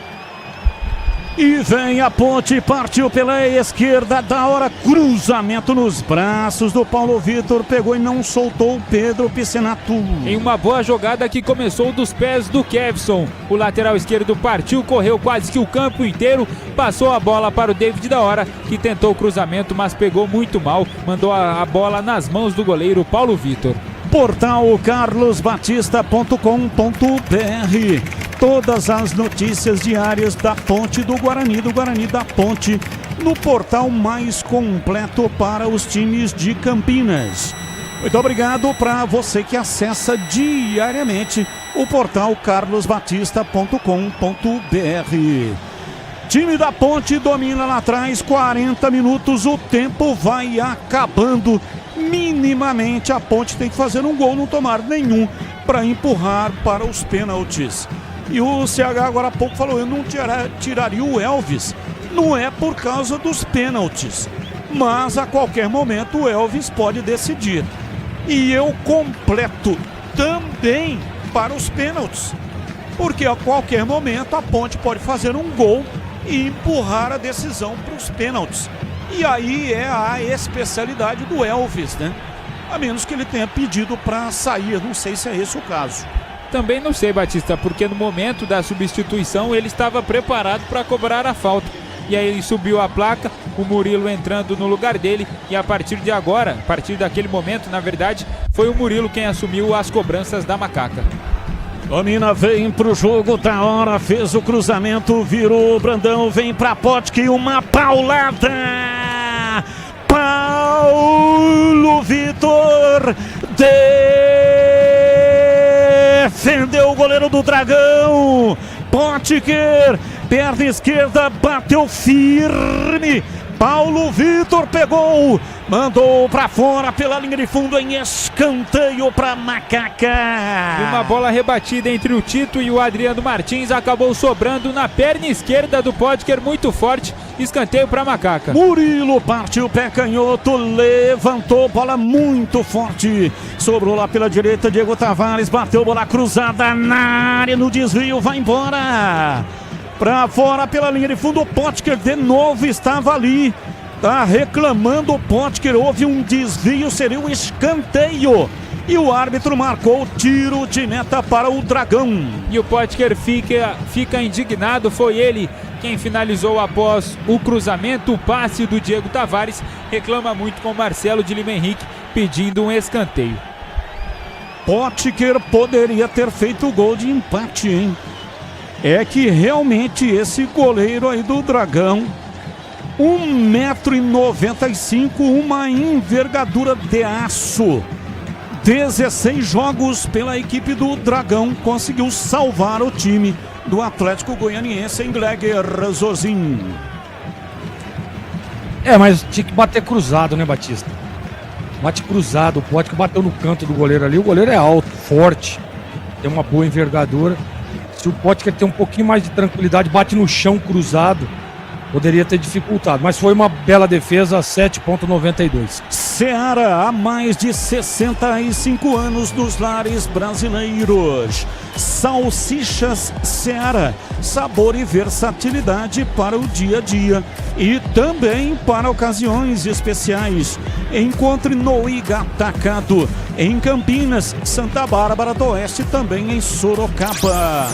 E vem a Ponte, partiu pela esquerda, da hora, cruzamento nos braços do Paulo Vitor, pegou e não soltou o Pedro Piscinato. Em uma boa jogada que começou dos pés do Kevson. O lateral esquerdo partiu, correu quase que o campo inteiro, passou a bola para o David da hora, que tentou o cruzamento, mas pegou muito mal, mandou a bola nas mãos do goleiro Paulo Vitor. Portal carlosbatista.com.br. Todas as notícias diárias da Ponte, do Guarani da Ponte, no portal mais completo para os times de Campinas. Muito obrigado para você que acessa diariamente o portal carlosbatista.com.br. Time da Ponte domina lá atrás, 40 minutos, o tempo vai acabando. Minimamente a Ponte tem que fazer um gol, não tomar nenhum, para empurrar para os pênaltis. E o CH agora há pouco falou, eu não tiraria o Elvis. Não é por causa dos pênaltis, mas a qualquer momento o Elvis pode decidir. E eu completo também para os pênaltis. Porque a qualquer momento a Ponte pode fazer um gol e empurrar a decisão para os pênaltis. E aí é a especialidade do Elvis, né? A menos que ele tenha pedido para sair, não sei se é esse o caso. Também não sei, Batista, porque no momento da substituição ele estava preparado para cobrar a falta. E aí ele subiu a placa, o Murilo entrando no lugar dele, e a partir de agora, a partir daquele momento, na verdade, foi o Murilo quem assumiu as cobranças da Macaca. Domina, vem pro jogo, da hora, fez o cruzamento, virou, Brandão, vem pra Potker, uma paulada! Paulo Vitor defendeu o goleiro do Dragão. Potker, perna esquerda, bateu firme. Paulo Vitor pegou, mandou pra fora pela linha de fundo em escanteio pra Macaca. E uma bola rebatida entre o Tito e o Adriano Martins acabou sobrando na perna esquerda do Potker, muito forte, escanteio pra Macaca. Murilo partiu pé canhoto, levantou, bola muito forte, sobrou lá pela direita, Diego Tavares bateu, bola cruzada na área, no desvio, vai embora. Pra fora pela linha de fundo, o Potker de novo estava ali. Tá reclamando o Potker, houve um desvio, seria um escanteio. E o árbitro marcou tiro de meta para o Dragão. E o Potker fica indignado, foi ele quem finalizou após o cruzamento, o passe do Diego Tavares. Reclama muito com o Marcelo de Lima Henrique, pedindo um escanteio. Potker poderia ter feito o gol de empate, hein? É que realmente esse goleiro aí do Dragão, 1,95 m, uma envergadura de aço. 16 jogos pela equipe do Dragão, conseguiu salvar o time do Atlético Goianiense em Gleger Zozin. Mas tinha que bater cruzado, né, Batista? Bate cruzado, o Potker bateu no canto do goleiro ali. O goleiro é alto, forte, tem uma boa envergadura. Se o Potker tem um pouquinho mais de tranquilidade, bate no chão cruzado, poderia ter dificultado. Mas foi uma bela defesa, 7,92. Seara, há mais de 65 anos nos lares brasileiros. Salsichas Seara, sabor e versatilidade para o dia a dia e também para ocasiões especiais. Encontre no Igatacado, em Campinas, Santa Bárbara do Oeste, também em Sorocaba.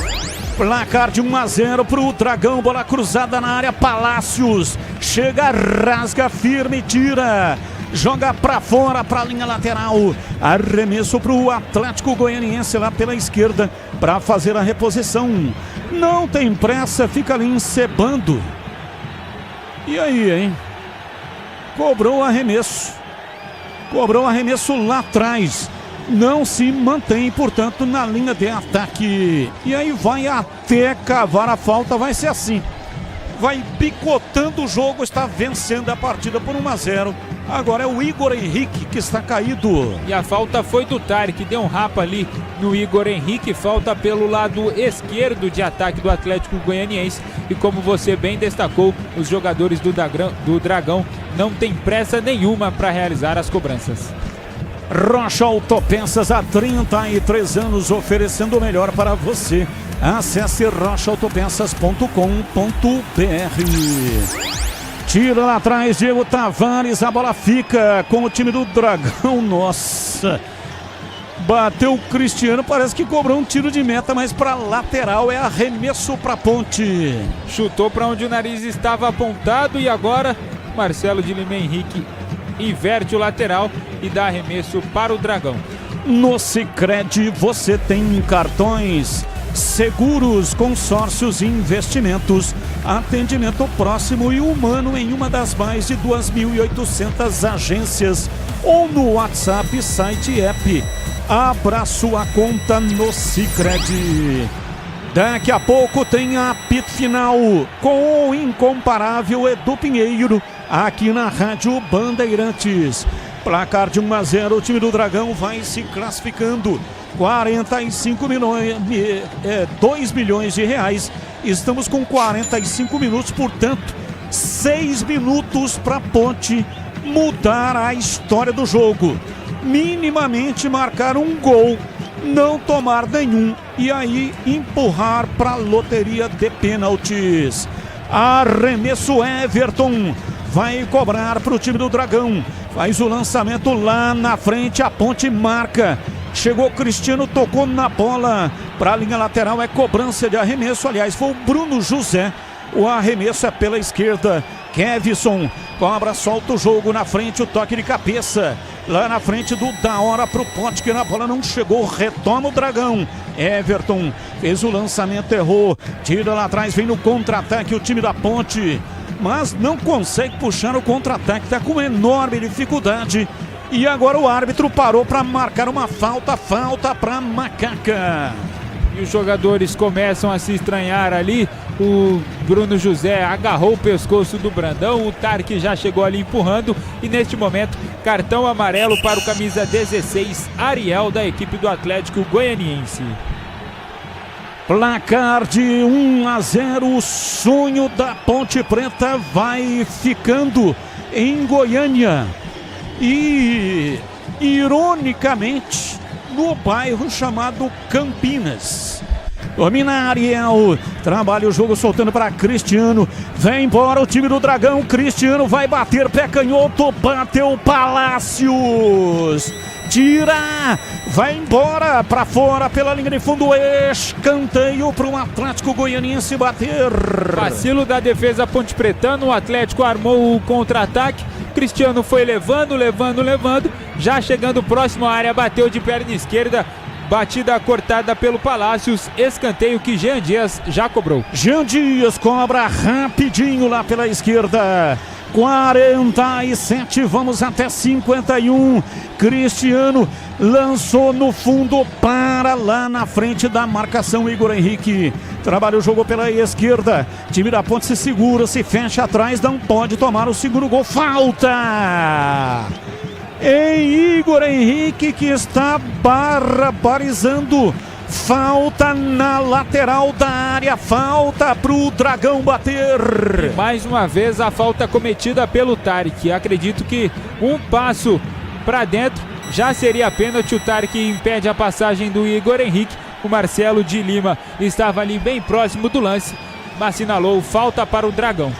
Placar de 1-0 para o Dragão, bola cruzada na área, Palácios chega, rasga firme, tira, joga para fora, para a linha lateral, arremesso para o Atlético Goianiense lá pela esquerda para fazer a reposição. Não tem pressa, fica ali encebando. E aí, hein? Cobrou arremesso lá atrás. Não se mantém, portanto, na linha de ataque. E aí vai até cavar a falta, vai ser assim. Vai picotando o jogo, está vencendo a partida por 1-0. Agora é o Igor Henrique que está caído. E a falta foi do Tarek, deu um rapa ali no Igor Henrique. Falta pelo lado esquerdo de ataque do Atlético Goianiense. E como você bem destacou, os jogadores do Dragão não têm pressa nenhuma para realizar as cobranças. Rocha Autopeças, há 33 anos oferecendo o melhor para você. Acesse rochaautopeças.com.br. Tira lá atrás, Diego Tavares, a bola fica com o time do Dragão. Nossa, bateu o Cristiano, parece que cobrou um tiro de meta, mas para lateral, é arremesso para Ponte. Chutou para onde o nariz estava apontado e agora Marcelo de Lima Henrique inverte o lateral e dá arremesso para o Dragão. No Sicredi você tem cartões, seguros, consórcios e investimentos, atendimento próximo e humano em uma das mais de 2.800 agências ou no WhatsApp, site e app. Abra sua conta no Sicredi. Daqui a pouco tem a apito final com o incomparável Edu Pinheiro aqui na Rádio Bandeirantes. Placar de 1-0, o time do Dragão vai se classificando. 45 milhões, 2 milhões de reais. Estamos com 45 minutos, portanto, 6 minutos para Ponte mudar a história do jogo. minimamente marcar um gol, não tomar nenhum e aí empurrar para a loteria de pênaltis. Arremesso Everton, vai cobrar para o time do Dragão, faz o lançamento lá na frente, a Ponte marca. Chegou Cristiano, tocou na bola para a linha lateral, é cobrança de arremesso, aliás foi o Bruno José, o arremesso é pela esquerda. Kevson cobra, solta o jogo na frente, o toque de cabeça lá na frente do da hora pro Pote, que na bola não chegou, retoma o Dragão. Everton fez o lançamento, errou, tira lá atrás, vem no contra-ataque o time da Ponte, mas não consegue puxar o contra-ataque, está com enorme dificuldade. E agora o árbitro parou para marcar uma falta para Macaca. E os jogadores começam a se estranhar ali. O Bruno José agarrou o pescoço do Brandão, o Tarque já chegou ali empurrando. E neste momento, cartão amarelo para o camisa 16, Ariel, da equipe do Atlético Goianiense. Placar de 1-0, o sonho da Ponte Preta vai ficando em Goiânia. E, ironicamente, no bairro chamado Campinas. Domina Ariel, trabalha o jogo soltando para Cristiano, vem embora o time do Dragão, Cristiano vai bater, pé canhoto, bateu Palácios, tira, vai embora para fora pela linha de fundo, escanteio para o Atlético Goianiense bater. Vacilo da defesa Ponte Pretana, o Atlético armou o contra-ataque, Cristiano foi levando, já chegando próximo à área, bateu de perna esquerda, batida cortada pelo Palácios, escanteio que Jean Dias já cobrou. Jean Dias cobra rapidinho lá pela esquerda. 47, vamos até 51. Cristiano lançou no fundo para lá na frente da marcação, Igor Henrique. Trabalha o jogo pela esquerda. Time da Ponte se segura, se fecha atrás, não pode tomar o segundo gol. Falta em Igor Henrique, que está barbarizando. Falta na lateral da área, falta para o Dragão bater. E mais uma vez a falta cometida pelo Tarque. Acredito que um passo para dentro já seria pênalti. O Tarque impede a passagem do Igor Henrique. O Marcelo de Lima estava ali bem próximo do lance, mas assinalou falta para o Dragão.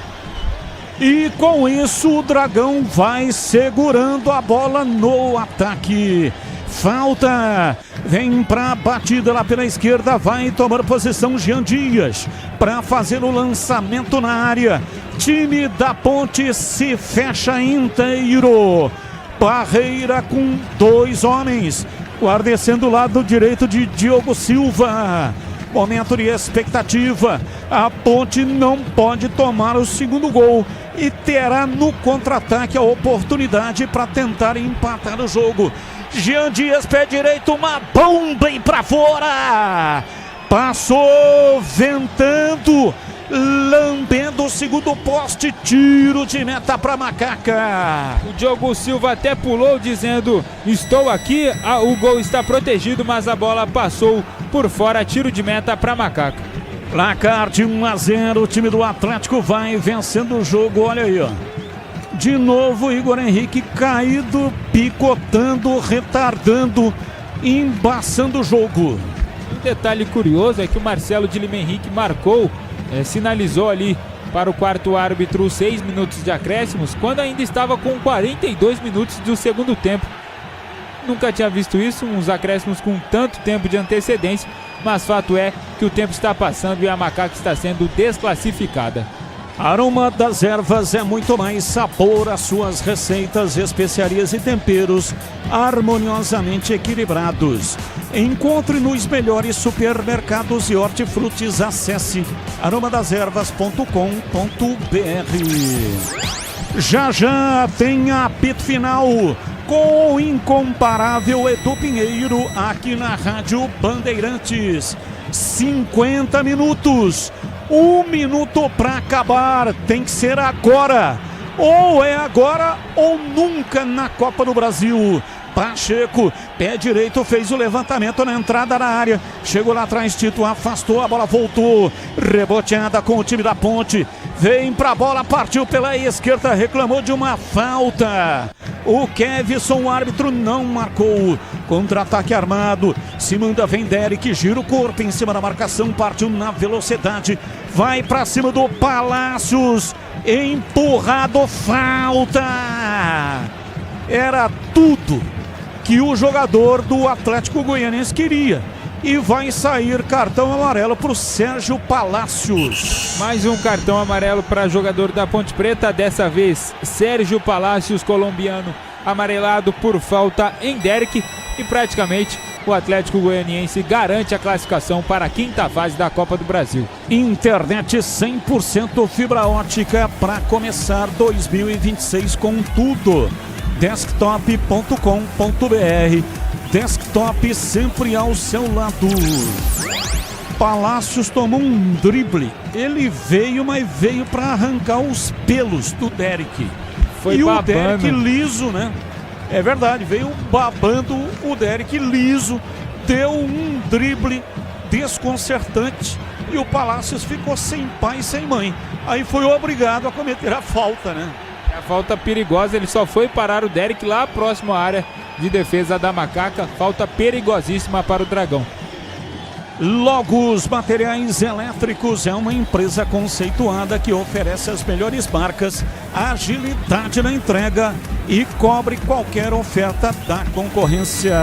E com isso o Dragão vai segurando a bola no ataque. Falta, vem pra batida lá pela esquerda, vai tomar posição Jean Dias para fazer o lançamento na área. Time da Ponte se fecha inteiro. Barreira com 2 homens, guardecendo o lado direito de Diogo Silva. Momento de expectativa, a Ponte não pode tomar o segundo gol e terá no contra-ataque a oportunidade para tentar empatar o jogo. Jean Dias, pé direito, uma bomba e para fora, passou ventando, lambendo o segundo poste, tiro de meta para Macaca. O Diogo Silva até pulou dizendo: estou aqui, o gol está protegido, mas a bola passou por fora, tiro de meta para Macaca. Placar de 1-0, o time do Atlético vai vencendo o jogo, olha aí, ó. De novo Igor Henrique caído, picotando, retardando, embaçando o jogo. Um detalhe curioso é que o Marcelo de Lima Henrique marcou, sinalizou ali para o quarto árbitro 6 minutos de acréscimos, quando ainda estava com 42 minutos do segundo tempo. Nunca tinha visto isso, uns acréscimos com tanto tempo de antecedência, mas fato é que o tempo está passando e a Macaca está sendo desclassificada. Aroma das Ervas é muito mais sabor às suas receitas, especiarias e temperos harmoniosamente equilibrados. Encontre nos melhores supermercados e hortifrutis. Acesse aromadeservas.com.br. Já tem apito final com o incomparável Edu Pinheiro aqui na Rádio Bandeirantes. 50 minutos. 1 minuto para acabar, tem que ser agora. Ou é agora ou nunca na Copa do Brasil. Pacheco, pé direito, fez o levantamento na entrada da área. Chegou lá atrás, Tito afastou, a bola voltou. Reboteada com o time da Ponte. Vem pra bola, partiu pela esquerda, reclamou de uma falta. O Kevson, o árbitro, não marcou. Contra-ataque armado. Se manda, vem Derek, gira o corpo em cima da marcação, partiu na velocidade. Vai pra cima do Palácios. Empurrado, falta. Era tudo que o jogador do Atlético Goianiense queria. E vai sair cartão amarelo para o Sérgio Palácios. Mais um cartão amarelo para jogador da Ponte Preta. Dessa vez, Sérgio Palácios, colombiano, amarelado por falta em Derek. E praticamente o Atlético Goianiense garante a classificação para a quinta fase da Copa do Brasil. Internet 100% fibra ótica para começar 2026 com tudo. Desktop.com.br. Desktop sempre ao seu lado. Palácios tomou um drible. Ele veio, mas veio para arrancar os pelos do Derek. Foi babando. O Derek liso, né? É verdade, veio babando o Derek liso. Deu um drible desconcertante. E o Palácios ficou sem pai e sem mãe. Aí foi obrigado a cometer a falta, né? A falta perigosa, ele só foi parar o Derek lá próximo à área de defesa da Macaca. Falta perigosíssima para o Dragão. Logos Materiais Elétricos é uma empresa conceituada que oferece as melhores marcas, agilidade na entrega e cobre qualquer oferta da concorrência.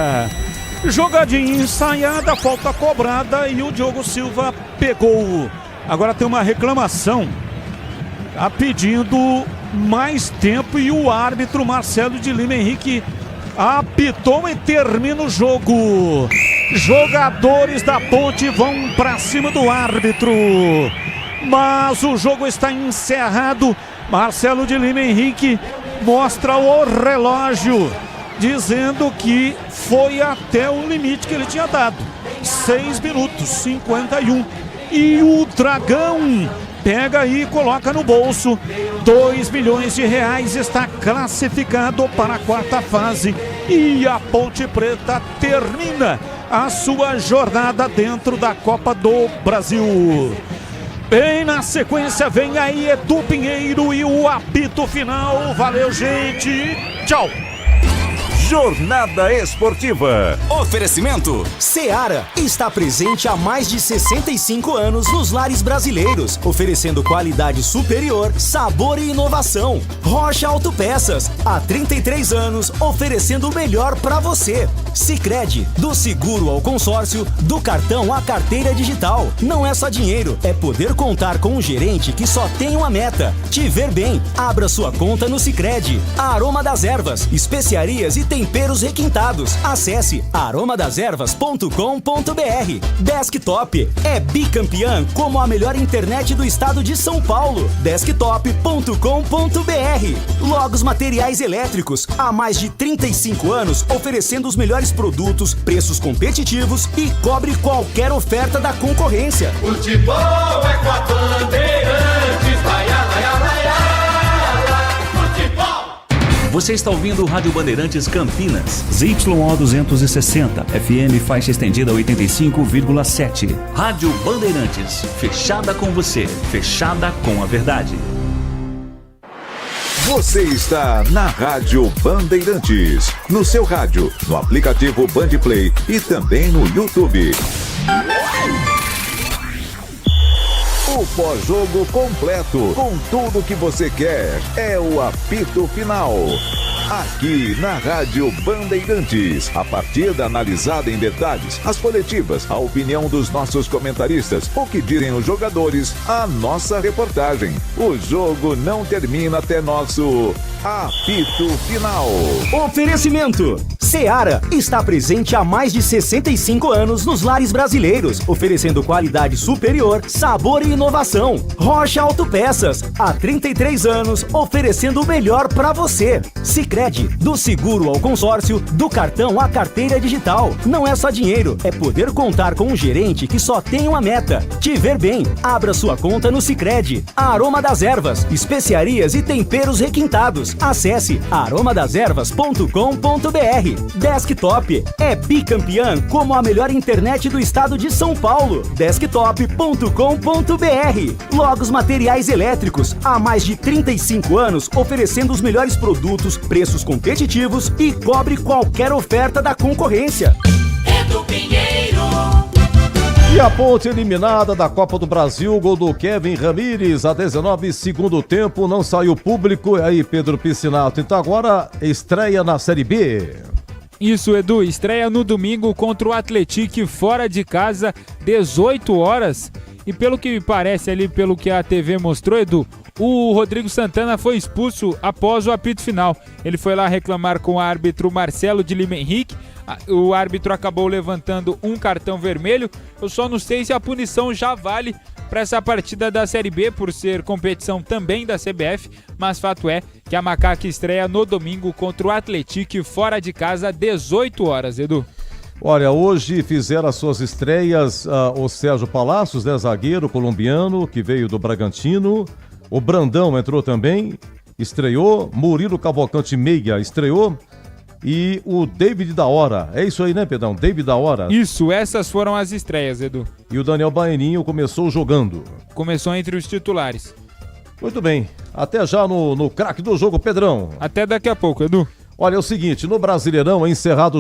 Jogadinha ensaiada, falta cobrada e o Diogo Silva pegou. Agora tem uma reclamação. Tá pedindo mais tempo e o árbitro Marcelo de Lima Henrique apitou e termina o jogo. Jogadores da Ponte vão para cima do árbitro, mas o jogo está encerrado. Marcelo de Lima Henrique mostra o relógio, dizendo que foi até o limite que ele tinha dado, 6 minutos 51. E o Dragão pega aí e coloca no bolso 2 milhões de reais, está classificado para a quarta fase. E a Ponte Preta termina a sua jornada dentro da Copa do Brasil. Bem na sequência vem aí Edu Pinheiro e o apito final. Valeu, gente. Tchau. Jornada Esportiva. Oferecimento Seara está presente há mais de 65 anos nos lares brasileiros, oferecendo qualidade superior, sabor e inovação. Rocha Autopeças, há 33 anos, oferecendo o melhor para você. Sicredi, do seguro ao consórcio, do cartão à carteira digital. Não é só dinheiro, é poder contar com um gerente que só tem uma meta: te ver bem. Abra sua conta no Sicredi. Aroma das Ervas, especiarias e temperos requintados. Acesse aromadeservas.com.br. Desktop é bicampeã como a melhor internet do estado de São Paulo. Desktop.com.br. Logos Materiais Elétricos, há mais de 35 anos, oferecendo os melhores produtos, preços competitivos e cobre qualquer oferta da concorrência. Futebol é com a Bandeirantes, vai, vai, vai. Você está ouvindo o Rádio Bandeirantes Campinas, ZYO 260, FM faixa estendida 85,7. Rádio Bandeirantes, fechada com você, fechada com a verdade. Você está na Rádio Bandeirantes, no seu rádio, no aplicativo Bandplay e também no YouTube. O pós-jogo completo, com tudo que você quer, é o apito final. Aqui na Rádio Bandeirantes, a partida analisada em detalhes, as coletivas, a opinião dos nossos comentaristas, o que dizem os jogadores, a nossa reportagem. O jogo não termina até nosso apito final. Oferecimento Seara está presente há mais de 65 anos nos lares brasileiros, oferecendo qualidade superior, sabor e inovação. Rocha Autopeças, há 33 anos, oferecendo o melhor para você. Sicredi, do seguro ao consórcio, do cartão à carteira digital. Não é só dinheiro, é poder contar com um gerente que só tem uma meta: te ver bem. Abra sua conta no Sicredi. Aroma das Ervas, especiarias e temperos requintados. Acesse aromadeservas.com.br. Desktop é bicampeã como a melhor internet do estado de São Paulo. Desktop.com.br. Logos Materiais Elétricos, há mais de 35 anos oferecendo os melhores produtos, preços competitivos e cobre qualquer oferta da concorrência. Edu Pinheiro. E a Ponte eliminada da Copa do Brasil, gol do Kevin Ramírez, a 19, segundo tempo, não saiu público. E aí, Pedro Piscinato, então agora estreia na Série B. Isso, Edu, estreia no domingo contra o Atlético fora de casa, 18 horas. E pelo que me parece ali, pelo que a TV mostrou, Edu, o Rodrigo Santana foi expulso após o apito final. Ele foi lá reclamar com o árbitro Marcelo de Lima Henrique. O árbitro acabou levantando um cartão vermelho. Eu só não sei se a punição já vale para essa partida da Série B, por ser competição também da CBF, mas fato é que a Macaca estreia no domingo contra o Atlético fora de casa, 18 horas, Edu. Olha, hoje fizeram as suas estreias o Sérgio Palacios, né, zagueiro colombiano, que veio do Bragantino. O Brandão entrou também, estreou. Murilo Cavalcante Meia estreou. E o David da Hora, é isso aí, né, Pedrão? David da Hora. Isso, essas foram as estreias, Edu. E o Daniel Baianinho começou jogando. Começou entre os titulares. Muito bem, até já no craque do jogo, Pedrão. Até daqui a pouco, Edu. Olha, é o seguinte, no Brasileirão,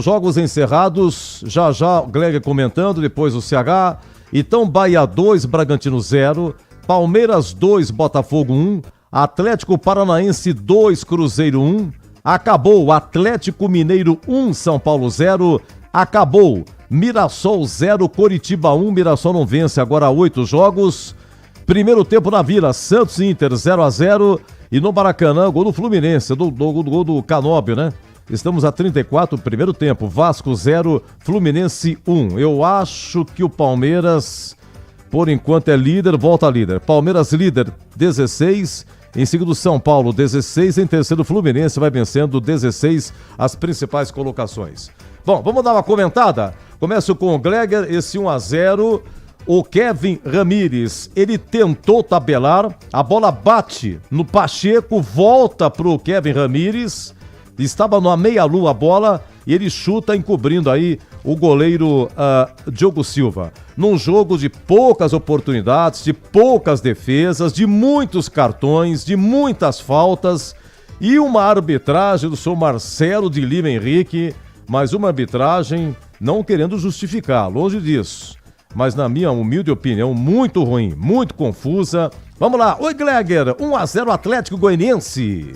jogos encerrados, já o Gleger comentando, depois o CH. Então, Bahia 2, Bragantino 0, Palmeiras 2, Botafogo 1, Atlético Paranaense 2, Cruzeiro 1, acabou Atlético Mineiro 1, São Paulo 0, acabou Mirassol 0, Coritiba 1, Mirassol não vence agora 8 jogos. Primeiro tempo na Vila, Santos e Inter 0-0 e no Maracanã, gol do Fluminense, gol do Canóbio, né? Estamos a 34, primeiro tempo, Vasco 0, Fluminense 1. Eu acho que o Palmeiras, por enquanto, é líder, volta líder. Palmeiras líder, 16, em segundo São Paulo, 16, em terceiro Fluminense, vai vencendo 16 as principais colocações. Bom, vamos dar uma comentada? Começo com o Gleger, esse 1-0, o Kevin Ramírez, ele tentou tabelar, a bola bate no Pacheco, volta pro Kevin Ramírez, estava numa meia-lua a bola e ele chuta encobrindo aí o goleiro Diogo Silva. Num jogo de poucas oportunidades, de poucas defesas, de muitos cartões, de muitas faltas e uma arbitragem do senhor Marcelo de Lima Henrique, mas uma arbitragem não querendo justificar, longe disso. Mas na minha humilde opinião, muito ruim, muito confusa. Vamos lá, oi Gleger, 1-0 Atlético Goianiense.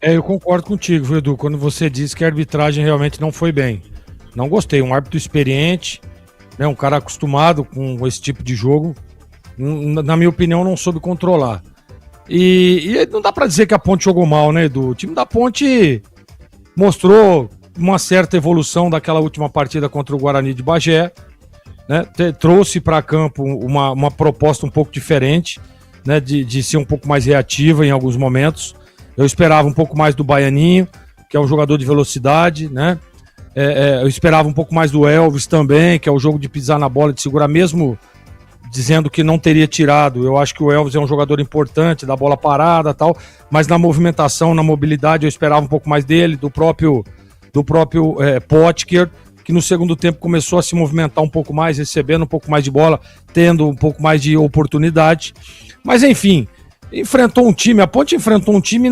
Eu concordo contigo, viu, Edu, quando você disse que a arbitragem realmente não foi bem. Não gostei, um árbitro experiente, né, um cara acostumado com esse tipo de jogo, na minha opinião não soube controlar. E não dá pra dizer que a Ponte jogou mal, né, Edu? O time da Ponte mostrou uma certa evolução daquela última partida contra o Guarani de Bagé, né, trouxe para campo uma proposta um pouco diferente, né, de ser um pouco mais reativa em alguns momentos. Eu esperava um pouco mais do Baianinho, que é um jogador de velocidade, né? Eu esperava um pouco mais do Elvis também, que é o jogo de pisar na bola, de segurar, mesmo dizendo que não teria tirado. Eu acho que o Elvis é um jogador importante, da bola parada e tal, mas na movimentação, na mobilidade, eu esperava um pouco mais dele, do próprio Potker, que no segundo tempo começou a se movimentar um pouco mais, recebendo um pouco mais de bola, tendo um pouco mais de oportunidade. Mas enfim, a Ponte enfrentou um time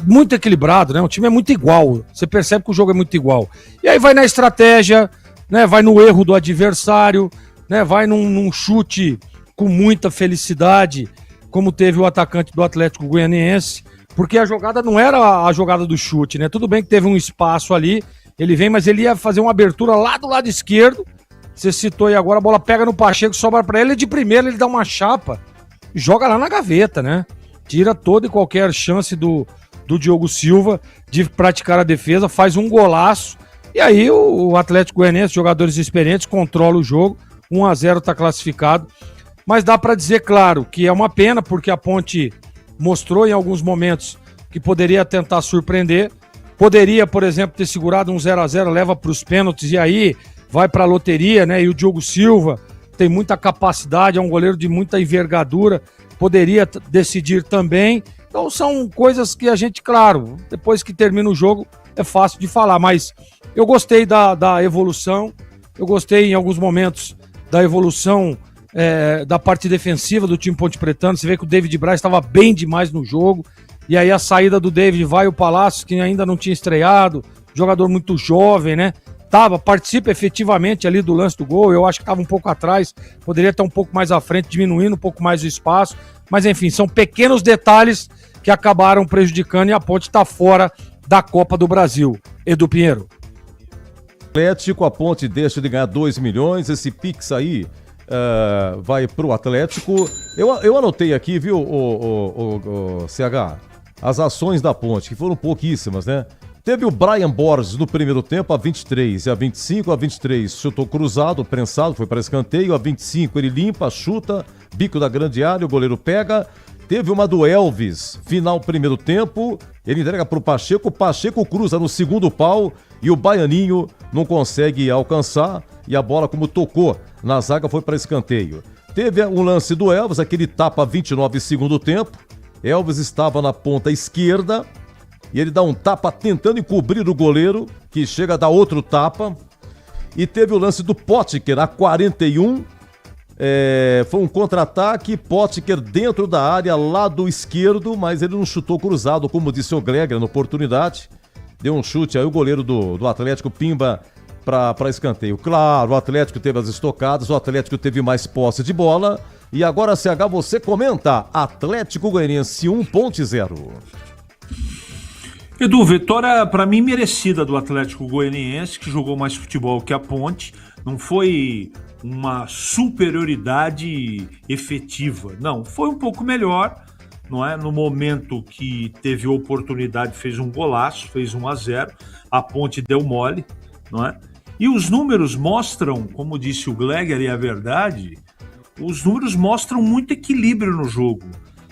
muito equilibrado, né? O time é muito igual, você percebe que o jogo é muito igual. E aí vai na estratégia, né? Vai no erro do adversário, né? Vai num chute com muita felicidade, como teve o atacante do Atlético Goianiense, porque a jogada não era a jogada do chute, né? Tudo bem que teve um espaço ali, ele vem, mas ele ia fazer uma abertura lá do lado esquerdo, você citou aí agora, a bola pega no Pacheco, sobra pra ele, de primeira ele dá uma chapa, joga lá na gaveta, né? Tira toda e qualquer chance do Diogo Silva de praticar a defesa, faz um golaço, e aí o Atlético Goianiense, jogadores experientes, controla o jogo, 1-0 tá classificado, mas dá para dizer, claro, que é uma pena, porque a Ponte mostrou em alguns momentos que poderia tentar surpreender, poderia, por exemplo, ter segurado um 0-0, leva para os pênaltis e aí vai para a loteria, né? E o Diogo Silva tem muita capacidade, é um goleiro de muita envergadura, poderia decidir também, Então são coisas que a gente, claro, depois que termina o jogo é fácil de falar, mas eu gostei da evolução, eu gostei em alguns momentos da evolução da parte defensiva do time Ponte Pretano. Você vê que o David Braz estava bem demais no jogo, e aí a saída do David vai o Palácio, que ainda não tinha estreado, jogador muito jovem, né? Participa efetivamente ali do lance do gol, eu acho que estava um pouco atrás, poderia estar um pouco mais à frente, diminuindo um pouco mais o espaço, mas enfim, são pequenos detalhes que acabaram prejudicando e a Ponte está fora da Copa do Brasil. Edu Pinheiro. Atlético, a Ponte deixa de ganhar 2 milhões, esse Pix aí vai pro Atlético. Eu anotei aqui, viu, o CH, as ações da Ponte, que foram pouquíssimas, né? Teve o Brian Borges no primeiro tempo, a 23 e a 25. A 23 chutou cruzado, prensado, foi para escanteio. A 25 ele limpa, chuta, bico da grande área, o goleiro pega. Teve uma do Elvis, final primeiro tempo, ele entrega pro Pacheco, o Pacheco cruza no segundo pau e o Baianinho não consegue alcançar e a bola, como tocou na zaga, foi para escanteio. Teve um lance do Elvis, aquele tapa 29 segundo tempo. Elvis estava na ponta esquerda e ele dá um tapa tentando encobrir o goleiro, que chega a dar outro tapa. E teve o lance do Potker, a 41. Foi um contra-ataque, Potker dentro da área, lado esquerdo, mas ele não chutou cruzado, como disse o Gregor na oportunidade. Deu um chute, aí o goleiro do Atlético pimba para escanteio. Claro, o Atlético teve as estocadas, o Atlético teve mais posse de bola. E agora, CH, você comenta: Atlético Goianiense 1, Ponte 0. Edu, vitória para mim merecida do Atlético Goianiense, que jogou mais futebol que a Ponte. Não foi uma superioridade efetiva, não, foi um pouco melhor, não é? No momento que teve oportunidade, fez um golaço, fez 1-0, a Ponte deu mole, não é? E os números mostram, como disse o Gleger, e é verdade, os números mostram muito equilíbrio no jogo.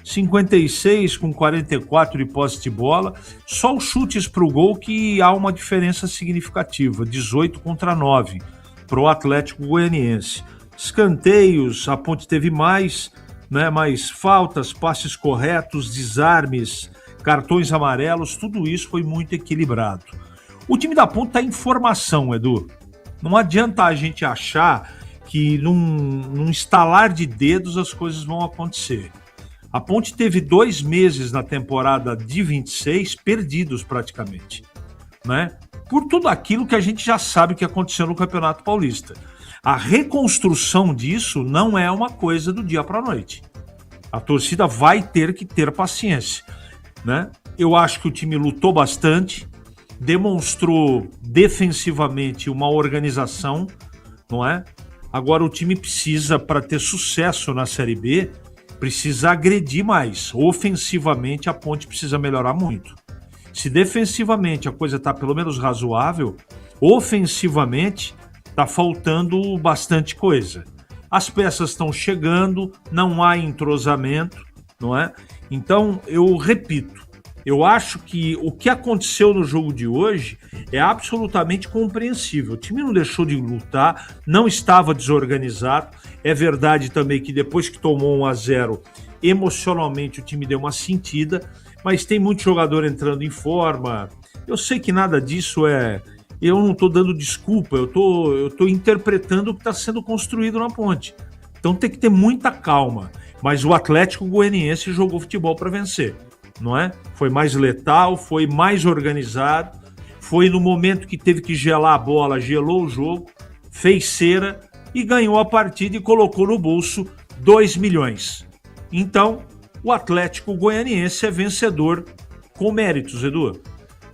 56 com 44 de posse de bola, só os chutes para o gol que há uma diferença significativa, 18 contra 9 para o Atlético Goianiense. Escanteios, a Ponte teve mais, né, mais faltas, passes corretos, desarmes, cartões amarelos, tudo isso foi muito equilibrado. O time da Ponte está em formação, Edu. Não adianta a gente achar que num estalar de dedos as coisas vão acontecer. A Ponte teve 2 meses na temporada de 26 perdidos praticamente, né? Por tudo aquilo que a gente já sabe que aconteceu no Campeonato Paulista. A reconstrução disso não é uma coisa do dia para a noite. A torcida vai ter que ter paciência, né? Eu acho que o time lutou bastante, demonstrou defensivamente uma organização, não é? Agora o time precisa, para ter sucesso na Série B, precisa agredir mais. Ofensivamente, a Ponte precisa melhorar muito. Se defensivamente a coisa está pelo menos razoável, ofensivamente está faltando bastante coisa. As peças estão chegando, não há entrosamento, não é? Então, eu repito, eu acho que o que aconteceu no jogo de hoje é absolutamente compreensível. O time não deixou de lutar, não estava desorganizado. É verdade também que depois que tomou 1-0, emocionalmente o time deu uma sentida, mas tem muito jogador entrando em forma. Eu sei que nada disso eu não estou dando desculpa, eu tô interpretando o que está sendo construído na Ponte. Então tem que ter muita calma. Mas o Atlético Goianiense jogou futebol para vencer, não é? Foi mais letal, foi mais organizado, foi no momento que teve que gelar a bola, gelou o jogo, fez cera e ganhou a partida e colocou no bolso 2 milhões. Então, o Atlético Goianiense é vencedor com méritos, Edu.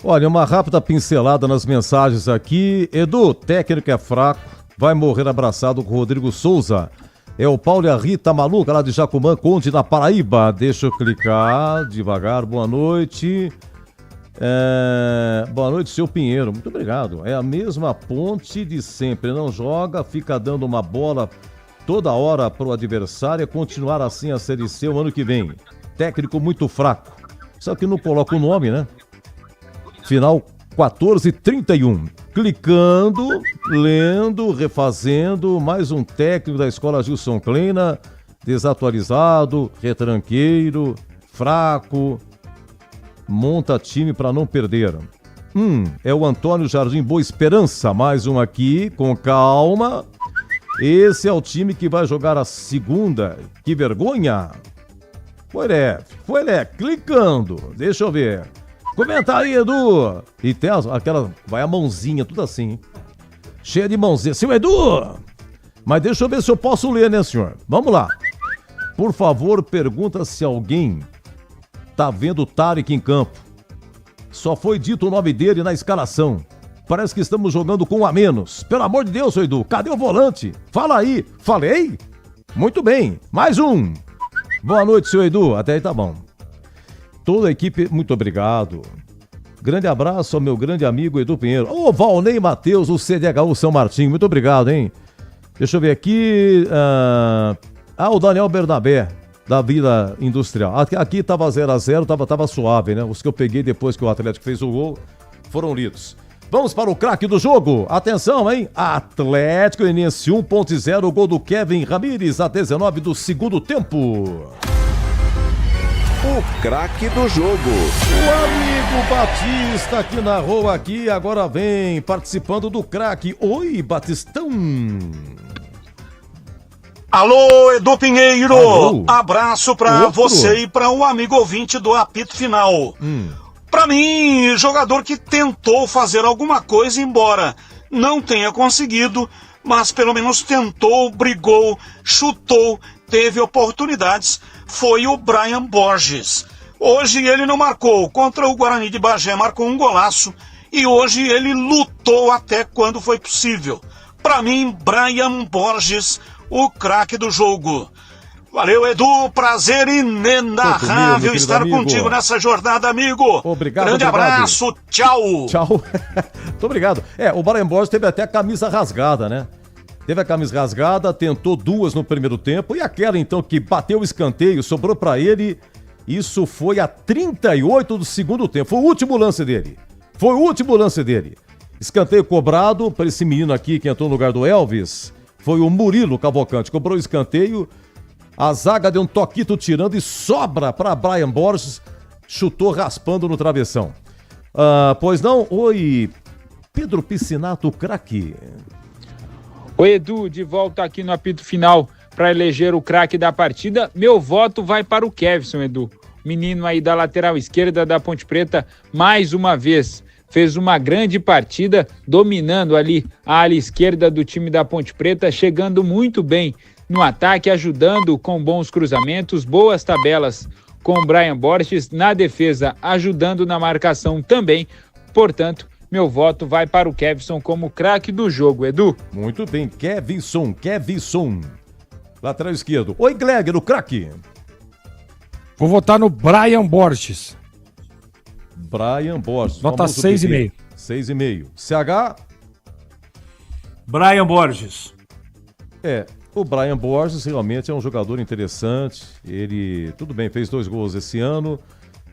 Olha, uma rápida pincelada nas mensagens aqui. Edu, técnico é fraco, vai morrer abraçado com o Rodrigo Souza. É o Paulo e a Rita Maluca, lá de Jacumã, Conde, na Paraíba. Deixa eu clicar devagar. Boa noite. Boa noite, seu Pinheiro. Muito obrigado. É a mesma Ponte de sempre. Não joga, fica dando uma bola toda hora pro adversário. É continuar assim a Série C o ano que vem. Técnico muito fraco. Só que não coloca o nome, né? Final 14h31. Clicando, lendo, refazendo. Mais um técnico da escola Gilson Kleina. Desatualizado, retranqueiro, fraco. monta time para não perder. É o Antônio Jardim Boa Esperança, mais um aqui, com calma. Esse é o time que vai jogar a segunda. Que vergonha! Foi clicando. Deixa eu ver. Comenta aí, Edu. E tem aquela, vai a mãozinha, tudo assim, hein? Cheia de mãozinha. Seu Edu! Mas deixa eu ver se eu posso ler, né, senhor? Vamos lá. Por favor, pergunta se alguém tá vendo o Tarek em campo. Só foi dito o nome dele na escalação. Parece que estamos jogando com um a menos. Pelo amor de Deus, seu Edu, cadê o volante? Fala aí. Falei? Muito bem. Mais um. Boa noite, seu Edu. Até aí tá bom. Toda a equipe, muito obrigado. Grande abraço ao meu grande amigo Edu Pinheiro. Ô, Valnei Matheus, o CDHU São Martinho. Muito obrigado, hein? Deixa eu ver aqui. O Daniel Bernabé, da Vila Industrial. Aqui tava 0x0, tava suave, né? Os que eu peguei depois que o Atlético fez o gol foram lidos. Vamos para o craque do jogo. Atenção, hein? Atlético Goianiense 1.0, o gol do Kevin Ramírez, a 19 do segundo tempo. O craque do jogo. O amigo Batista aqui na rua, agora vem participando do craque. Oi, Batistão. Alô, Edu Pinheiro. Alô. Abraço pra você e pra o amigo ouvinte do apito final. Pra mim, jogador que tentou fazer alguma coisa, embora não tenha conseguido, mas pelo menos tentou, brigou, chutou, teve oportunidades, foi o Brian Borges. Hoje ele não marcou, contra o Guarani de Bagé marcou um golaço, e hoje ele lutou até quando foi possível. Pra mim, Brian Borges, o craque do jogo. Valeu, Edu, prazer inenarrável estar contigo nessa jornada, amigo. Obrigado. Abraço, tchau. Tchau. Muito obrigado. O Brian Borges teve até a camisa rasgada, né? Teve a camisa rasgada, tentou duas no primeiro tempo, e aquela então que bateu o escanteio, sobrou pra ele, isso foi a 38 do segundo tempo, foi o último lance dele. Escanteio cobrado para esse menino aqui que entrou no lugar do Elvis, foi o Murilo Cavalcante, cobrou o escanteio. A zaga deu um toquito tirando e sobra para Brian Borges, chutou raspando no travessão. Pois não? Oi, Pedro Piscinato, craque. Oi, Edu, de volta aqui no apito final para eleger o craque da partida. Meu voto vai para o Kevson, Edu. Menino aí da lateral esquerda da Ponte Preta, mais uma vez. Fez uma grande partida, dominando ali a ala esquerda do time da Ponte Preta, chegando muito bem no ataque, ajudando com bons cruzamentos, boas tabelas com o Brian Borges, na defesa ajudando na marcação também. Portanto, meu voto vai para o Kevson como craque do jogo, Edu. Muito bem, Kevson. Lateral esquerdo. Oi, Gleger, o craque. Vou votar no Brian Borges. Nota 6,5. 6,5. CH? Brian Borges. O Brian Borges realmente é um jogador interessante. Ele, tudo bem, fez 2 gols esse ano.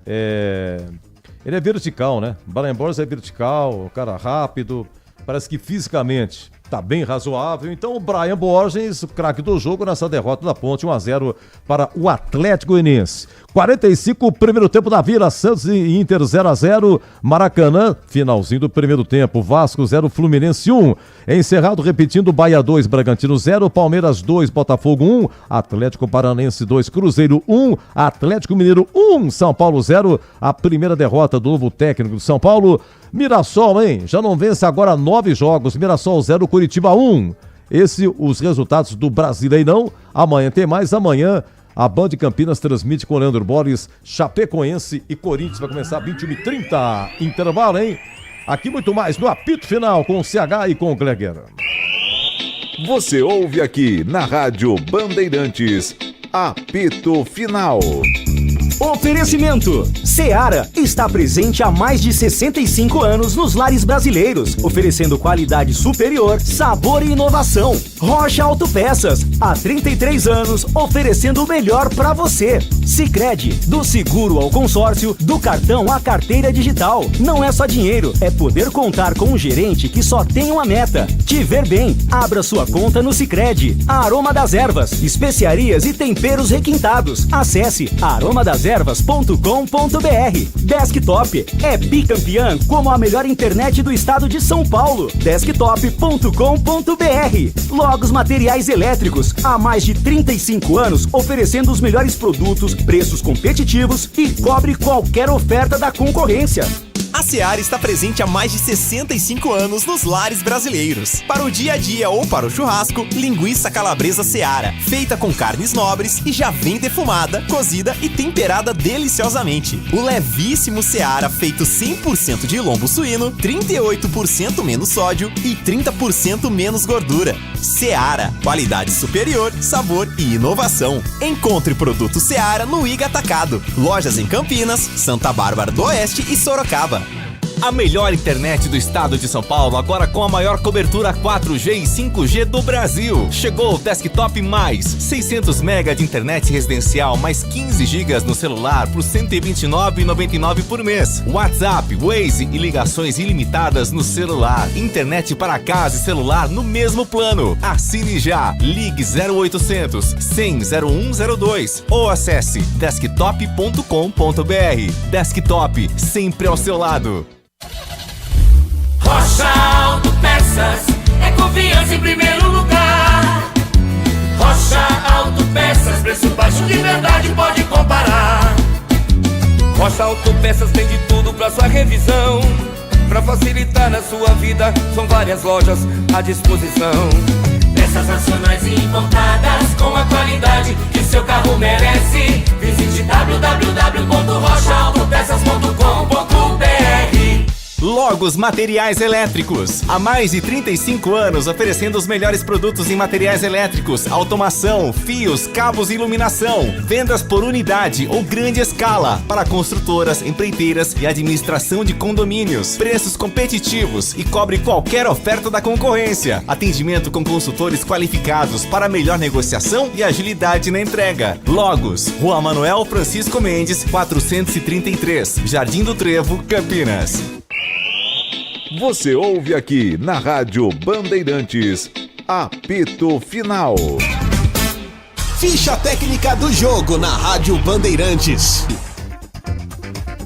Ele é vertical, né? O Brian Borges é vertical, um cara rápido. Parece que fisicamente tá bem razoável. Então o Brian Borges, o craque do jogo nessa derrota da Ponte, 1-0 para o Atlético Goianiense. 45, primeiro tempo da Vila, Santos e Inter 0-0, Maracanã, finalzinho do primeiro tempo, Vasco 0, Fluminense 1. Encerrado, repetindo, Bahia 2, Bragantino 0, Palmeiras 2, Botafogo 1, Atlético Paranaense 2, Cruzeiro 1, Atlético Mineiro 1, São Paulo 0, a primeira derrota do novo técnico do São Paulo. Mirassol, hein? Já não vence agora 9 jogos, Mirassol 0, Curitiba 1. Os resultados do Brasileirão. Amanhã tem mais, amanhã a Band Campinas transmite com Leandro Borges, Chapecoense e Corinthians. Vai começar 21h30. Intervalo, hein? Aqui muito mais no apito final com o CH e com o Gleger. Você ouve aqui na Rádio Bandeirantes, apito final. Oferecimento: Seara está presente há mais de 65 anos nos lares brasileiros, oferecendo qualidade superior, sabor e inovação. Rocha Autopeças, há 33 anos, oferecendo o melhor para você. Sicredi, do seguro ao consórcio, do cartão à carteira digital. Não é só dinheiro, é poder contar com um gerente que só tem uma meta: te ver bem. Abra sua conta no Sicredi. Aroma das Ervas, especiarias e temperos requintados. Acesse aromadas logosmateriaiseletrónicos.com.br. Desktop é bicampeã como a melhor internet do estado de São Paulo. Desktop.com.br. Logos Materiais Elétricos, há mais de 35 anos oferecendo os melhores produtos, preços competitivos e cobre qualquer oferta da concorrência. A Seara está presente há mais de 65 anos nos lares brasileiros. Para o dia a dia ou para o churrasco, linguiça calabresa Seara, feita com carnes nobres e já vem defumada, cozida e temperada deliciosamente. O levíssimo Seara, feito 100% de lombo suíno, 38% menos sódio e 30% menos gordura. Seara, qualidade superior, sabor e inovação. Encontre produto Seara no Iga Atacado. Lojas em Campinas, Santa Bárbara do Oeste e Sorocaba. A melhor internet do estado de São Paulo, agora com a maior cobertura 4G e 5G do Brasil. Chegou o Desktop Mais, 600 MB de internet residencial, mais 15 GB no celular por R$ 129,99 por mês. WhatsApp, Waze e ligações ilimitadas no celular. Internet para casa e celular no mesmo plano. Assine já. Ligue 0800 100 0102 ou acesse desktop.com.br. Desktop, sempre ao seu lado. Rocha Autopeças é confiança em primeiro lugar. Rocha Autopeças, preço baixo de verdade, pode comparar. Rocha Autopeças tem de tudo pra sua revisão. Pra facilitar na sua vida, são várias lojas à disposição. Peças nacionais e importadas com a qualidade que seu carro merece. Visite www.rochaautopeças.com.br. Logos Materiais Elétricos. Há mais de 35 anos oferecendo os melhores produtos em materiais elétricos, automação, fios, cabos e iluminação. Vendas por unidade ou grande escala para construtoras, empreiteiras e administração de condomínios. Preços competitivos e cobre qualquer oferta da concorrência. Atendimento com consultores qualificados para melhor negociação e agilidade na entrega. Logos, Rua Manuel Francisco Mendes, 433, Jardim do Trevo, Campinas. Você ouve aqui na Rádio Bandeirantes, apito final. Ficha técnica do jogo na Rádio Bandeirantes.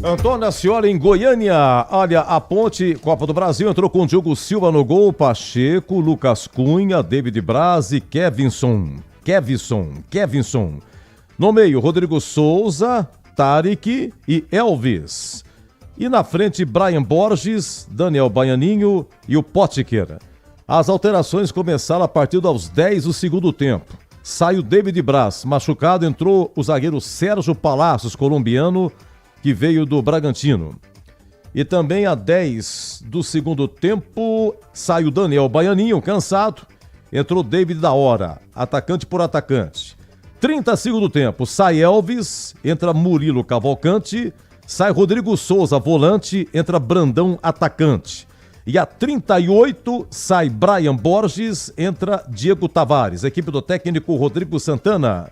Antônio Ascioli em Goiânia. Olha, a Ponte, Copa do Brasil, entrou com Diogo Silva no gol, Pacheco, Lucas Cunha, David Braz e Kevinson. No meio, Rodrigo Souza, Tarek e Elvis. E na frente, Brian Borges, Daniel Baianinho e o Potker. As alterações começaram a partir dos 10 do segundo tempo. Sai o David Braz, machucado, entrou o zagueiro Sérgio Palacios, colombiano, que veio do Bragantino. E também a 10 do segundo tempo, sai o Daniel Baianinho, cansado, entrou David da Hora, atacante por atacante. 30 segundo tempo, sai Elvis, entra Murilo Cavalcante, sai Rodrigo Souza, volante, entra Brandão, atacante. E a 38, sai Brian Borges, entra Diego Tavares. Equipe do técnico Rodrigo Santana.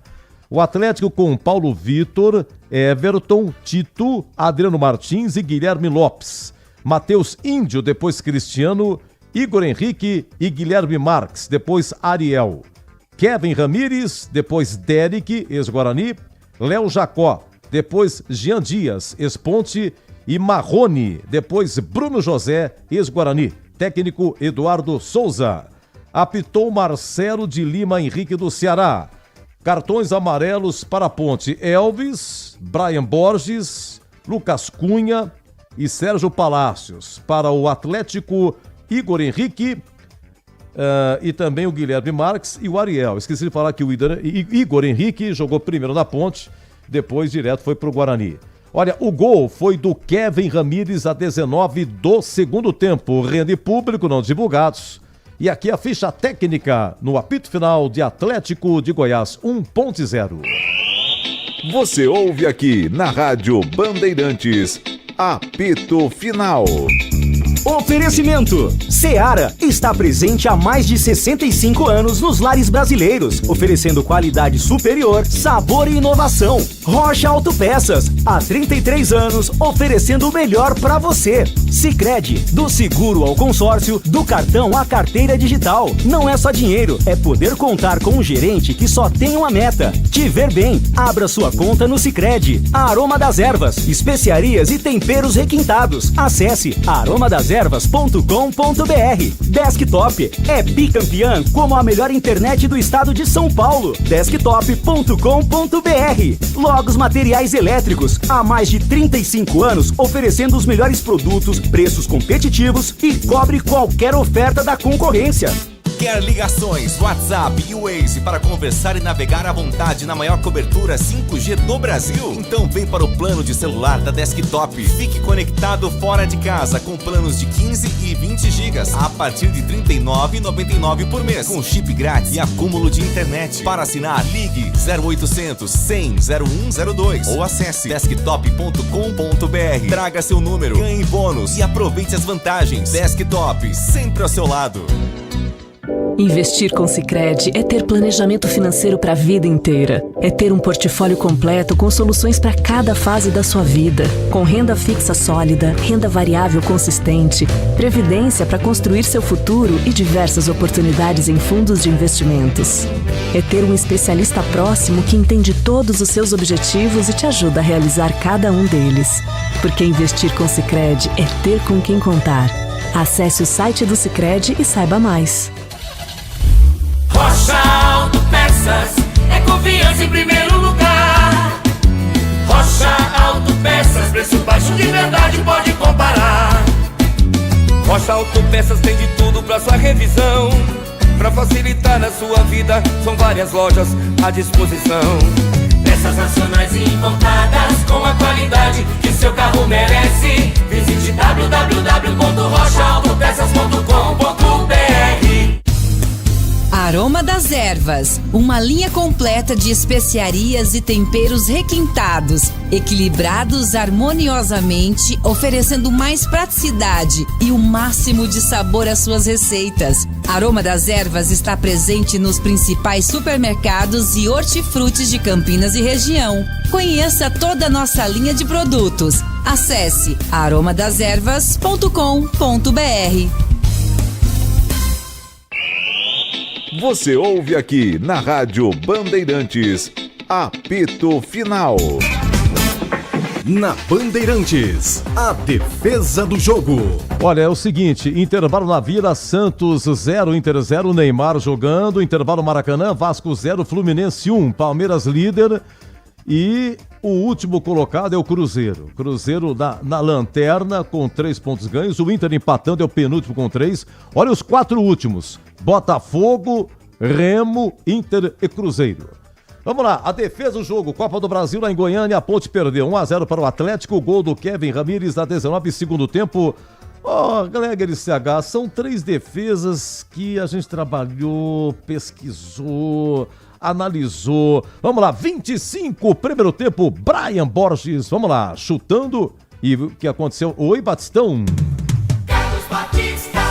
O Atlético com Paulo Vitor, Everton, Tito, Adriano Martins e Guilherme Lopes. Matheus Índio, depois Cristiano, Igor Henrique e Guilherme Marques, depois Ariel. Kevin Ramírez, depois Derek, ex-Guarani, Léo Jacó, depois Jean Dias, ex-Ponte, e Marrone, depois Bruno José, ex-Guarani. Técnico Eduardo Souza. Apitou Marcelo de Lima Henrique do Ceará. Cartões amarelos para a Ponte: Elvis, Brian Borges, Lucas Cunha e Sérgio Palacios. Para o Atlético, Igor Henrique e também o Guilherme Marques e o Ariel. Esqueci de falar que o Igor Henrique jogou primeiro na Ponte, depois direto foi para o Guarani. Olha, o gol foi do Kevin Ramírez a 19 do segundo tempo. Rende público, não divulgados. E aqui a ficha técnica no apito final de Atlético de Goiás 1.0. Você ouve aqui na Rádio Bandeirantes, apito final. Oferecimento. Seara está presente há mais de 65 anos nos lares brasileiros, oferecendo qualidade superior, sabor e inovação. Rocha Autopeças, há 33 anos, oferecendo o melhor para você. Sicredi, do seguro ao consórcio, do cartão à carteira digital. Não é só dinheiro, é poder contar com um gerente que só tem uma meta: te ver bem. Abra sua conta no Sicredi. Aroma das Ervas, especiarias e temperos requintados. Acesse aromadeservas.com.br. Desktop é bicampeã como a melhor internet do estado de São Paulo. Desktop.com.br. Logos Materiais Elétricos, há mais de 35 anos, oferecendo os melhores produtos, preços competitivos e cobre qualquer oferta da concorrência. Quer ligações, WhatsApp e Waze para conversar e navegar à vontade na maior cobertura 5G do Brasil? Então vem para o plano de celular da Desktop. Fique conectado fora de casa com planos de 15 e 20 GB a partir de R$ 39,99 por mês, com chip grátis e acúmulo de internet. Para assinar, ligue 0800 100 0102 ou acesse desktop.com.br. Traga seu número, ganhe bônus e aproveite as vantagens. Desktop, sempre ao seu lado. Investir com Sicredi é ter planejamento financeiro para a vida inteira. É ter um portfólio completo com soluções para cada fase da sua vida. Com renda fixa sólida, renda variável consistente, previdência para construir seu futuro e diversas oportunidades em fundos de investimentos. É ter um especialista próximo que entende todos os seus objetivos e te ajuda a realizar cada um deles. Porque investir com Sicredi é ter com quem contar. Acesse o site do Sicredi e saiba mais. Rocha Autopeças é confiança em primeiro lugar. Rocha Autopeças, preço baixo de verdade, pode comparar. Rocha Autopeças tem de tudo pra sua revisão. Pra facilitar na sua vida, são várias lojas à disposição. Peças nacionais e importadas com a qualidade que seu carro merece. Visite www.rochaautopeças.com.br. Aroma das Ervas, uma linha completa de especiarias e temperos requintados, equilibrados harmoniosamente, oferecendo mais praticidade e o máximo de sabor às suas receitas. Aroma das Ervas está presente nos principais supermercados e hortifrutis de Campinas e região. Conheça toda a nossa linha de produtos. Acesse aromadeservas.com.br. Você ouve aqui na Rádio Bandeirantes, apito final. Na Bandeirantes, a defesa do jogo. Olha, é o seguinte, intervalo na Vila, Santos 0, Inter 0, Neymar jogando, intervalo Maracanã, Vasco 0, Fluminense 1, Palmeiras líder e o último colocado é o Cruzeiro. Cruzeiro na lanterna com 3 pontos ganhos, o Inter empatando é o penúltimo com 3. Olha os 4 últimos, Botafogo, Remo, Inter e Cruzeiro. Vamos lá, a defesa do jogo, Copa do Brasil lá em Goiânia, a Ponte perdeu 1-0 para o Atlético, gol do Kevin Ramírez na 19, segundo tempo. Gleger CH, são 3 defesas que a gente trabalhou, pesquisou, analisou. Vamos lá, 25, primeiro tempo, Brian Borges, vamos lá, chutando. E o que aconteceu? Oi, Batistão.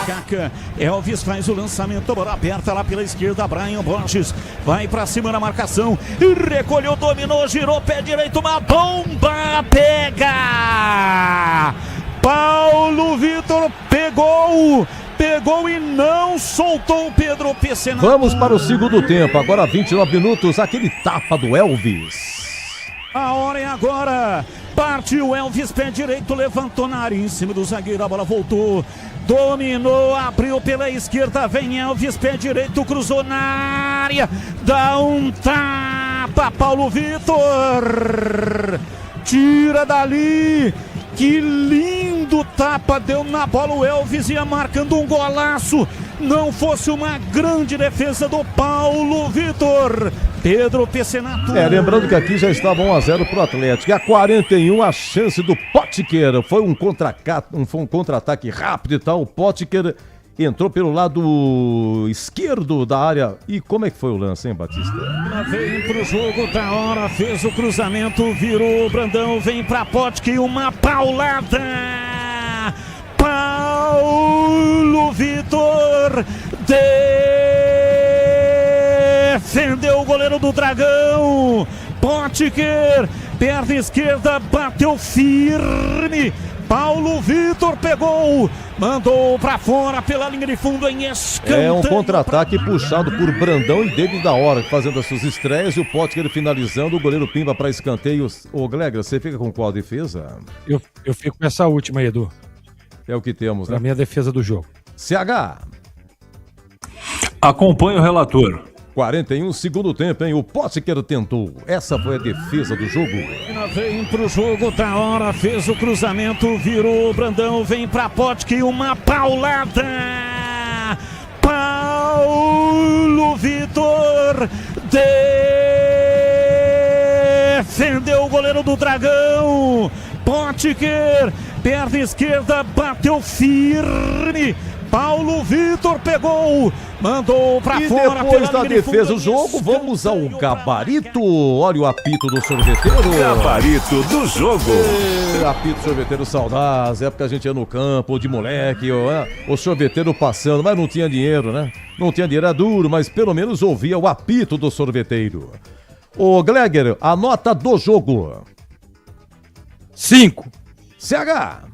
Caca, Elvis faz o lançamento, bola aberta lá pela esquerda, Brian Borges vai pra cima na marcação, recolheu, dominou, girou, pé direito, uma bomba, pega! Paulo Vitor pegou e não soltou o Pedro Piscinato. Vamos para o segundo tempo, agora 29 minutos, aquele tapa do Elvis. A hora é agora, partiu Elvis, pé direito, levantou na área, em cima do zagueiro, a bola voltou, dominou, abriu pela esquerda, vem Elvis, pé direito, cruzou na área, dá um tapa, Paulo Vitor, tira dali, que lindo tapa, deu na bola, o Elvis ia marcando um golaço, não fosse uma grande defesa do Paulo Vitor. Pedro Piscinato. Lembrando que aqui já estava 1-0 para o Atlético. E a 41, a chance do Potker. Foi um contra-ataque rápido e tal. O Potker entrou pelo lado esquerdo da área. E como é que foi o lance, hein, Batista? Vem pro jogo da hora, fez o cruzamento, virou o Brandão, vem pra Potker, uma paulada. Paulo defendeu o goleiro do Dragão. Potker, perna esquerda, bateu firme. Paulo Vitor pegou, mandou pra fora pela linha de fundo em escanteio. É um contra-ataque puxado por Brandão e David da Hora, fazendo as suas estreias, e o Potker finalizando, o goleiro Pimba para escanteios. Ô Gleger, você fica com qual defesa? Eu fico com essa última aí, Edu. É o que temos, né? Pra minha defesa do jogo. CH. Acompanha o relator. 41, segundo tempo, hein? O Potker tentou. Essa foi a defesa do jogo. Vem pro jogo, tá hora, fez o cruzamento, virou o Brandão, vem pra Potker, uma paulada. Paulo Vitor defendeu o goleiro do Dragão. Potker, perna esquerda, bateu firme. Paulo Vitor pegou, mandou pra fora. E depois da defesa do jogo, vamos ao gabarito. Olha o apito do sorveteiro. Gabarito do jogo. Apito sorveteiro, saudades. Época a gente ia no campo de moleque, o sorveteiro passando, mas não tinha dinheiro, né? Não tinha dinheiro, era duro, mas pelo menos ouvia o apito do sorveteiro. Ô Gleger, a nota do jogo. 5. CH.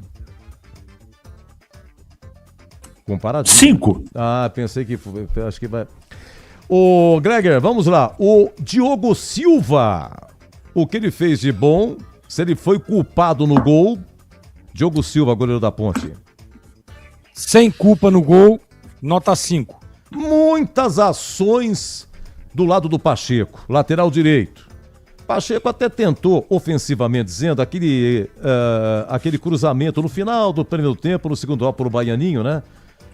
Comparado? 5. Ah, pensei que... Acho que vai... Ô, Gleger, vamos lá. O Diogo Silva. O que ele fez de bom? Se ele foi culpado no gol. Diogo Silva, goleiro da Ponte. Sem culpa no gol, nota 5. Muitas ações do lado do Pacheco, lateral direito. Pacheco até tentou, ofensivamente dizendo, aquele cruzamento no final do primeiro tempo, no segundo para o Baianinho, né?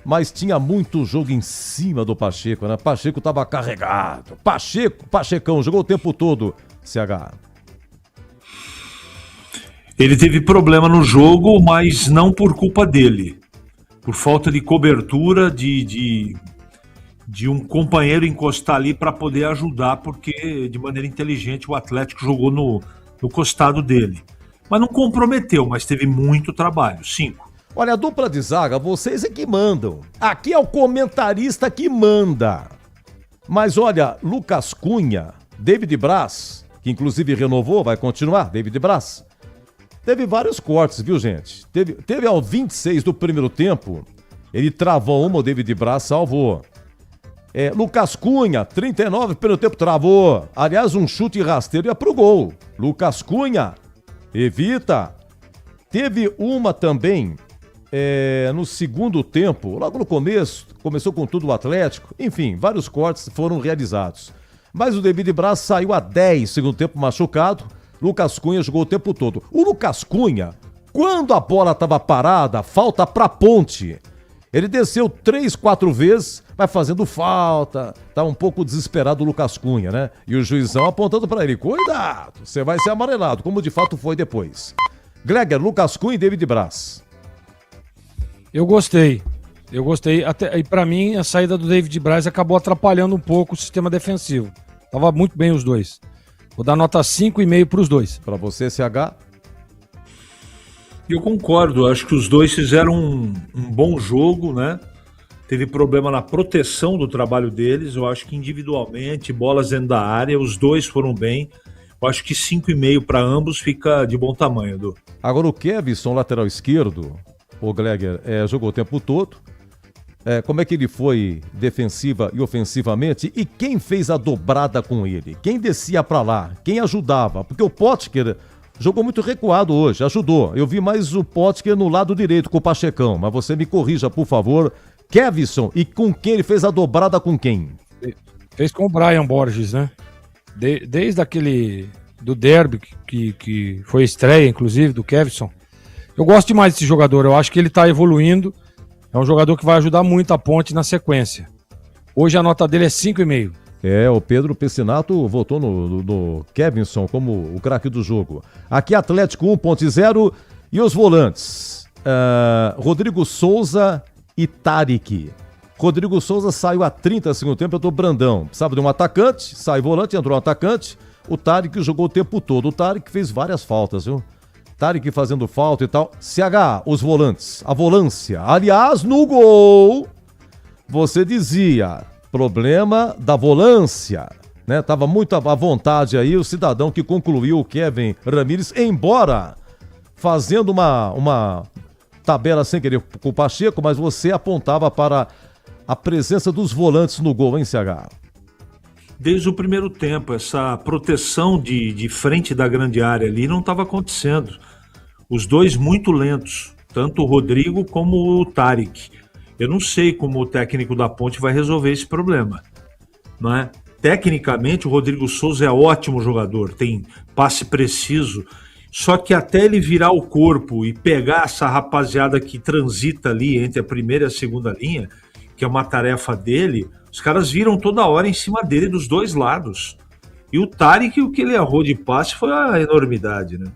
Mas tinha muito jogo em cima do Pacheco, né? Pacheco tava carregado. Pachecão, jogou o tempo todo, CH. Ele teve problema no jogo, mas não por culpa dele. Por falta de cobertura, de um companheiro encostar ali para poder ajudar, porque de maneira inteligente o Atlético jogou no costado dele. Mas não comprometeu, mas teve muito trabalho. 5. Olha, a dupla de zaga, vocês é que mandam. Aqui é o comentarista que manda. Mas olha, Lucas Cunha, David Braz, que inclusive renovou, vai continuar, David Braz. Teve vários cortes, viu, gente? Teve ao 26 do primeiro tempo, ele travou uma, o David Braz salvou. Lucas Cunha, 39 pelo tempo, travou. Aliás, um chute rasteiro ia pro gol. Lucas Cunha, evita. Teve uma também no segundo tempo, logo no começo, começou com tudo o Atlético. Enfim, vários cortes foram realizados. Mas o David Braz saiu a 10, segundo tempo machucado. Lucas Cunha jogou o tempo todo. O Lucas Cunha, quando a bola estava parada, falta pra Ponte. Ele desceu 3, 4 vezes, vai fazendo falta. Tá um pouco desesperado o Lucas Cunha, né? E o juizão apontando pra ele, cuidado, você vai ser amarelado, como de fato foi depois. Gleger, Lucas Cunha e David Braz. Eu gostei. E pra mim, a saída do David Braz acabou atrapalhando um pouco o sistema defensivo. Tava muito bem os dois. Vou dar nota 5,5 pros dois. Pra você, CH? Eu concordo, acho que os dois fizeram um bom jogo, né? Teve problema na proteção do trabalho deles, eu acho que individualmente, bolas dentro da área, os dois foram bem. Eu acho que 5,5 para ambos fica de bom tamanho, Edu. Agora o Kevson, lateral esquerdo, o Gleger, jogou o tempo todo. Como é que ele foi defensiva e ofensivamente? E quem fez a dobrada com ele? Quem descia pra lá? Quem ajudava? Porque o Potker jogou muito recuado hoje, ajudou. Eu vi mais o Potker no lado direito com o Pachecão, mas você me corrija, por favor. Kevson, e com quem ele fez a dobrada com quem? Fez com o Brian Borges, né? Desde aquele do derby, que foi a estreia, inclusive, do Kevson. Eu gosto demais desse jogador, eu acho que ele tá evoluindo. É um jogador que vai ajudar muito a Ponte na sequência. Hoje a nota dele é 5,5. O Pedro Pessinato votou no Kevson como o craque do jogo. Aqui Atlético 1.0 e os volantes. Rodrigo Souza e Tarik. Rodrigo Souza saiu a 30 segundo tempo do Brandão. Precisava de um atacante, sai volante, entrou um atacante. O Tarik jogou o tempo todo. O Tarik fez várias faltas, viu? Tarik fazendo falta e tal. CH, os volantes, a volância. Aliás, no gol você dizia, problema da volância, né? Tava muito à vontade aí o cidadão que concluiu, o Kevin Ramírez, embora fazendo uma tabela sem querer com o Pacheco, mas você apontava para a presença dos volantes no gol, hein, CH? Desde o primeiro tempo, essa proteção de frente da grande área ali não estava acontecendo. Os dois muito lentos, tanto o Rodrigo como o Tariq. Eu não sei como o técnico da Ponte vai resolver esse problema, não é? Tecnicamente, o Rodrigo Souza é ótimo jogador, tem passe preciso, só que até ele virar o corpo e pegar essa rapaziada que transita ali entre a primeira e a segunda linha, que é uma tarefa dele, os caras viram toda hora em cima dele dos dois lados. E o Tariq, o que ele errou de passe foi a enormidade, né?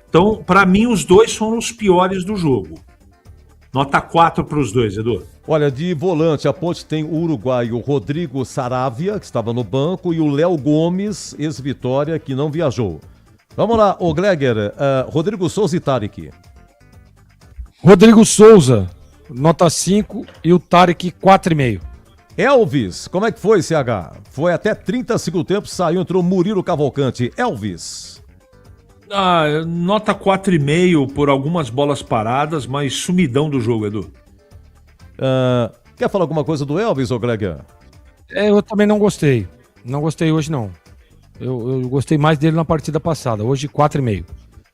Então, para mim, os dois são os piores do jogo. Nota 4 para os dois, Edu. Olha, de volante, a Ponte tem o uruguaio Rodrigo Saravia, que estava no banco, e o Léo Gomes, ex-Vitória, que não viajou. Vamos lá, ô Gleger, Rodrigo Souza e Tariq. Rodrigo Souza, nota 5, e o Tariq 4,5. Elvis, como é que foi, CH? Foi até 30 segundos tempo, saiu, entrou Murilo Cavalcante. Elvis. Nota 4,5 por algumas bolas paradas, mas sumidão do jogo, Edu. Quer falar alguma coisa do Elvis, ô Gleger? Eu também não gostei. Não gostei hoje, não. Eu gostei mais dele na partida passada. Hoje, 4,5.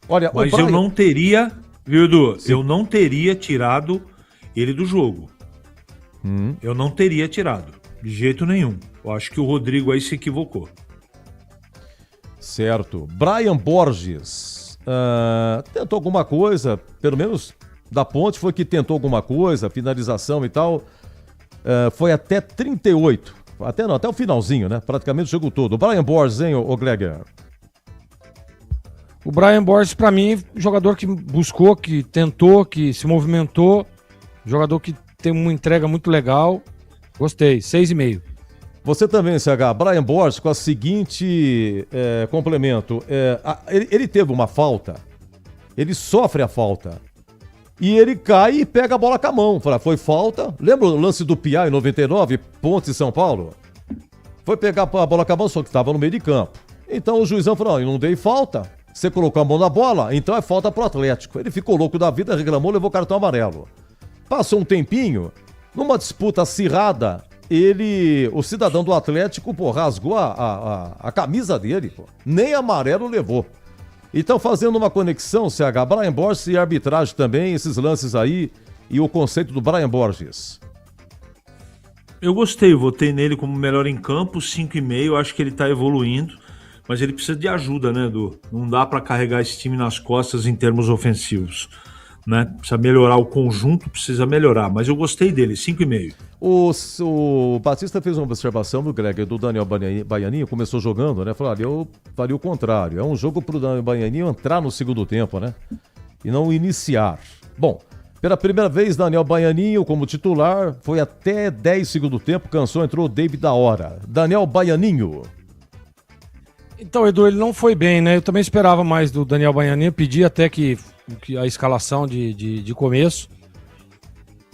Olha, mas eu não teria, viu, Edu? Sim. Eu não teria tirado ele do jogo. Eu não teria tirado. De jeito nenhum. Eu acho que o Rodrigo aí se equivocou. Certo. Brian Borges tentou alguma coisa, pelo menos da Ponte foi que tentou alguma coisa, finalização e tal. Foi até 38. Até o finalzinho, né? Praticamente o jogo todo. O Brian Borges, hein, ô Gleger? O Brian Borges, pra mim, jogador que buscou, que tentou, que se movimentou. Jogador que tem uma entrega muito legal. Gostei, 6,5. Você também, CH. Brian Borges com a seguinte complemento. Ele teve uma falta, ele sofre a falta, e ele cai e pega a bola com a mão. Foi falta. Lembra o lance do Piá em 99, Ponte São Paulo? Foi pegar a bola com a mão, só que estava no meio de campo. Então o juizão falou, eu não dei falta. Você colocou a mão na bola, então é falta pro Atlético. Ele ficou louco da vida, reclamou, levou cartão amarelo. Passou um tempinho, numa disputa acirrada, o cidadão do Atlético, rasgou a camisa dele, nem amarelo levou. Então, fazendo uma conexão, CH, Brian Borges e arbitragem também, esses lances aí, e o conceito do Brian Borges. Eu gostei, votei nele como melhor em campo, 5,5, acho que ele tá evoluindo, mas ele precisa de ajuda, né, Edu? Não dá para carregar esse time nas costas em termos ofensivos. Né? Precisa melhorar o conjunto, precisa melhorar, mas eu gostei dele, 5,5. O Batista fez uma observação do Greg, do Daniel Baianinho, começou jogando, né? Falou, eu faria o contrário, é um jogo pro Daniel Baianinho entrar no segundo tempo, né? E não iniciar. Bom, pela primeira vez, Daniel Baianinho como titular, foi até 10 segundo tempo, cansou, entrou o David da hora. Daniel Baianinho. Então, Edu, ele não foi bem, né? Eu também esperava mais do Daniel Baianinho, pedi até que a escalação de começo.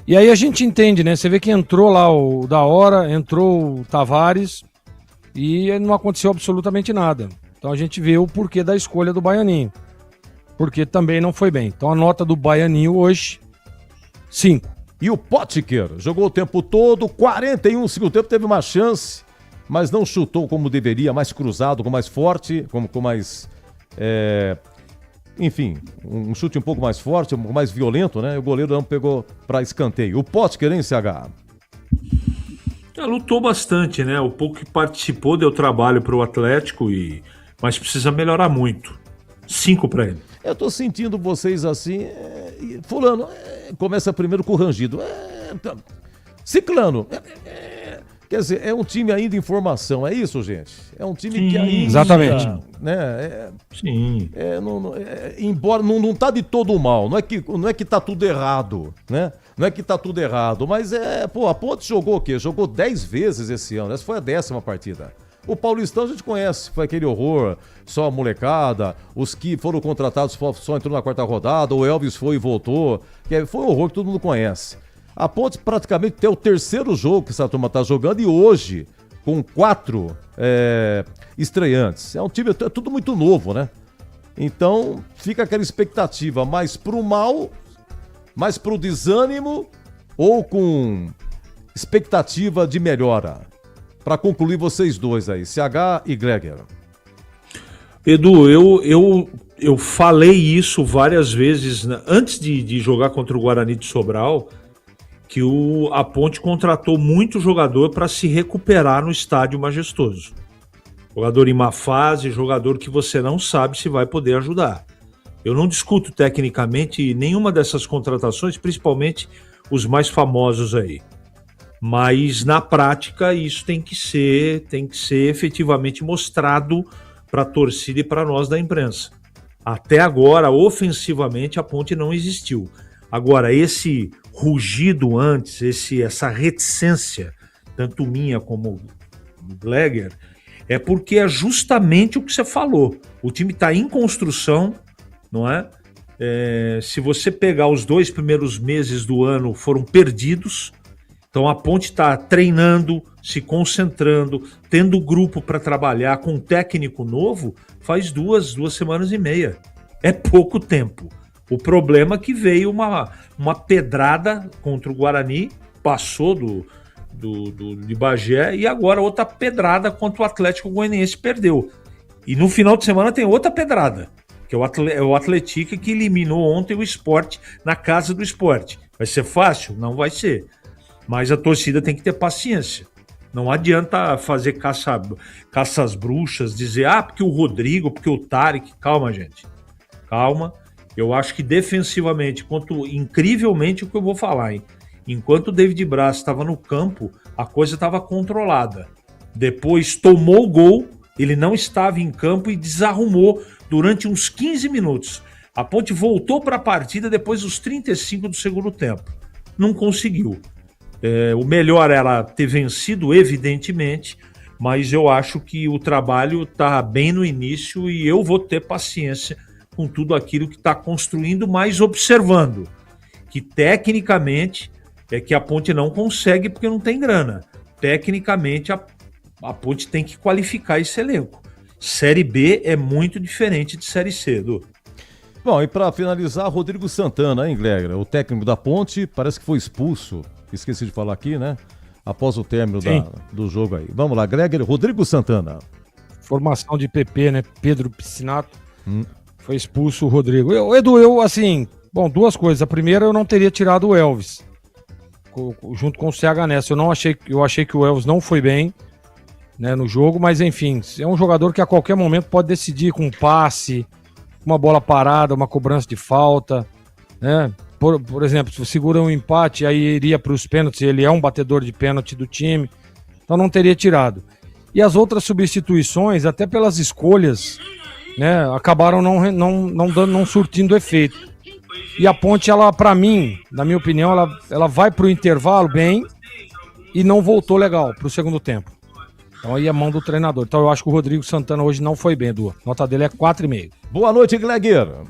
E aí a gente entende, né? Você vê que entrou lá o da hora, entrou o Tavares e não aconteceu absolutamente nada. Então a gente vê o porquê da escolha do Baianinho. Porque também não foi bem. Então a nota do Baianinho hoje, 5. E o Potker jogou o tempo todo, 41 segundo tempo, teve uma chance, mas não chutou como deveria, mais cruzado, com mais forte, com mais... Enfim, um chute um pouco mais forte, um pouco mais violento, né? O goleiro não pegou para escanteio. O Potker, hein, CH? Lutou bastante, né? O pouco que participou deu trabalho para o Atlético, mas precisa melhorar muito. 5 para ele. Eu tô sentindo vocês assim... Fulano, começa primeiro com o rangido. Ciclano... Quer dizer, é um time ainda em formação, é isso, gente? É um time que ainda... Exatamente. Né, Sim. Embora não tá de todo mal, não é que tá tudo errado, né? Não é que tá tudo errado, mas a Ponte jogou o quê? Jogou 10 vezes esse ano, essa foi a 10ª partida. O Paulistão a gente conhece, foi aquele horror, só a molecada, os que foram contratados só entrou na 4ª rodada, o Elvis foi e voltou, foi um horror que todo mundo conhece. A Ponte praticamente tem o terceiro jogo que essa turma tá jogando e hoje, com 4 estreantes. É um time, é tudo muito novo, né? Então, fica aquela expectativa mais pro mal, mais pro desânimo ou com expectativa de melhora? Para concluir vocês dois aí, CH e Gregor. Edu, eu falei isso várias vezes antes de jogar contra o Guarani de Sobral, que a Ponte contratou muito jogador para se recuperar no estádio Majestoso. Jogador em má fase, jogador que você não sabe se vai poder ajudar. Eu não discuto tecnicamente nenhuma dessas contratações, principalmente os mais famosos aí. Mas na prática isso tem que ser efetivamente mostrado para a torcida e para nós da imprensa. Até agora, ofensivamente, a Ponte não existiu. Agora, esse rugido antes, essa reticência, tanto minha como do Glegger, é porque é justamente o que você falou. O time está em construção, não é? Se você pegar os 2 primeiros meses do ano, foram perdidos. Então a Ponte está treinando, se concentrando, tendo grupo para trabalhar com um técnico novo, faz 2 semanas e meia. É pouco tempo. O problema é que veio uma pedrada contra o Guarani, passou de Bagé, e agora outra pedrada contra o Atlético Goianiense, perdeu. E no final de semana tem outra pedrada, que é o Atlético, que eliminou ontem o Sport na casa do Sport. Vai ser fácil? Não vai ser. Mas a torcida tem que ter paciência. Não adianta fazer caça às bruxas, dizer, porque o Rodrigo, porque o Tarek. Calma, gente. Calma. Eu acho que defensivamente, incrivelmente o que eu vou falar, hein? Enquanto o David Braz estava no campo, a coisa estava controlada. Depois tomou o gol, ele não estava em campo e desarrumou durante uns 15 minutos. A Ponte voltou para a partida depois dos 35 do segundo tempo. Não conseguiu. O melhor era ter vencido, evidentemente, mas eu acho que o trabalho está bem no início e eu vou ter paciência com tudo aquilo que está construindo, mas observando que tecnicamente é que a Ponte não consegue porque não tem grana. Tecnicamente a Ponte tem que qualificar esse elenco. Série B é muito diferente de Série C, Edu. Bom, e para finalizar, Rodrigo Santana, hein, Glegor? O técnico da Ponte parece que foi expulso. Esqueci de falar aqui, né? Após o término do jogo aí. Vamos lá, Gregor, Rodrigo Santana. Formação de PP, né? Pedro Piscinato. Foi expulso o Rodrigo. Edu, assim, bom, 2 coisas. A primeira, eu não teria tirado o Elvis, junto com o CH Nessa. Eu achei que o Elvis não foi bem, né, no jogo, mas enfim, é um jogador que a qualquer momento pode decidir com um passe, uma bola parada, uma cobrança de falta, né? Por exemplo, se segura um empate, aí iria para os pênaltis, ele é um batedor de pênalti do time, então não teria tirado. E as outras substituições, até pelas escolhas, né, acabaram não surtindo efeito. E a Ponte, ela, para mim, na minha opinião, ela vai para o intervalo bem e não voltou legal para o segundo tempo. Então aí é mão do treinador. Então eu acho que o Rodrigo Santana hoje não foi bem, Edu. A nota dele é 4,5. Boa noite, Glegor.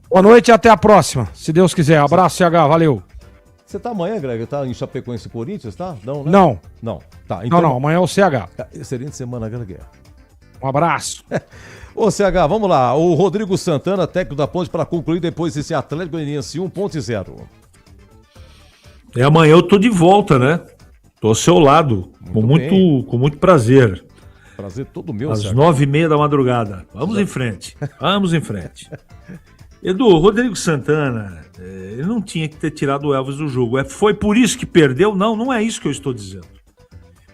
Boa noite e até a próxima, se Deus quiser. Abraço, CH, valeu. Você tá amanhã, Gregor? Tá em Chapecoense Corinthians, tá? Não, né? Não. Não. Tá, então... Não, amanhã é o CH. Excelente semana, Gregor. Um abraço. Ô, CH, vamos lá. O Rodrigo Santana, técnico da Ponte, para concluir depois esse Atlético Goianiense 1.0. Amanhã eu tô de volta, né? Tô ao seu lado, com muito prazer. Prazer todo meu, às 9h30 da madrugada. Vamos em frente. Vamos em frente. Edu, Rodrigo Santana, ele não tinha que ter tirado o Elvis do jogo. Foi por isso que perdeu? Não é isso que eu estou dizendo.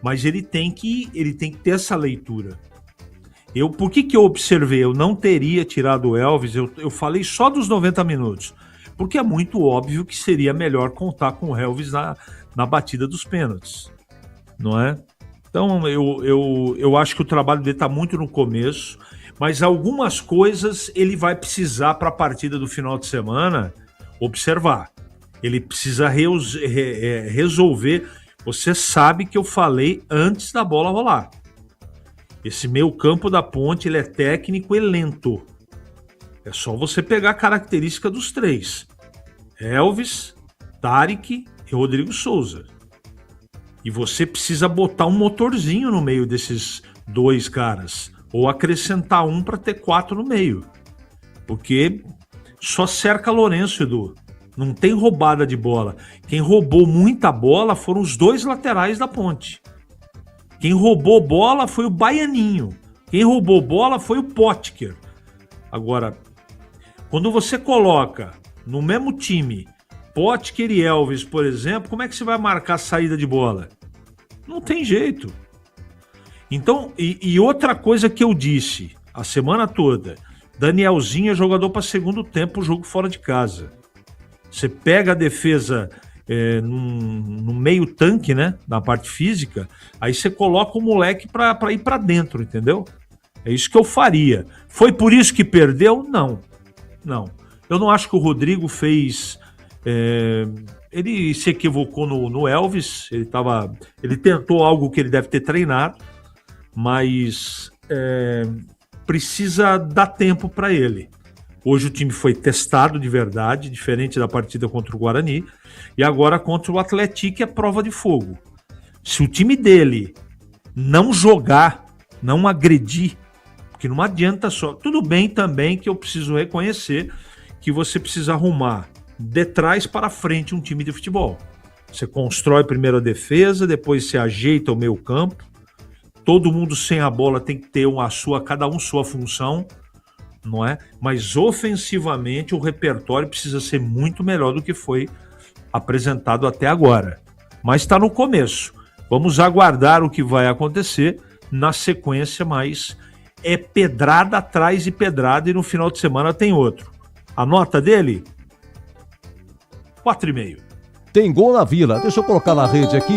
Mas ele tem que ter essa leitura. Por que eu observei? Eu não teria tirado o Elvis, eu falei só dos 90 minutos. Porque é muito óbvio que seria melhor contar com o Elvis na batida dos pênaltis. Não é? Então, eu acho que o trabalho dele está muito no começo. Mas algumas coisas ele vai precisar para a partida do final de semana observar. Ele precisa resolver. Você sabe que eu falei antes da bola rolar. Esse meio campo da Ponte, ele é técnico e lento. É só você pegar a característica dos 3. Elvis, Tarek e Rodrigo Souza. E você precisa botar um motorzinho no meio desses 2 caras. Ou acrescentar um para ter 4 no meio. Porque só cerca Lourenço, Edu. Não tem roubada de bola. Quem roubou muita bola foram os 2 laterais da Ponte. Quem roubou bola foi o Baianinho. Quem roubou bola foi o Potker. Agora, quando você coloca no mesmo time Potker e Elvis, por exemplo, como é que você vai marcar a saída de bola? Não tem jeito. Então, e outra coisa que eu disse a semana toda, Danielzinho é jogador para segundo tempo, jogo fora de casa. Você pega a defesa no meio tanque, né, na parte física, aí você coloca o moleque para ir para dentro, entendeu? É isso que eu faria. Foi por isso que perdeu? Não. Eu não acho que o Rodrigo fez... ele se equivocou no Elvis, ele tentou algo que ele deve ter treinado, mas precisa dar tempo para ele. Hoje o time foi testado de verdade, diferente da partida contra o Guarani, e agora contra o Atlético é prova de fogo. Se o time dele não jogar, não agredir, porque não adianta só... Tudo bem também que eu preciso reconhecer que você precisa arrumar de trás para frente um time de futebol. Você constrói primeiro a defesa, depois você ajeita o meio campo. Todo mundo sem a bola tem que ter cada um sua função, não é? Mas ofensivamente o repertório precisa ser muito melhor do que foi apresentado até agora. Mas está no começo. Vamos aguardar o que vai acontecer na sequência, mas é pedrada atrás de pedrada e no final de semana tem outro. A nota dele? 4,5. Tem gol na Vila. Deixa eu colocar na rede aqui.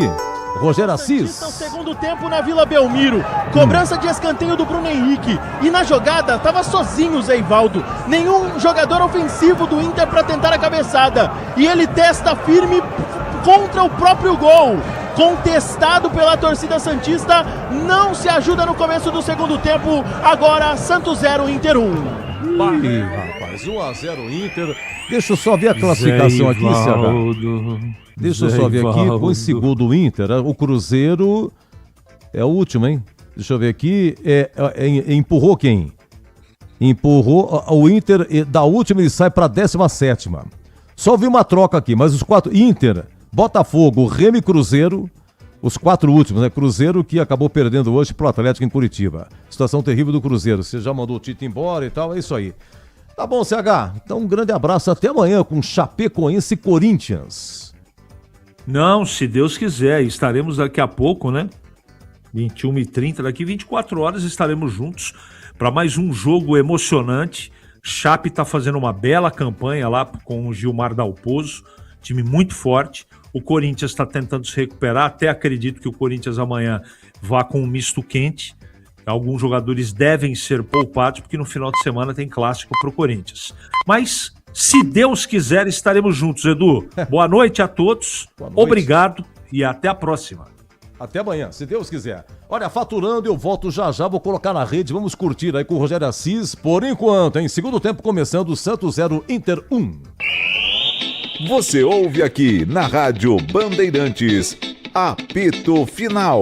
Rogério Assis. Segundo tempo na Vila Belmiro. Cobrança de escanteio do Bruno Henrique. E na jogada estava sozinho o Zé Ivaldo. Nenhum jogador ofensivo do Inter para tentar a cabeçada. E ele testa firme contra o próprio gol. Contestado pela torcida santista. Não se ajuda no começo do segundo tempo. Agora Santos 0, Inter 1. Ih, rapaz, 1-0 Inter. Deixa eu só ver a classificação aqui, CH. Deixa eu só ver aqui, com o segundo o Inter, o Cruzeiro é o último, hein? Deixa eu ver aqui, empurrou quem? Empurrou o Inter, da última ele sai para a 17ª. Só vi uma troca aqui, mas os 4, Inter, Botafogo, Remo e Cruzeiro, os 4 últimos, né? Cruzeiro que acabou perdendo hoje pro Atlético em Curitiba. Situação terrível do Cruzeiro, você já mandou o Tito embora e tal, é isso aí. Tá bom, CH, então um grande abraço, até amanhã com Chapecoense e Corinthians. Não, se Deus quiser, estaremos daqui a pouco, né? 21h30, daqui 24 horas estaremos juntos para mais um jogo emocionante. Chape está fazendo uma bela campanha lá com o Gilmar Dalpozo, time muito forte. O Corinthians está tentando se recuperar, até acredito que o Corinthians amanhã vá com um misto quente. Alguns jogadores devem ser poupados, porque no final de semana tem clássico para o Corinthians. Mas, se Deus quiser, estaremos juntos, Edu. Boa noite a todos, obrigado e até a próxima. Até amanhã, se Deus quiser. Olha, faturando, eu volto já, vou colocar na rede, vamos curtir aí com o Rogério Assis. Por enquanto, em segundo tempo, começando, Santos 0, Inter 1. Você ouve aqui na Rádio Bandeirantes, apito final.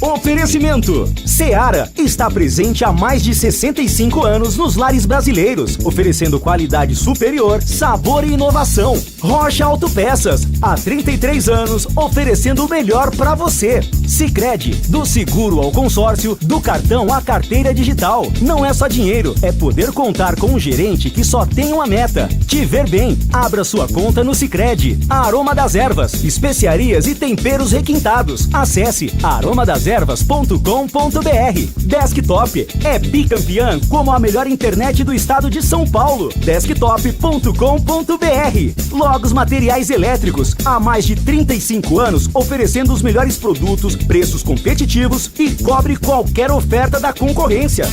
Oferecimento: Seara está presente há mais de 65 anos nos lares brasileiros, oferecendo qualidade superior, sabor e inovação. Rocha Autopeças, há 33 anos, oferecendo o melhor para você. Sicredi, do seguro ao consórcio, do cartão à carteira digital. Não é só dinheiro, é poder contar com um gerente que só tem uma meta: te ver bem. Abra sua conta no Sicredi. A Aroma das Ervas, especiarias e temperos requintados. Acesse aromadas ervas.com.br. Desktop é bicampeã como a melhor internet do estado de São Paulo. Desktop.com.br. Logos Materiais Elétricos, há mais de 35 anos oferecendo os melhores produtos, preços competitivos e cobre qualquer oferta da concorrência.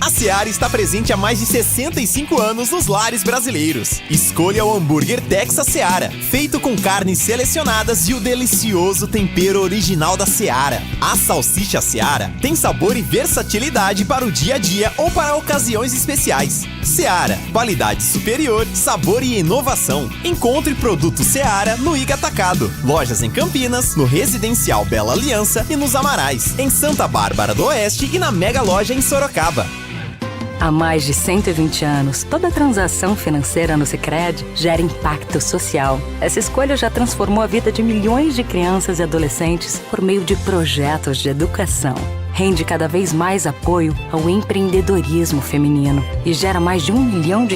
A Seara está presente há mais de 65 anos nos lares brasileiros. Escolha o hambúrguer Texas Seara, feito com carnes selecionadas e o delicioso tempero original da Seara. A salsicha Seara tem sabor e versatilidade para o dia a dia ou para ocasiões especiais. Seara, qualidade superior, sabor e inovação. Encontre produto Seara no Iga Atacado. Lojas em Campinas, no Residencial Bela Aliança e nos Amarais, em Santa Bárbara do Oeste e na Mega Loja em Sorocaba. Há mais de 120 anos, toda transação financeira no Sicredi gera impacto social. Essa escolha já transformou a vida de milhões de crianças e adolescentes por meio de projetos de educação. Rende cada vez mais apoio ao empreendedorismo feminino e gera mais de R$1 milhão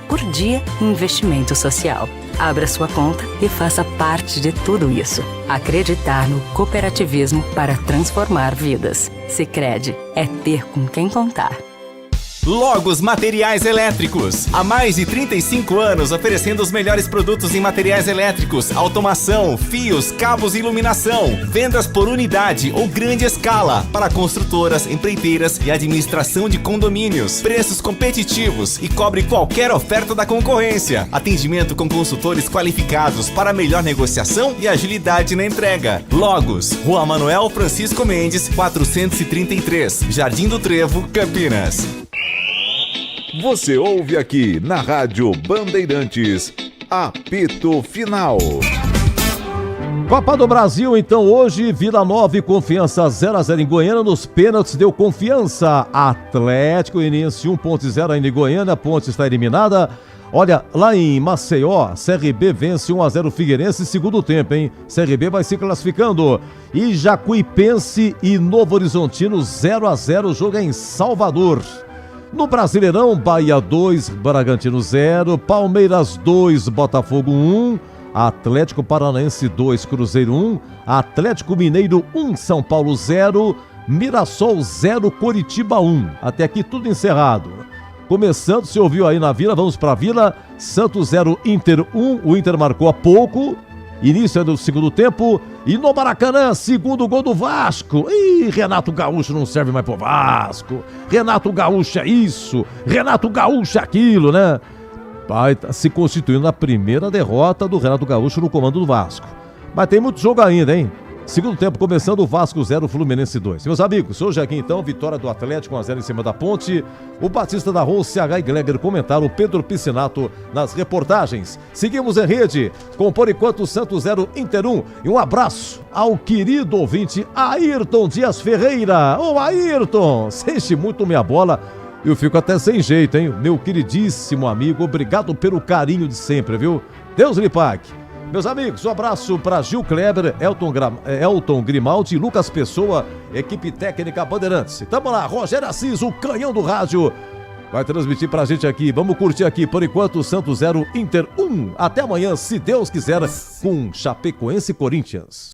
por dia em investimento social. Abra sua conta e faça parte de tudo isso. Acreditar no cooperativismo para transformar vidas. Sicredi é ter com quem contar. Logos Materiais Elétricos. Há mais de 35 anos oferecendo os melhores produtos em materiais elétricos, automação, fios, cabos e iluminação. Vendas por unidade ou grande escala para construtoras, empreiteiras e administração de condomínios. Preços competitivos e cobre qualquer oferta da concorrência. Atendimento com consultores qualificados para melhor negociação e agilidade na entrega. Logos, Rua Manuel Francisco Mendes, 433, Jardim do Trevo, Campinas. Você ouve aqui na Rádio Bandeirantes, apito final. Copa do Brasil, então, hoje, Vila Nova e Confiança 0-0 em Goiânia, nos pênaltis deu Confiança. Atlético Goianiense 1-0 ainda em Goiânia, a Ponte está eliminada. Olha, lá em Maceió, CRB vence 1-0 Figueirense, segundo tempo, hein? CRB vai se classificando. E Jacuipense e Novo Horizontino 0-0, o jogo é em Salvador. No Brasileirão, Bahia 2, Bragantino 0, Palmeiras 2, Botafogo 1, Atlético Paranaense 2, Cruzeiro 1, Atlético Mineiro 1, São Paulo 0, Mirassol 0, Coritiba 1. Até aqui tudo encerrado. Começando, se ouviu aí na Vila, vamos pra Vila. Santos 0, Inter 1, o Inter marcou há pouco. Início do segundo tempo. E no Maracanã, segundo gol do Vasco. Ih, Renato Gaúcho não serve mais pro Vasco. Renato Gaúcho é isso. Renato Gaúcho é aquilo, né? Vai se constituindo na primeira derrota do Renato Gaúcho no comando do Vasco. Mas tem muito jogo ainda, hein? Segundo tempo começando, o Vasco 0, Fluminense 2. Meus amigos, hoje aqui então, vitória do Atlético 1-0 em cima da Ponte. O Batista da Rose, CH e Gleger comentaram, o Pedro Piscinato nas reportagens. Seguimos em rede com Por Enquanto Santos 0, Inter 1. E um abraço ao querido ouvinte Ayrton Dias Ferreira. Ô Ayrton, você enche muito minha bola. Eu fico até sem jeito, hein? Meu queridíssimo amigo, obrigado pelo carinho de sempre, viu? Deus lhe pague. Meus amigos, um abraço para Gil Kleber, Elton Grimaldi e Lucas Pessoa, equipe técnica Bandeirantes. Tamo lá, Rogério Assis, o canhão do rádio, vai transmitir pra gente aqui. Vamos curtir aqui, Por Enquanto, Santos 0, Inter 1. Até amanhã, se Deus quiser, com Chapecoense e Corinthians.